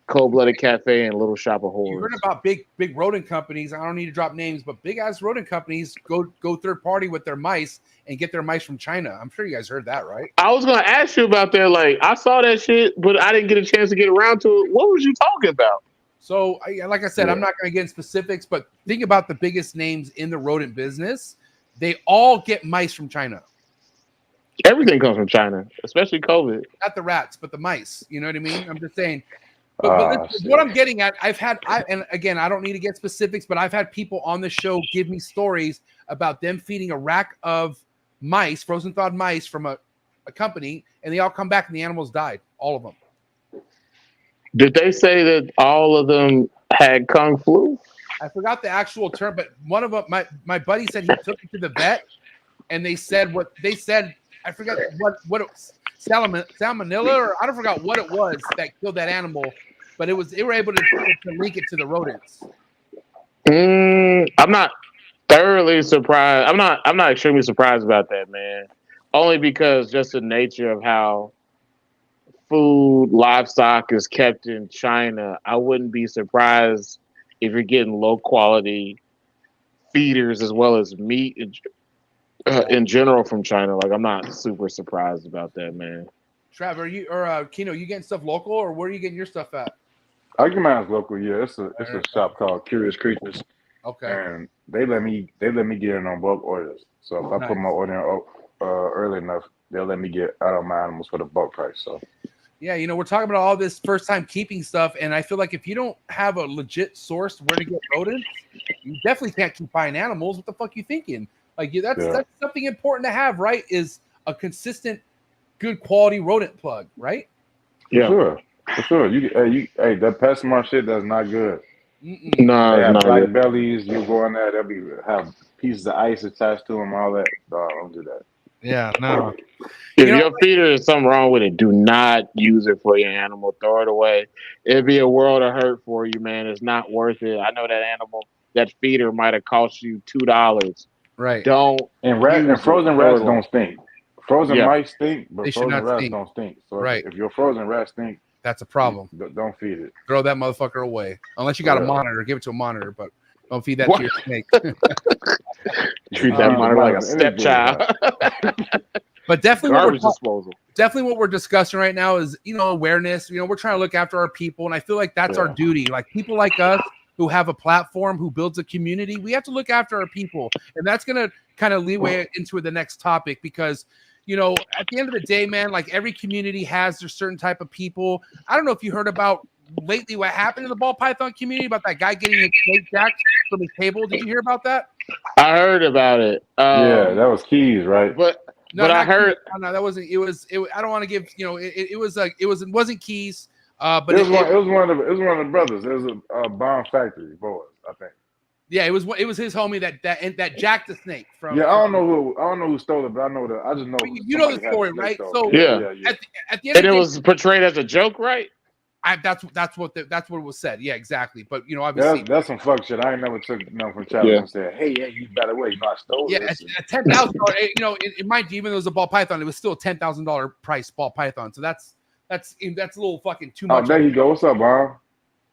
F: Cold-Blooded Cafe and Little Shop of Horrors.
B: You heard about big rodent companies. I don't need to drop names, but big ass rodent companies go third party with their mice and get their mice from China. I'm sure you guys heard that, right?
F: I was gonna ask you about that. Like, I saw that shit, but I didn't get a chance to get around to it. What was you talking about?
B: So, like I said, I'm not going to get in specifics, but think about the biggest names in the rodent business. They all get mice from China.
F: Everything comes from China, especially COVID.
B: Not the rats, but the mice. You know what I mean? I'm just saying, But
C: shit.
B: what I'm getting at, and again, I don't need to get specifics, but I've had people on the show give me stories about them feeding a rack of mice, frozen thawed mice from a company, and they all come back and the animals died, all of them.
F: Did they say that all of them had kung flu?
B: I forgot the actual term, but one of them, my buddy said he took it to the vet, and they said what they said. I forgot what it was, salmonella, or I don't forgot what it was that killed that animal, but they were able to link it to the rodents.
F: I'm not thoroughly surprised. I'm not extremely surprised about that, man. Only because just the nature of how livestock is kept in China, I wouldn't be surprised if you're getting low quality feeders as well as meat in general from China. Like, I'm not super surprised about that, man.
B: Trav, are you or Keno, you getting stuff local, or where are you getting your stuff at?
C: I get mine local. Yeah, it's a shop called Curious Creatures.
B: Okay.
C: And they let me get in on bulk orders. So if I put my order in early enough, they'll let me get out of my animals for the bulk price. So
B: yeah, we're talking about all this first time keeping stuff, and I feel like if you don't have a legit source where to get rodents, you definitely can't keep buying animals. What the fuck you thinking? Like, that's something important to have, right? Is a consistent, good quality rodent plug, right?
C: Yeah, for sure. Hey, that PetSmart shit, that's not good.
F: No,
C: they have black bellies. You go in there, they'll have pieces of ice attached to them, all that. No, don't do that.
B: Yeah, no.
F: If your feeder is something wrong with it, do not use it for your animal. Throw it away. It'd be a world of hurt for you, man. It's not worth it. I know that feeder might have cost you $2.
B: Right.
F: Don't.
C: And frozen rats don't stink. Frozen mice stink, but frozen rats don't stink. So if your frozen rats stink,
B: that's a problem.
C: Don't feed it.
B: Throw that motherfucker away. Unless you got a monitor, give it to a monitor, but don't feed that to your snake.
F: Treat that monitor like a stepchild.
B: But definitely
F: what
B: we're discussing right now is, awareness. We're trying to look after our people, and I feel like that's our duty. Like, people like us who have a platform, who builds a community, we have to look after our people. And that's going to kind of leeway into the next topic because, at the end of the day, man, like, every community has their certain type of people. I don't know if you heard about lately what happened in the ball python community about that guy getting a snake jacked from his table. Did you hear about that?
F: I heard about it.
C: Yeah, that was Keys, right?
F: But I heard
B: no, that wasn't. It was. I don't want to give. It was like it wasn't Keys. But
C: it was one of the brothers. It was a Bomb Factory boys, I think.
B: Yeah, it was his homie that jacked the snake from.
C: Yeah, I don't know who stole it, but I just know.
B: You know the story, right? So
F: yeah.
B: At the end
F: and it was portrayed as a joke, right?
B: That's what it was said. Yeah, exactly. But obviously
C: that's some fuck shit. I ain't never took from Travis and said, "Hey, you better wait." I stole this.
B: Yeah, $10,000. It might, even though it was a ball python, it was still a $10,000 price ball python. So that's a little fucking too much.
C: Oh, there you go. What's up, Bob?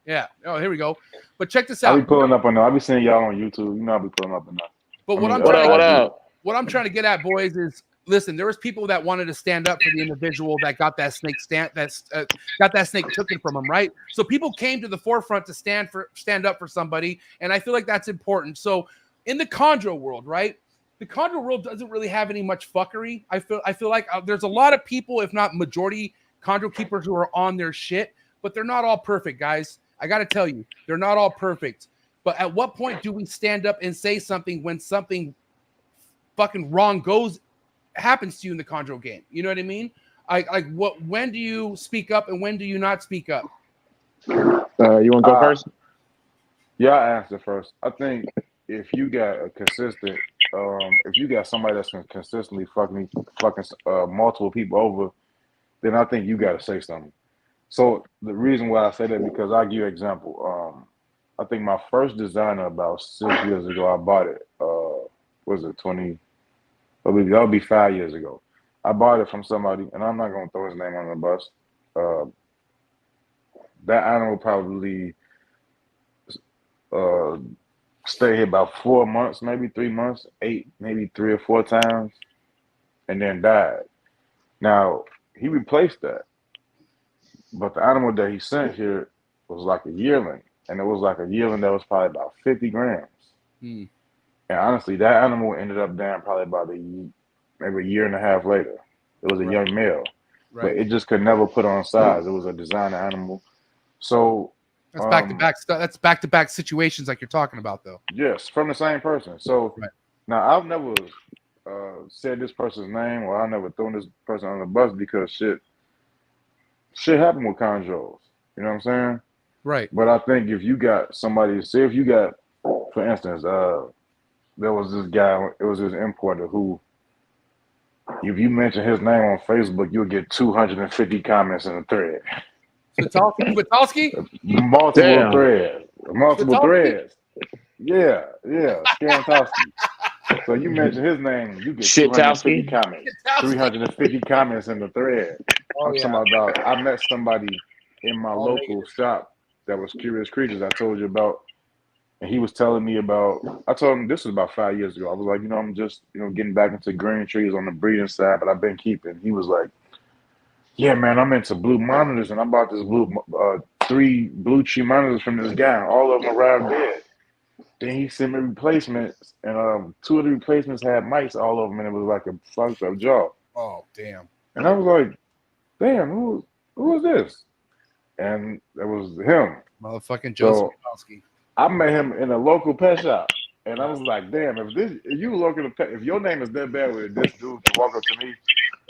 B: Yeah. Oh, here we go. But check this out.
C: I'll be pulling up on that. I'll be seeing y'all on YouTube. I'll be pulling up on that.
B: But what I'm trying to get at, boys, is listen. There was people that wanted to stand up for the individual that got that snake got that snake taken from him, right? So people came to the forefront to stand up for somebody, and I feel like that's important. So in the chondro world, right? The chondro world doesn't really have any much fuckery. I feel like there's a lot of people, if not majority, chondro keepers who are on their shit, but they're not all perfect, guys. I got to tell you, they're not all perfect. But at what point do we stand up and say something when something fucking wrong happens to you in the chondro game? You know what I mean? When do you speak up and when do you not speak up?
F: You want to go first?
C: Yeah, I answer first. I think if you got if you got somebody that's been consistently fucking multiple people over, then I think you got to say something. So the reason why I say that, because I'll give you an example. I think my first designer about 6 years ago, I bought it. Was it 20? That'll be 5 years ago. I bought it from somebody, and I'm not gonna throw his name on the bus. That animal probably stayed here about 4 months, maybe 3 months, maybe 3 or 4 times, and then died. Now he replaced that. But the animal that he sent here was like a yearling. And it was like a yearling that was probably about 50 grams. And honestly, that animal ended up dying probably about maybe a year and a half later. It was a young male. Right. But it just could never put on size. It was a designer animal. So
B: That's back to back stuff. That's back to back situations like you're talking about, though.
C: yes, from the same person. So
B: Right.
C: now I've never said this person's name, or I never thrown this person on the bus because shit happened with Chondros. You know what I'm saying?
B: Right.
C: But I think if you got somebody, say if you got, for instance, there was this guy, it was this importer who, if you mention his name on Facebook, you'll get 250 comments in a thread.
B: Switowski?
C: Multiple threads.
B: Switowski?
C: Threads. Yeah, Scantowski. So you mention his name, you get 250 comments. 350 comments in the thread. I'm talking about, I met somebody in my local shop that was Curious Creatures I told you about. And he was telling me about, I told him this was about 5 years ago. I was like, I'm just, getting back into green trees on the breeding side, but I've been keeping. He was like, yeah, man, I'm into blue monitors, and I bought this 3 blue tree monitors from this guy, and all of them arrived dead. Then he sent me replacements, and 2 of the replacements had mice all over them, and it was like a fucked up jaw.
B: Oh, damn.
C: And I was like, damn, who is this? And it was him.
B: Motherfucking Joseph Switowski.
C: I met him in a local pet shop, and I was like, "Damn! If you look at if your name is that bad with this dude to walk up to me,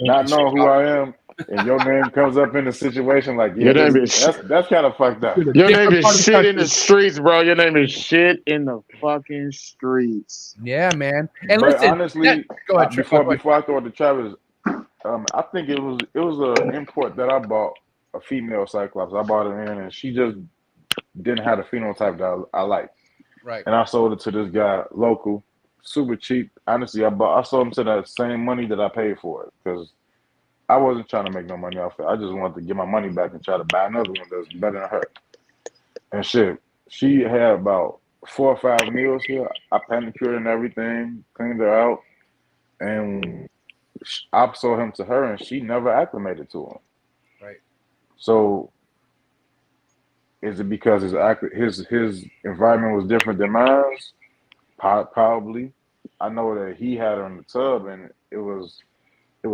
C: not knowing who I am, and your name comes up in a situation like, yeah, that's kind of fucked up.
F: Your name is shit in the streets, bro. Your name is shit in the fucking streets.
B: Yeah, man. And
C: but
B: listen,
C: honestly,
B: go ahead,
C: before I throw it to Travis, I think it was an import that I bought, a female Cyclops. I bought it in, and she just didn't have the phenotype that I liked.
B: Right.
C: And I sold it to this guy local, super cheap. Honestly, I sold him to that same money that I paid for it because I wasn't trying to make no money off it. I just wanted to get my money back and try to buy another one that's better than her. And shit, she had about 4 or 5 meals here. I panicured and everything, cleaned her out, and I sold him to her, and she never acclimated to him.
B: Right.
C: So is it because his environment was different than mine? Probably. I know that he had her in the tub, and it was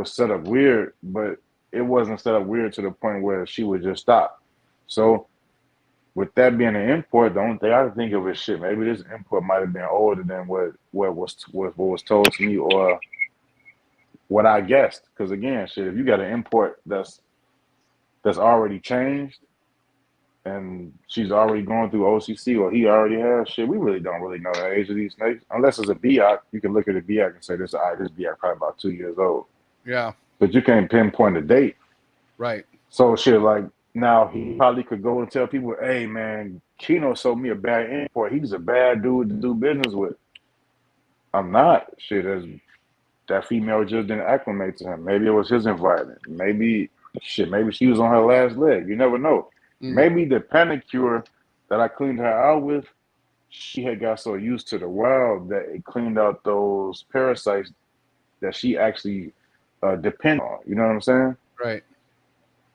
C: set up weird, but it wasn't set up weird to the point where she would just stop. So with that being an import, the only thing I can think of is shit. Maybe this import might have been older than what was told to me or what I guessed. Because again, shit, if you got an import that's already changed, and she's already going through OCC, or he already has shit, we really don't really know the age of these snakes. Unless it's a BIAC, you can look at a BIAC and say, this BIAC probably about 2 years old.
B: Yeah.
C: But you can't pinpoint the date.
B: Right.
C: So shit, like, now he probably could go and tell people, hey, man, Keno sold me a bad import. He's a bad dude to do business with. I'm not. Shit, that female just didn't acclimate to him. Maybe it was his environment. Maybe she was on her last leg. You never know. Maybe the panicure that I cleaned her out with, she had got so used to the wild that it cleaned out those parasites that she actually depend on. You know what I'm saying?
B: Right.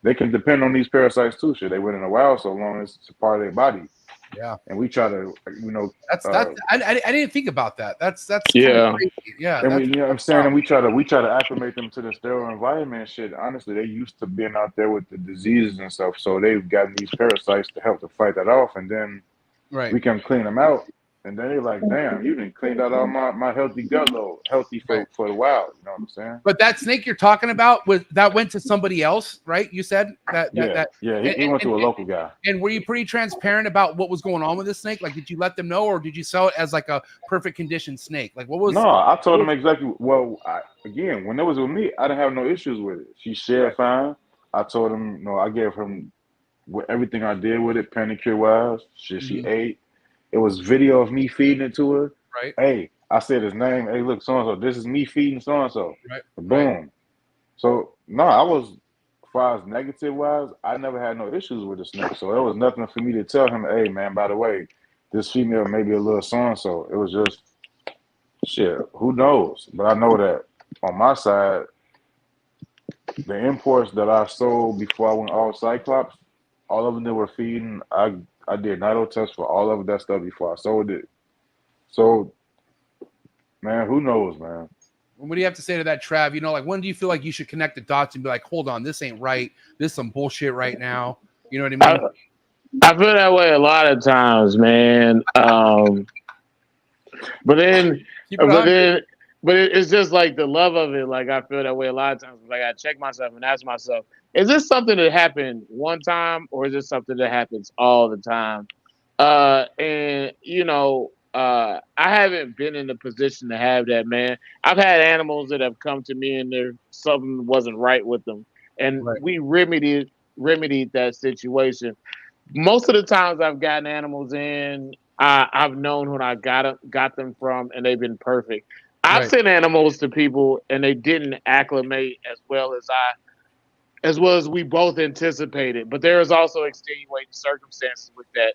C: They can depend on these parasites too. Shit, they went in the wild so long it's a part of their body.
B: Yeah.
C: And we try to,
B: that's I didn't think about that. That's
F: yeah.
B: crazy. Yeah.
C: And we, you know what I'm saying? And we try to acclimate them to the sterile environment. Shit, honestly, they used to being out there with the diseases and stuff. So they've gotten these parasites to help to fight that off. And then we can clean them out. And then they're like, damn, you didn't clean out all my healthy gut load, healthy for the wild. You know what I'm saying?
B: But that snake you're talking about that went to somebody else, right? You said that.
C: He went to a local guy.
B: And were you pretty transparent about what was going on with this snake? Like, did you let them know, or did you sell it as like a perfect condition snake? Like, what was?
C: No, I told him exactly. Well, again, when it was with me, I didn't have no issues with it. She shared fine. I told him, I gave him everything I did with it, panicure wise. She ate. It was video of me feeding it to her.
B: Right.
C: Hey, I said his name. Hey, look, so-and-so. This is me feeding so-and-so.
B: Right.
C: Boom.
B: Right.
C: So, no, I was, as far as negative-wise, I never had no issues with the snake. So, there was nothing for me to tell him, hey, man, by the way, this female may be a little so-and-so. It was just, shit, who knows? But I know that on my side, the imports that I sold before I went all Cyclops, all of them that were feeding, I did NITO tests for all of that stuff before I sold it. So, man, who knows, man?
B: What do you have to say to that, Trav? Like, when do you feel like you should connect the dots and be like, hold on, this ain't right. This is some bullshit right now. You know what I mean?
F: I feel that way a lot of times, man. But then, it's just like the love of it. Like I feel that way a lot of times. Like I check myself and ask myself, is this something that happened one time, or is this something that happens all the time? And I haven't been in the position to have that, man. I've had animals that have come to me and there something wasn't right with them, and we remedied that situation. Most of the times I've gotten animals in, I've known who I got them from, and they've been perfect. I've sent animals to people and they didn't acclimate as well as we both anticipated. But there is also extenuating circumstances with that.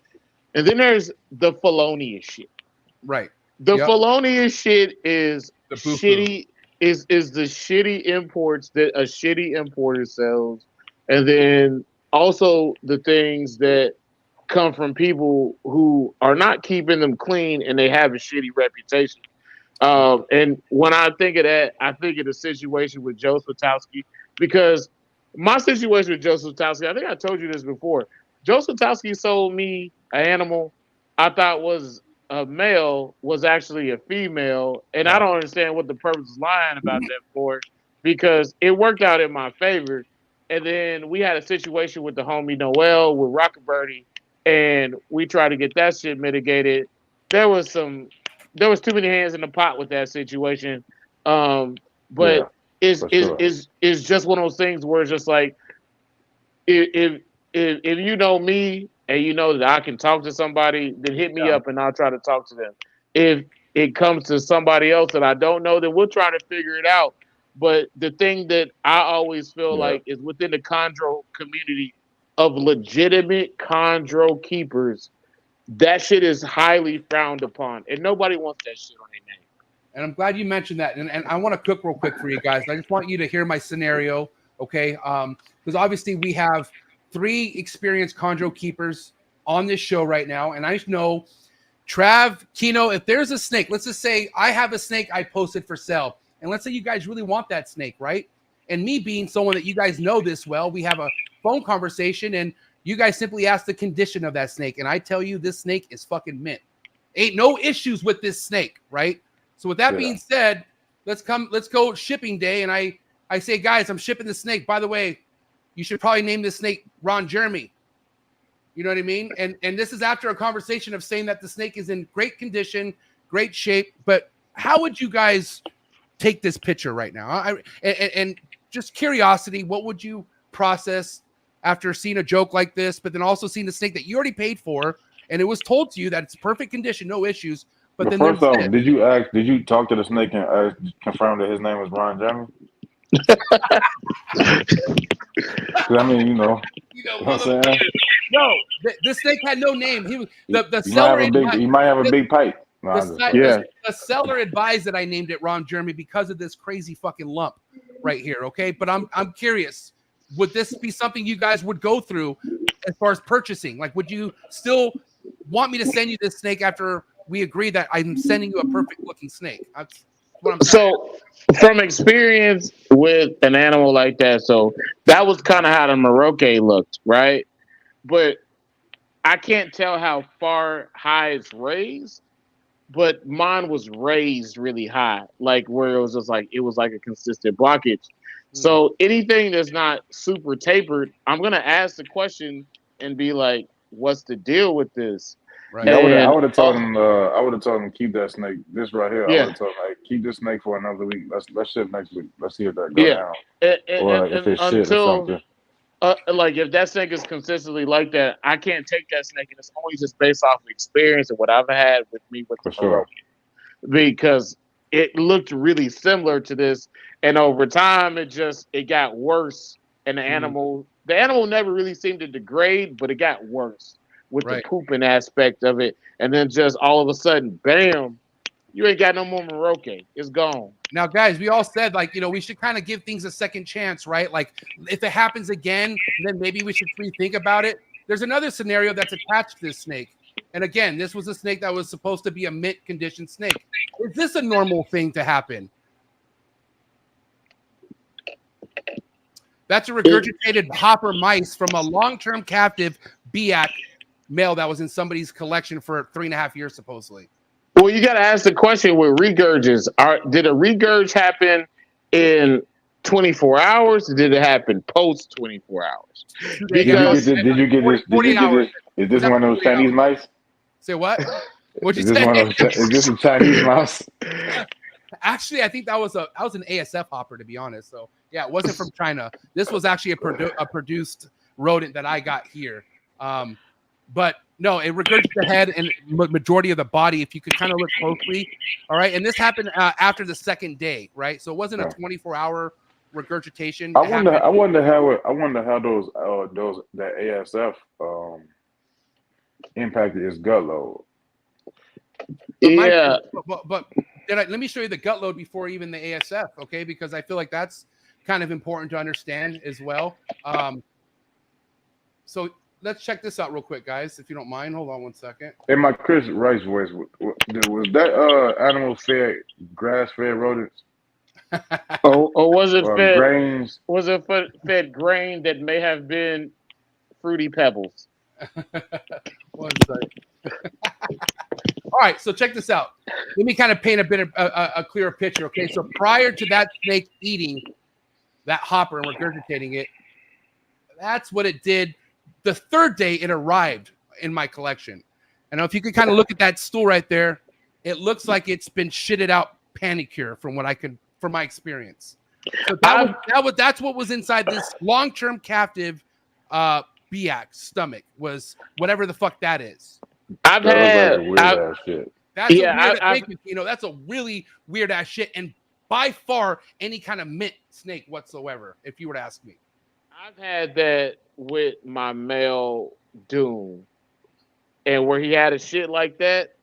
F: And then there's the felonious shit.
B: Right.
F: The felonious shit is
B: the
F: shitty. Is the shitty imports that a shitty importer sells, and then also the things that come from people who are not keeping them clean and they have a shitty reputation. And when I think of that, I think of the situation with Joe Swatowski, because my situation with Joe Swatowski, I think I told you this before. Joe Swatowski sold me an animal I thought was a male, was actually a female, and I don't understand what the purpose is lying about that for, because it worked out in my favor. And then we had a situation with the homie Noel with Rocket Birdie, and we tried to get that shit mitigated. There was too many hands in the pot with that situation. But it's just one of those things where it's just like, if you know me and you know that I can talk to somebody, then hit me up and I'll try to talk to them. If it comes to somebody else that I don't know, then we'll try to figure it out. But the thing that I always feel like is within the chondro community of legitimate chondro keepers, that shit is highly frowned upon, and nobody wants that shit on their name.
B: And I'm glad you mentioned that. And I want to cook real quick for you guys. I just want you to hear my scenario, okay? Because obviously we have 3 experienced chondro keepers on this show right now, and I just know, Trav, Keno, if there's a snake, let's just say I have a snake I posted for sale, and let's say you guys really want that snake, right? And me being someone that you guys know this well, we have a phone conversation, and you guys simply ask the condition of that snake, and I tell you this snake is fucking mint. Ain't no issues with this snake, right? So with that being said, let's go shipping day, and I say, guys, I'm shipping the snake. By the way, you should probably name this snake Ron Jeremy. You know what I mean? And this is after a conversation of saying that the snake is in great condition, great shape. But how would you guys take this picture right now? And just curiosity, what would you process after seeing a joke like this, but then also seeing the snake that you already paid for, and it was told to you that it's perfect condition, no issues. But then
C: first off, did you talk to the snake and confirm that his name was Ron Jeremy? I mean, you know what I'm saying?
B: No, the snake had no name. He was the seller.
C: He might have a big pipe.
B: The seller advised that I named it Ron Jeremy because of this crazy fucking lump right here. Okay, but I'm curious. Would this be something you guys would go through as far as purchasing? Like, would you still want me to send you this snake after we agree that I'm sending you a perfect looking snake? That's what I'm saying.
F: So, from experience with an animal like that, so that was kind of how the Maroke looked, right? But I can't tell how high it's raised, but mine was raised really high, like where it was just like a consistent blockage. So anything that's not super tapered, I'm gonna ask the question and be like, "What's the deal with this?"
B: Right.
C: I would have told him. I would have told him keep that snake. This right here. I would have told him, hey, keep this snake for another week. Let's ship next week. Let's see if that goes down. Or if it's shit or something.
F: Like if that snake is consistently like that, I can't take that snake, and it's only just based off of experience and what I've had with me with the Maroke, because it looked really similar to this, and over time it got worse, and the animal never really seemed to degrade, but it got worse with the pooping aspect of it, and then just all of a sudden, bam, you ain't got no more Maroke. It's gone.
B: Now, guys, we all said, like, you know, we should kind of give things a second chance, right? Like, if it happens again, then maybe we should rethink about it. There's another scenario that's attached to this snake. And again, this was a snake that was supposed to be a mint condition snake. Is this a normal thing to happen? That's a regurgitated hopper mice from a long-term captive BIAC male that was in somebody's collection for 3.5 years, supposedly.
F: Well, you got to ask the question with regurges. Did a regurge happen in 24 hours? Or did it happen post 24 hours?
B: Because
C: did you get this? Did you get this? Is this one of those Chinese mice?
B: Say what? What'd
C: Is
B: you
C: this
B: say?
C: is this a Chinese mouse?
B: Actually, I think that was an ASF hopper, to be honest. So yeah, it wasn't from China. This was actually a produced rodent that I got here. But no, it regurgitated the head and majority of the body. If you could kind of look closely, all right. And this happened after the second day, right? So it wasn't a 24-hour regurgitation.
C: I wonder how those that ASF impacted his gut load.
B: But let me show you the gut load before even the ASF, okay? Because I feel like that's kind of important to understand as well. So let's check this out real quick, guys, if you don't mind. Hold on one second.
C: In my Chris Rice voice, was that animal fed grass-fed rodents?
F: or was it fed
C: grains?
F: Was it fed grain that may have been fruity pebbles?
B: One second. All right, so check this out. Let me kind of paint a bit of a clearer picture, okay? So prior to that snake eating that hopper and regurgitating it, that's what it did. The third day it arrived in my collection. And if you could kind of look at that stool right there, it looks like it's been shitted out panicure from my experience. So that's what was inside this long-term captive BIAC stomach, was whatever the fuck that is.
C: That's a weird ass shit.
B: That's a really weird ass shit, and by far any kind of mint snake whatsoever, if you were to ask me.
F: I've had that with my male Doom, and where he had a shit like that,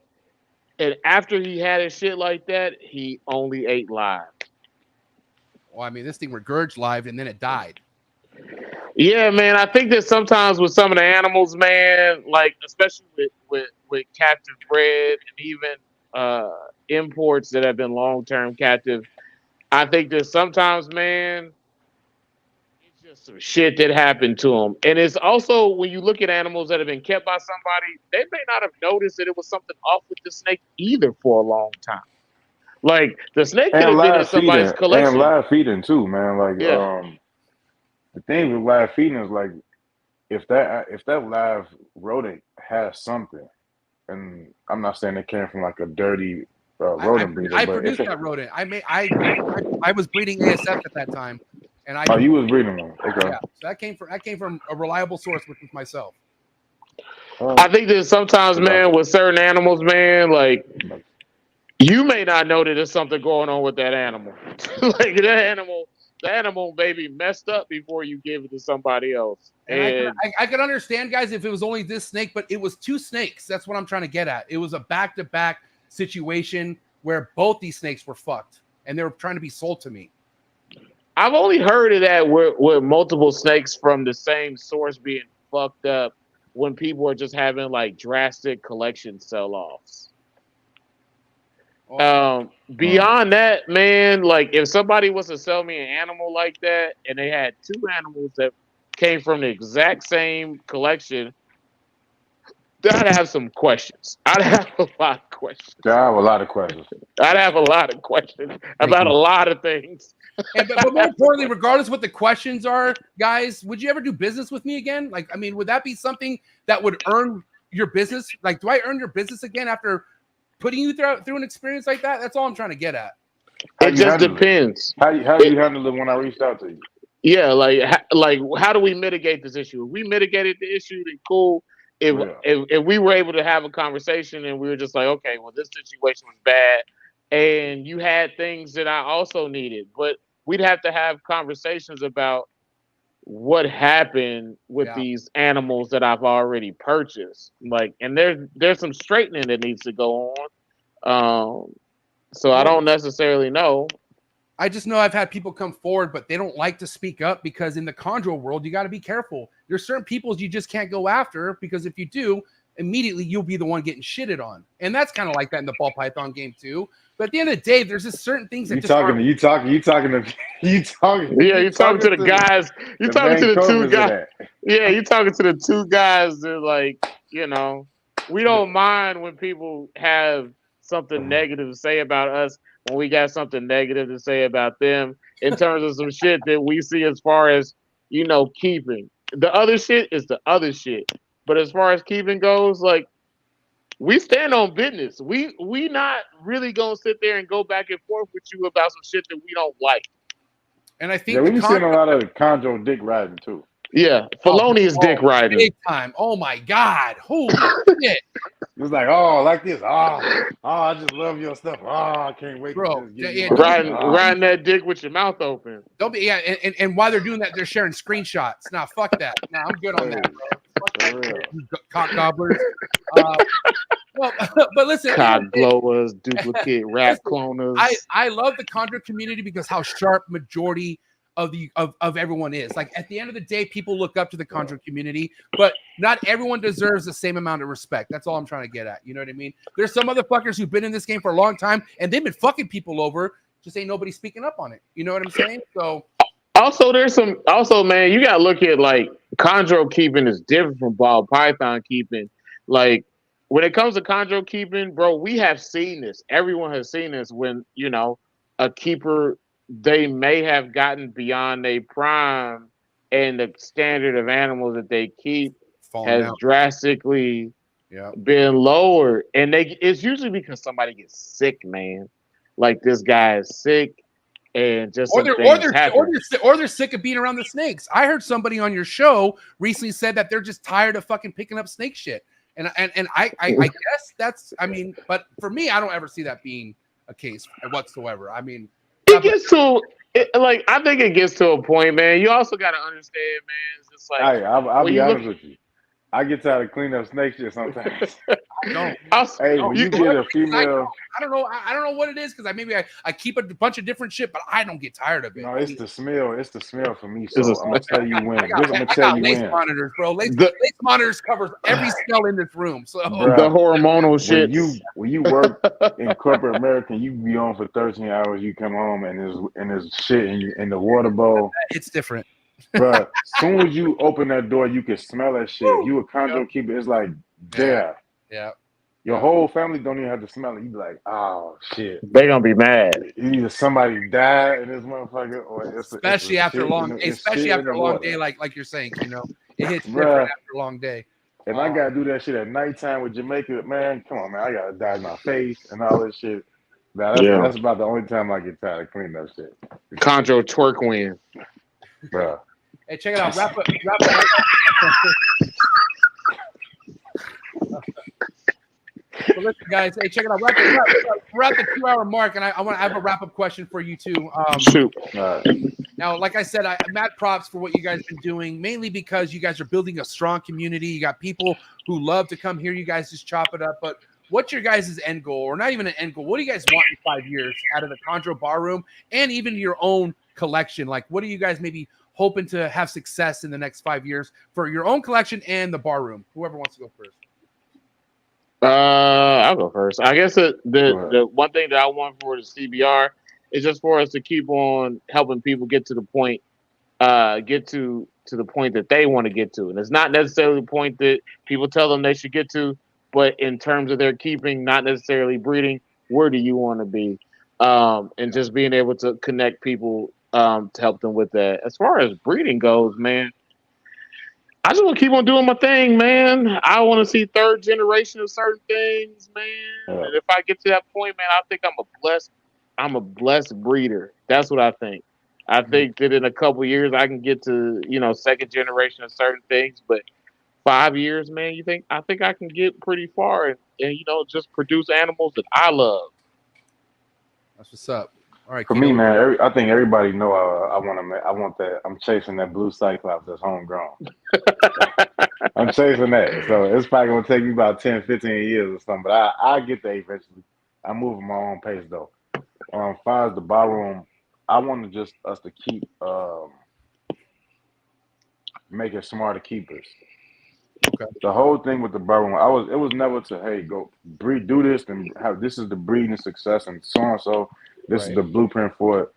F: and after he had a shit like that, he only ate live.
B: Well, I mean, this thing regurged live, and then it died.
F: Yeah, man. I think that sometimes with some of the animals, man, like especially with captive bred and even imports that have been long-term captive, I think that sometimes, man, it's just some shit that happened to them. And it's also when you look at animals that have been kept by somebody, they may not have noticed that it was something off with the snake either for a long time. Like the snake could have been in somebody's collection.
C: And live feeding too, man. Like the thing with live feeding is like if that live rodent has something, and I'm not saying it came from like a dirty rodent breeder.
B: I produced that rodent. I was breeding ASF at that time, and
C: you was breeding them. Okay.
B: Yeah, so that came from a reliable source, which was myself.
F: I think that sometimes, man, with certain animals, man, like you may not know that there's something going on with that animal. Like the animal may be messed up before you give it to somebody else. And
B: I could understand, guys, if it was only this snake, but it was two snakes. That's what I'm trying to get at. It was a back-to-back situation where both these snakes were fucked, and they were trying to be sold to me.
F: I've only heard of that with multiple snakes from the same source being fucked up when people are just having like drastic collection sell-offs. Beyond that, man, like if somebody was to sell me an animal like that and they had two animals that came from the exact same collection, I'd have some questions. I'd have a lot of questions.
C: I have a lot of questions.
F: I'd have a lot of questions about a lot of things.
B: But more importantly, regardless of what the questions are, guys, would you ever do business with me again? Like, I mean, would that be something that would earn your business? Like, do I earn your business again after putting you through an experience like that? That's all I'm trying to get at.
F: It just depends.
C: How do you handle it when I reached out to you?
F: Yeah, like how do we mitigate this issue? If we mitigated the issue, then cool. If we were able to have a conversation and we were just like, okay, well, this situation was bad, and you had things that I also needed, but we'd have to have conversations about what happened with these animals that I've already purchased. Like, and there's some straightening that needs to go on. So I don't necessarily know.
B: I just know I've had people come forward, but they don't like to speak up because in the chondro world, you got to be careful. There's certain people you just can't go after because if you do, immediately you'll be the one getting shitted on. And that's kind of like that in the ball python game too. But at the end of the day, there's just certain things that
C: you talking to You talking?
F: Yeah, you're talking to the guys. You're talking to the two guys. Yeah, you're talking to the two guys that, like, you know, we don't mind when people have something negative to say about us when we got something negative to say about them in terms of some shit that we see as far as, you know, keeping. The other shit is the other shit. But as far as keeping goes, like, we stand on business. We not really gonna sit there and go back and forth with you about some shit that we don't like.
B: And I think
C: we be seeing a lot of Chondro dick riding too.
F: Yeah, felonious dick riding.
B: Big time. Oh my God. Holy shit.
C: It's like, oh, like this. Oh, I just love your stuff. Oh, I can't wait
B: Bro,
C: to just get
B: yeah,
C: you
F: riding that dick with your mouth open.
B: Don't be, yeah, and while they're doing that, they're sharing screenshots. Nah, fuck that. Nah, I'm good on that, bro. Fuck that shit, you cock gobblers. Well, but listen,
F: cock blowers, duplicate rat cloners.
B: I love the Chondro community because how sharp majority of everyone is. Like, at the end of the day, people look up to the Chondro community, but not everyone deserves the same amount of respect. That's all I'm trying to get at. You know what I mean? There's some motherfuckers who've been in this game for a long time and they've been fucking people over. Just ain't nobody speaking up on it. You know what I'm saying? So
F: also, man, you gotta look at, like, Chondro keeping is different from ball python keeping. Like, when it comes to Chondro keeping, bro, we have seen this. Everyone has seen this when, you know, a keeper, they may have gotten beyond their prime and the standard of animals that they keep has drastically been lowered. And it's usually because somebody gets sick, man. Like, this guy is sick and just
B: or they're sick of being around the snakes. I heard somebody on your show recently said that they're just tired of fucking picking up snake shit. And I guess that's, I mean, but for me, I don't ever see that being a case whatsoever. I mean,
F: it gets to, like, I think it gets to a point, man. You also got to understand, man. It's just like,
C: I'll be honest with you. I get tired of cleaning up snake shit sometimes.
B: I
C: when you get a female,
B: I don't know what it is, because I keep a bunch of different shit, but I don't get tired of it.
C: No, it's the smell. It's the smell for me. So I'm gonna tell you when.
B: I got lace monitors, bro. Lace monitors covers every smell in this room. So
C: bruh,
F: the hormonal shit.
C: When you work in corporate America, you be on for 13 hours. You come home and there's shit in the water bowl.
B: It's different.
C: But as soon as you open that door, you can smell that shit. If you a Chondro keeper, it's like there.
B: Yeah.
C: Your whole family don't even have to smell it. You be like, oh shit.
F: They gonna be mad.
C: Either somebody died in this motherfucker, or
B: especially after a long day, like you're saying, you know, it hits different after a long day.
C: And I gotta do that shit at nighttime with Jamaica, man. Come on, man. I gotta dye my face and all this shit. That's about the only time I get tired of cleaning up shit.
F: Chondro twerk win.
C: Bro.
B: Hey, check it out. Wrap up. Well, listen, guys. Hey, check it out. We're at the 2-hour mark, and I have a wrap-up question for you too.
F: Shoot.
B: Now, like I said, I'm mad props for what you guys been doing, mainly because you guys are building a strong community. You got people who love to come here. You guys just chop it up. But what's your guys' end goal, or not even an end goal? What do you guys want in 5 years out of the Chondro Bar Room and even your own collection? Like, what are you guys maybe hoping to have success in the next 5 years for your own collection and the bar room? Whoever wants to go first.
F: I'll go first. I guess the one thing that I want for the CBR is just for us to keep on helping people get to the point, get to the point that they want to get to. And it's not necessarily the point that people tell them they should get to, but in terms of their keeping, not necessarily breeding, where do you want to be? And just being able to connect people to help them with that. As far as breeding goes, man, I just want to keep on doing my thing, man. I want to see third generation of certain things, man. And if I get to that point, man, I think I'm a blessed breeder. That's what I think. I think that in a couple years I can get to, second generation of certain things, but 5 years, man, I think I can get pretty far and just produce animals that I love. That's
B: what's up. All right.
C: For me, man, I think everybody know I want that. I'm chasing that blue cyclops that's homegrown. I'm chasing that. So it's probably gonna take me about 10, 15 years or something, but I get there eventually. I'm moving my own pace though. As far as the bar room, I want us to keep making smarter keepers. Okay. The whole thing with the bar room, it was never to, hey, go breed, do this, and have this is the breeding success and so on. So this is the blueprint for it.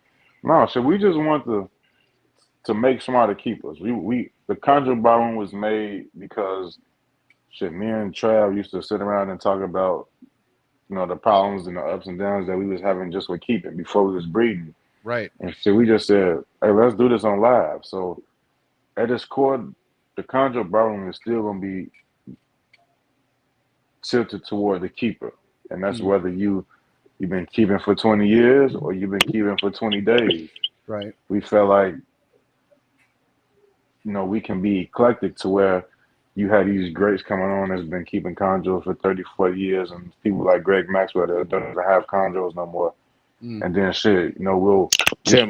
C: No, so we just want to make smarter keepers. The Chondro Barroom was made because shit, me and Trav used to sit around and talk about, the problems and the ups and downs that we was having just with keeping before we was breeding.
B: Right.
C: And so we just said, hey, let's do this on live. So at its core, the Chondro Barroom is still gonna be tilted toward the keeper. And that's whether you've been keeping for 20 years or you've been keeping for 20 days.
B: Right.
C: We felt like, we can be eclectic to where you had these greats coming on that's been keeping chondros for 30, 40 years, and people like Greg Maxwell that don't have chondros no more. And then shit,
F: Tim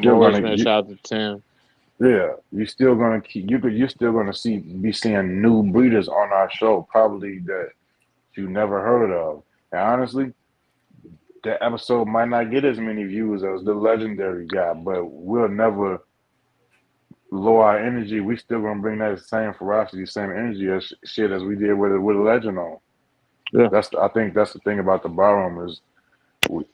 F: Morris, man, shout out to Tim.
C: Yeah, you're still gonna you're still gonna be seeing new breeders on our show, probably that you never heard of. And honestly, that episode might not get as many views as the legendary guy, but we'll never lower our energy. We still gonna bring that same ferocity, same energy as shit as we did with a legend on.
F: Yeah,
C: I think that's the thing about the barroom is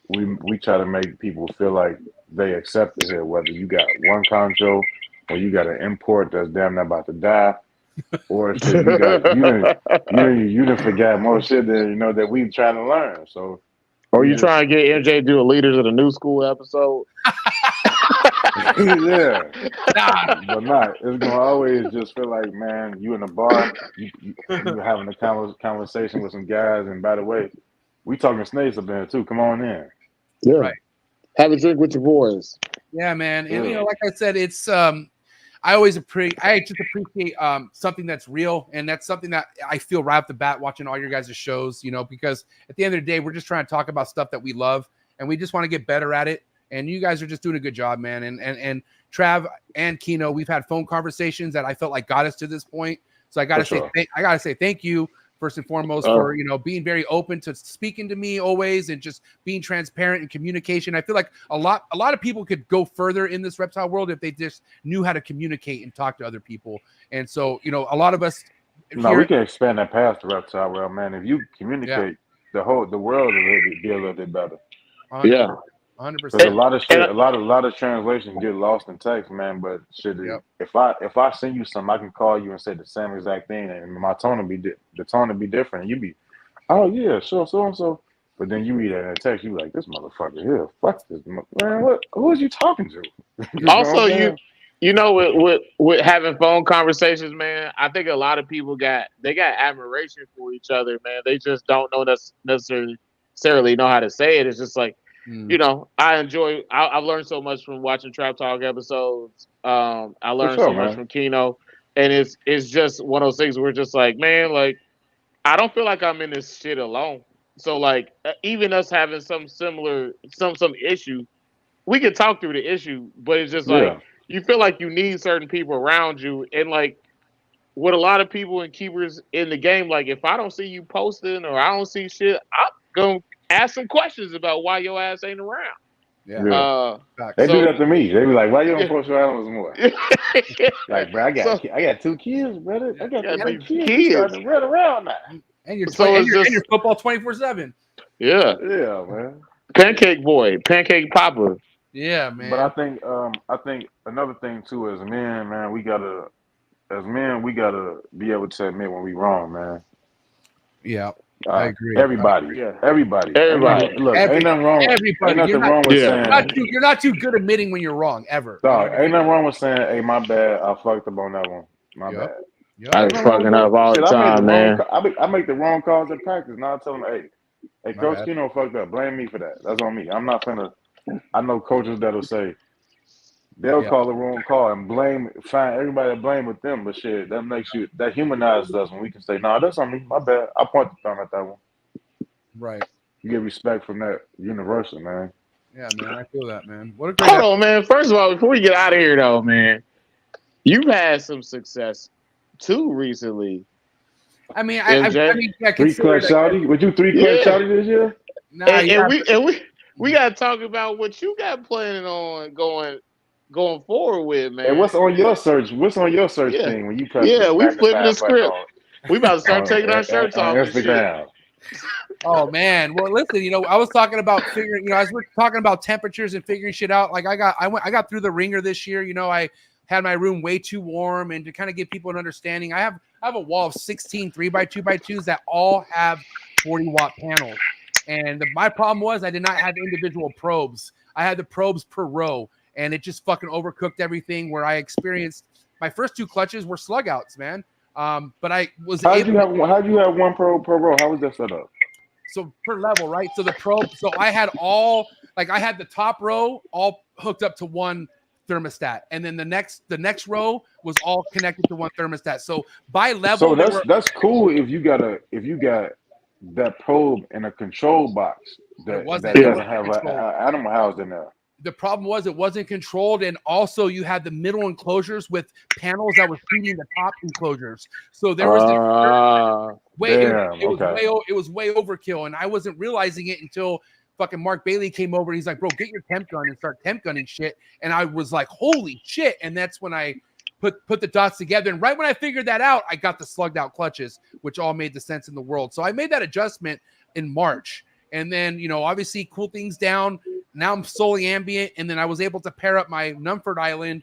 C: we try to make people feel like they accept it here, whether you got one chondro or you got an import that's damn near about to die, or shit you didn't forget more shit than that we trying to learn. So,
F: or you trying to get MJ to do a Leaders of the New School episode?
C: Yeah, but not. It's gonna always just feel like, man, you in a bar, you having a conversation with some guys, and by the way, we talking snakes up there too. Come on in.
F: Yeah,
B: right.
F: Have a drink with your boys.
B: Yeah, man. And like I said, it's I just appreciate something that's real, and that's something that I feel right off the bat watching all your guys' shows, because at the end of the day, we're just trying to talk about stuff that we love, and we just want to get better at it. And you guys are just doing a good job, man. And Trav and Keno, we've had phone conversations that I felt like got us to this point. So I gotta say thank you first and foremost for being very open to speaking to me always, and just being transparent in communication. I feel like a lot of people could go further in this reptile world if they just knew how to communicate and talk to other people. And so a lot of us.
C: We can expand that past the reptile world, man. If you communicate, the world will be a little bit better.
F: Yeah.
B: 100%.
C: A lot of shit, a lot of translation get lost in text, man. But shit, if I send you something, I can call you and say the same exact thing, and my tone will be different. And you be, oh yeah, sure, so and so. But then you read that in a text, you be like, this motherfucker here, fuck this man. Who is you talking to?
F: Also, with having phone conversations, man, I think a lot of people got admiration for each other, man. They just don't necessarily know how to say it. It's just like, I've learned so much from watching Trap Talk episodes. I learned so much from Keno, and it's just one of those things where we're just like, man, like, I don't feel like I'm in this shit alone. So like, even us having some similar issue, we can talk through the issue, but it's just like, you feel like you need certain people around you. And like, with a lot of people and keepers in the game, like, if I don't see you posting or I don't see shit, I'm going to ask some questions about why your ass ain't around.
C: Yeah. They do that to me. They be like, why you don't post your animals more? Like, bro, I got 2 kids, brother. I got 2 kids. Starting to run around now.
B: And you're football 24/7.
F: Yeah.
C: Yeah, man.
F: Pancake boy, pancake papa.
B: Yeah, man.
C: But I think another thing too is man, we gotta be able to admit when we wrong, man.
B: Yeah. I agree.
C: Everybody. Look, ain't nothing wrong. Ain't nothing wrong with saying
B: you're not too good admitting when you're wrong ever.
C: Dog, ain't nothing wrong with saying, "Hey, my bad. I fucked up on that one. My bad."
F: I be fucking up all the time, man.
C: I make the wrong calls in practice. Now I tell them, "Hey, Coach Keno fucked up. Blame me for that. That's on me. I'm not finna." I know coaches that'll say they'll call the wrong call and find everybody to blame with them, but shit, that humanizes us when we can say, "Nah, that's on me. My bad. I point the thumb at that one."
B: Right.
C: You get respect from that universal, man.
B: Yeah, man, I feel that, man. What a great
F: Hold on, man. First of all, before we get out of here, though, man, you've had some success too recently.
B: I mean, I
C: 3 clutch shouty. Would you 3 clutch shouty this year?
B: Nah,
F: and we gotta talk about what you got planning on going forward with, man.
C: And what's on your search? What's on your search thing when you press?
F: We flipping the script. We about to start taking our shirts off.
C: Instagram.
B: Oh man. Well, listen, I was talking about figuring, as we're talking about temperatures and figuring shit out. Like I got through the ringer this year. I had my room way too warm, and to kind of give people an understanding, I have a wall of 16 3x2x2s that all have 40-watt panels. And my problem was I did not have individual probes. I had the probes per row, and it just fucking overcooked everything. Where I experienced my first 2 clutches were slug outs, man. But I was
C: how'd you have one probe per row? How was that set up?
B: So per level, right? So the probe. So I had I had the top row all hooked up to one thermostat, and then the next row was all connected to one thermostat. So by level,
C: so that's cool if you got that probe in a control box that doesn't have an animal housed in there.
B: The problem was it wasn't controlled, and also you had the middle enclosures with panels that were feeding the top enclosures. So there was it was way overkill, and I wasn't realizing it until fucking Mark Bailey came over. And he's like, "Bro, get your temp gun and start temp gunning shit." And I was like, "Holy shit!" And that's when I put the dots together. And right when I figured that out, I got the slugged out clutches, which all made the sense in the world. So I made that adjustment in March, and then obviously cool things down. Now I'm solely ambient, and then I was able to pair up my Numford Island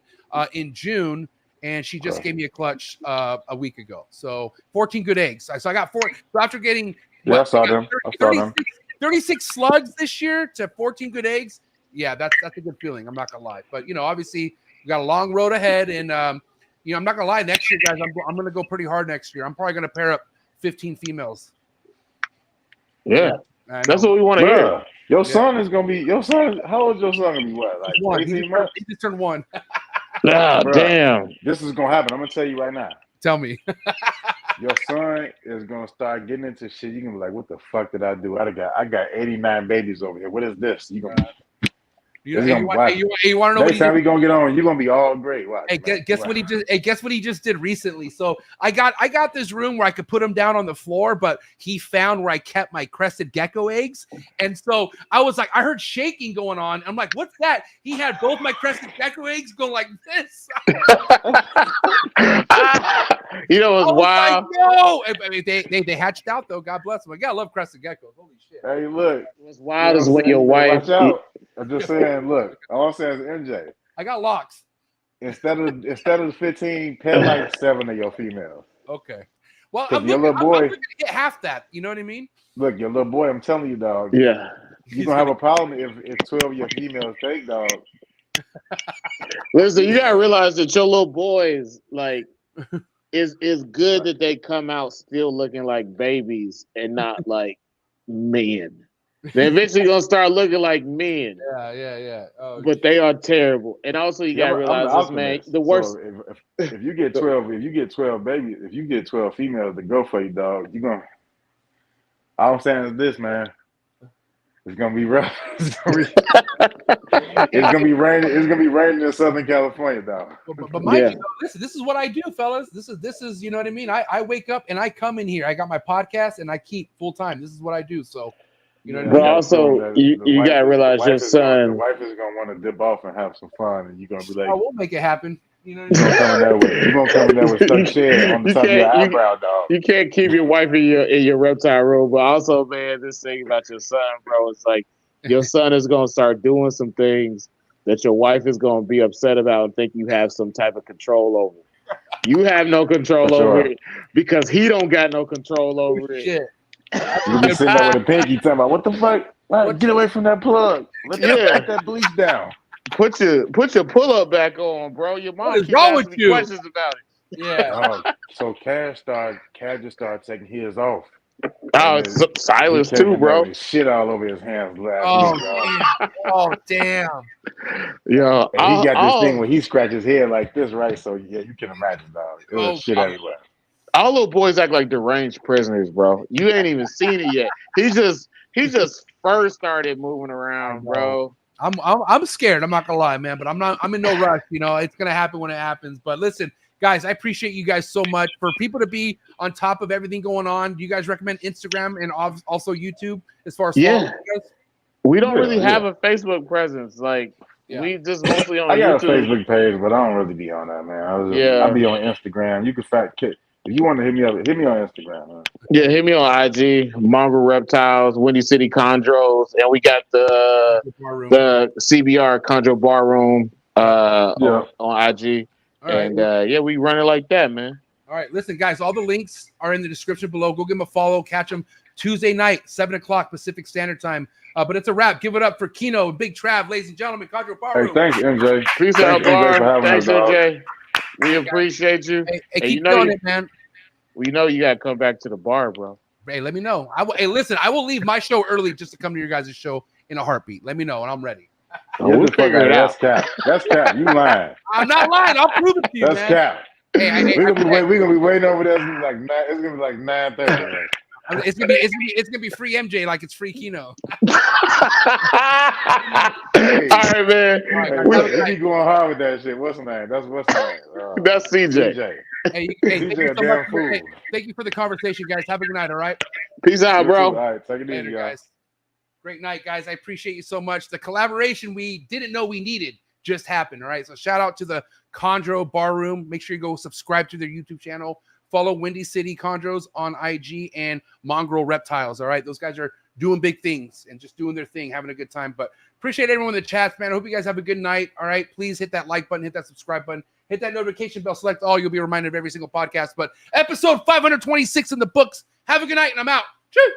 B: in June, and she just gave me a clutch a week ago. So 14 good eggs. So I got 4. So after getting 36 slugs this year to 14 good eggs, yeah, that's a good feeling. I'm not gonna lie, but obviously we got a long road ahead, and I'm not gonna lie. Next year, guys, I'm gonna go pretty hard next year. I'm probably gonna pair up 15 females.
F: Yeah, that's what we want to hear.
C: Your son is gonna be. Your son, how old is your son gonna be? What, like 18 months?
B: He just turned 1.
F: Damn.
C: This is gonna happen. I'm gonna tell you right now.
B: Tell me.
C: Your son is gonna start getting into shit. You're gonna be like, "What the fuck did I do? I got 89 babies over here. What is this?" You gonna.
B: You want to know?
C: Next time we gonna get on, you're gonna be all great. Watch,
B: hey, guess what he just? Hey, guess what he just did recently? So I got this room where I could put him down on the floor, but he found where I kept my crested gecko eggs, and so I was like, I heard shaking going on. I'm like, what's that? He had both my crested gecko eggs going like this.
F: It's wild.
B: Like, no, I mean, they hatched out though. God bless them. I gotta love crested geckos. Holy shit.
C: Hey, look,
F: what's wild is when your wife.
C: Watch out. I'm just saying, look, all I'm saying is MJ.
B: I got locks.
C: Instead of the 15, pet like 7 of your females.
B: Okay. Well,
C: I'm looking
B: to get half that. You know what I mean?
C: Look, your little boy, I'm telling you, dog.
F: Yeah.
C: You're going to have a problem if 12 of your females take, dog.
F: Listen, you got to realize that your little boys, like, is good that they come out still looking like babies and not like men. They're eventually gonna start looking like men.
B: Yeah. Oh,
F: but they are terrible. And also, you gotta realize this, man. The worst.
C: So if you get 12, babies, if you get 12 females to go for you, dog, you're gonna. All I'm saying is this, man. It's gonna be rough. It's gonna be raining. It's gonna be raining in Southern California, dog.
B: But mind you, this is what I do, fellas. This is you know what I mean. I wake up and I come in here. I got my podcast and I keep full time. This is what I do. So. You know what I mean?
F: But also, you gotta realize your son.
C: The wife is gonna want to dip off and have some fun, and you're gonna be like,
B: "I will make it happen." You know what I mean?
C: You're gonna come in there with stuck shit on the top of your eyebrow, dog.
F: You can't keep your wife in your reptile room. But also, man, this thing about your son, bro, it's like your son is gonna start doing some things that your wife is gonna be upset about and think you have some type of control over. You have no control over it because he don't got no control over it.
B: Shit.
C: You be sitting there with a pinky talking about what the fuck? Get away from that plug. Let that bleach down.
F: Put your pull-up back on, bro. Your mom keeps asking me questions about it.
B: Yeah.
C: So Cash just started taking his off.
F: Oh, it's Silas too, bro.
C: Shit all over his hands last week.
B: Oh, damn.
F: Yeah.
C: And he got this thing where he scratches his head like this, right? So yeah, you can imagine, dog. It was shit everywhere.
F: All little boys act like deranged prisoners, bro. You ain't even seen it yet. He just first started moving around, bro.
B: I'm scared. I'm not gonna lie, man. But I'm in no rush. You know, it's gonna happen when it happens. But listen, guys, I appreciate you guys so much. For people to be on top of everything going on, do you guys recommend Instagram and also YouTube as far as following you guys?
F: We don't really have a Facebook presence. Like we just mostly on
C: I got
F: YouTube.
C: a Facebook page, but I don't really be on that, man. I be on Instagram. You can If you want to hit me up, hit me on Instagram, man.
F: Yeah, hit me on IG, Mongrel Reptiles, Windy City Chondros, and we got the CBR Chondro Bar Room on IG.
B: All right.
F: And we run it like that, man.
B: All right, listen, guys, all the links are in the description below. Go give them a follow. Catch them Tuesday night, 7 o'clock Pacific Standard Time. But it's a wrap. Give it up for Keno and Big Trav, ladies and gentlemen. Chondro Bar Room.
C: Hey, thanks, MJ.
F: Peace out, Bar. Thanks, MJ. We appreciate you.
B: Hey, keep doing it, man.
F: We know you got to come back to the bar, bro.
B: Hey, let me know. Hey, listen, I will leave my show early just to come to your guys' show in a heartbeat. Let me know, and I'm ready.
F: We'll figure it out.
C: That's cap. That's cap. You lying.
B: I'm not lying. I'll prove it to you,
C: That's
B: man.
C: cap.
B: Hey,
C: we're gonna be waiting over there. It's gonna be like 9:30.
B: It's gonna be free MJ like it's free Keno.
F: All right, man.
C: We be going hard with that shit. What's the name? That's CJ.
B: Hey, thank you for the conversation, guys. Have a good night. All right.
F: Peace out, bro.
C: All right, take it easy,
B: guys. Great night, guys. I appreciate you so much. The collaboration we didn't know we needed just happened. All right. So shout out to the Chondro Bar Room. Make sure you go subscribe to their YouTube channel. Follow Windy City Chondros on IG and Mongrel Reptiles. All right. Those guys are doing big things and just doing their thing, having a good time. But appreciate everyone in the chats, man. I hope you guys have a good night. All right. Please hit that like button, hit that subscribe button, hit that notification bell, select all. You'll be reminded of every single podcast. But episode 526 in the books. Have a good night, and I'm out. Cheers.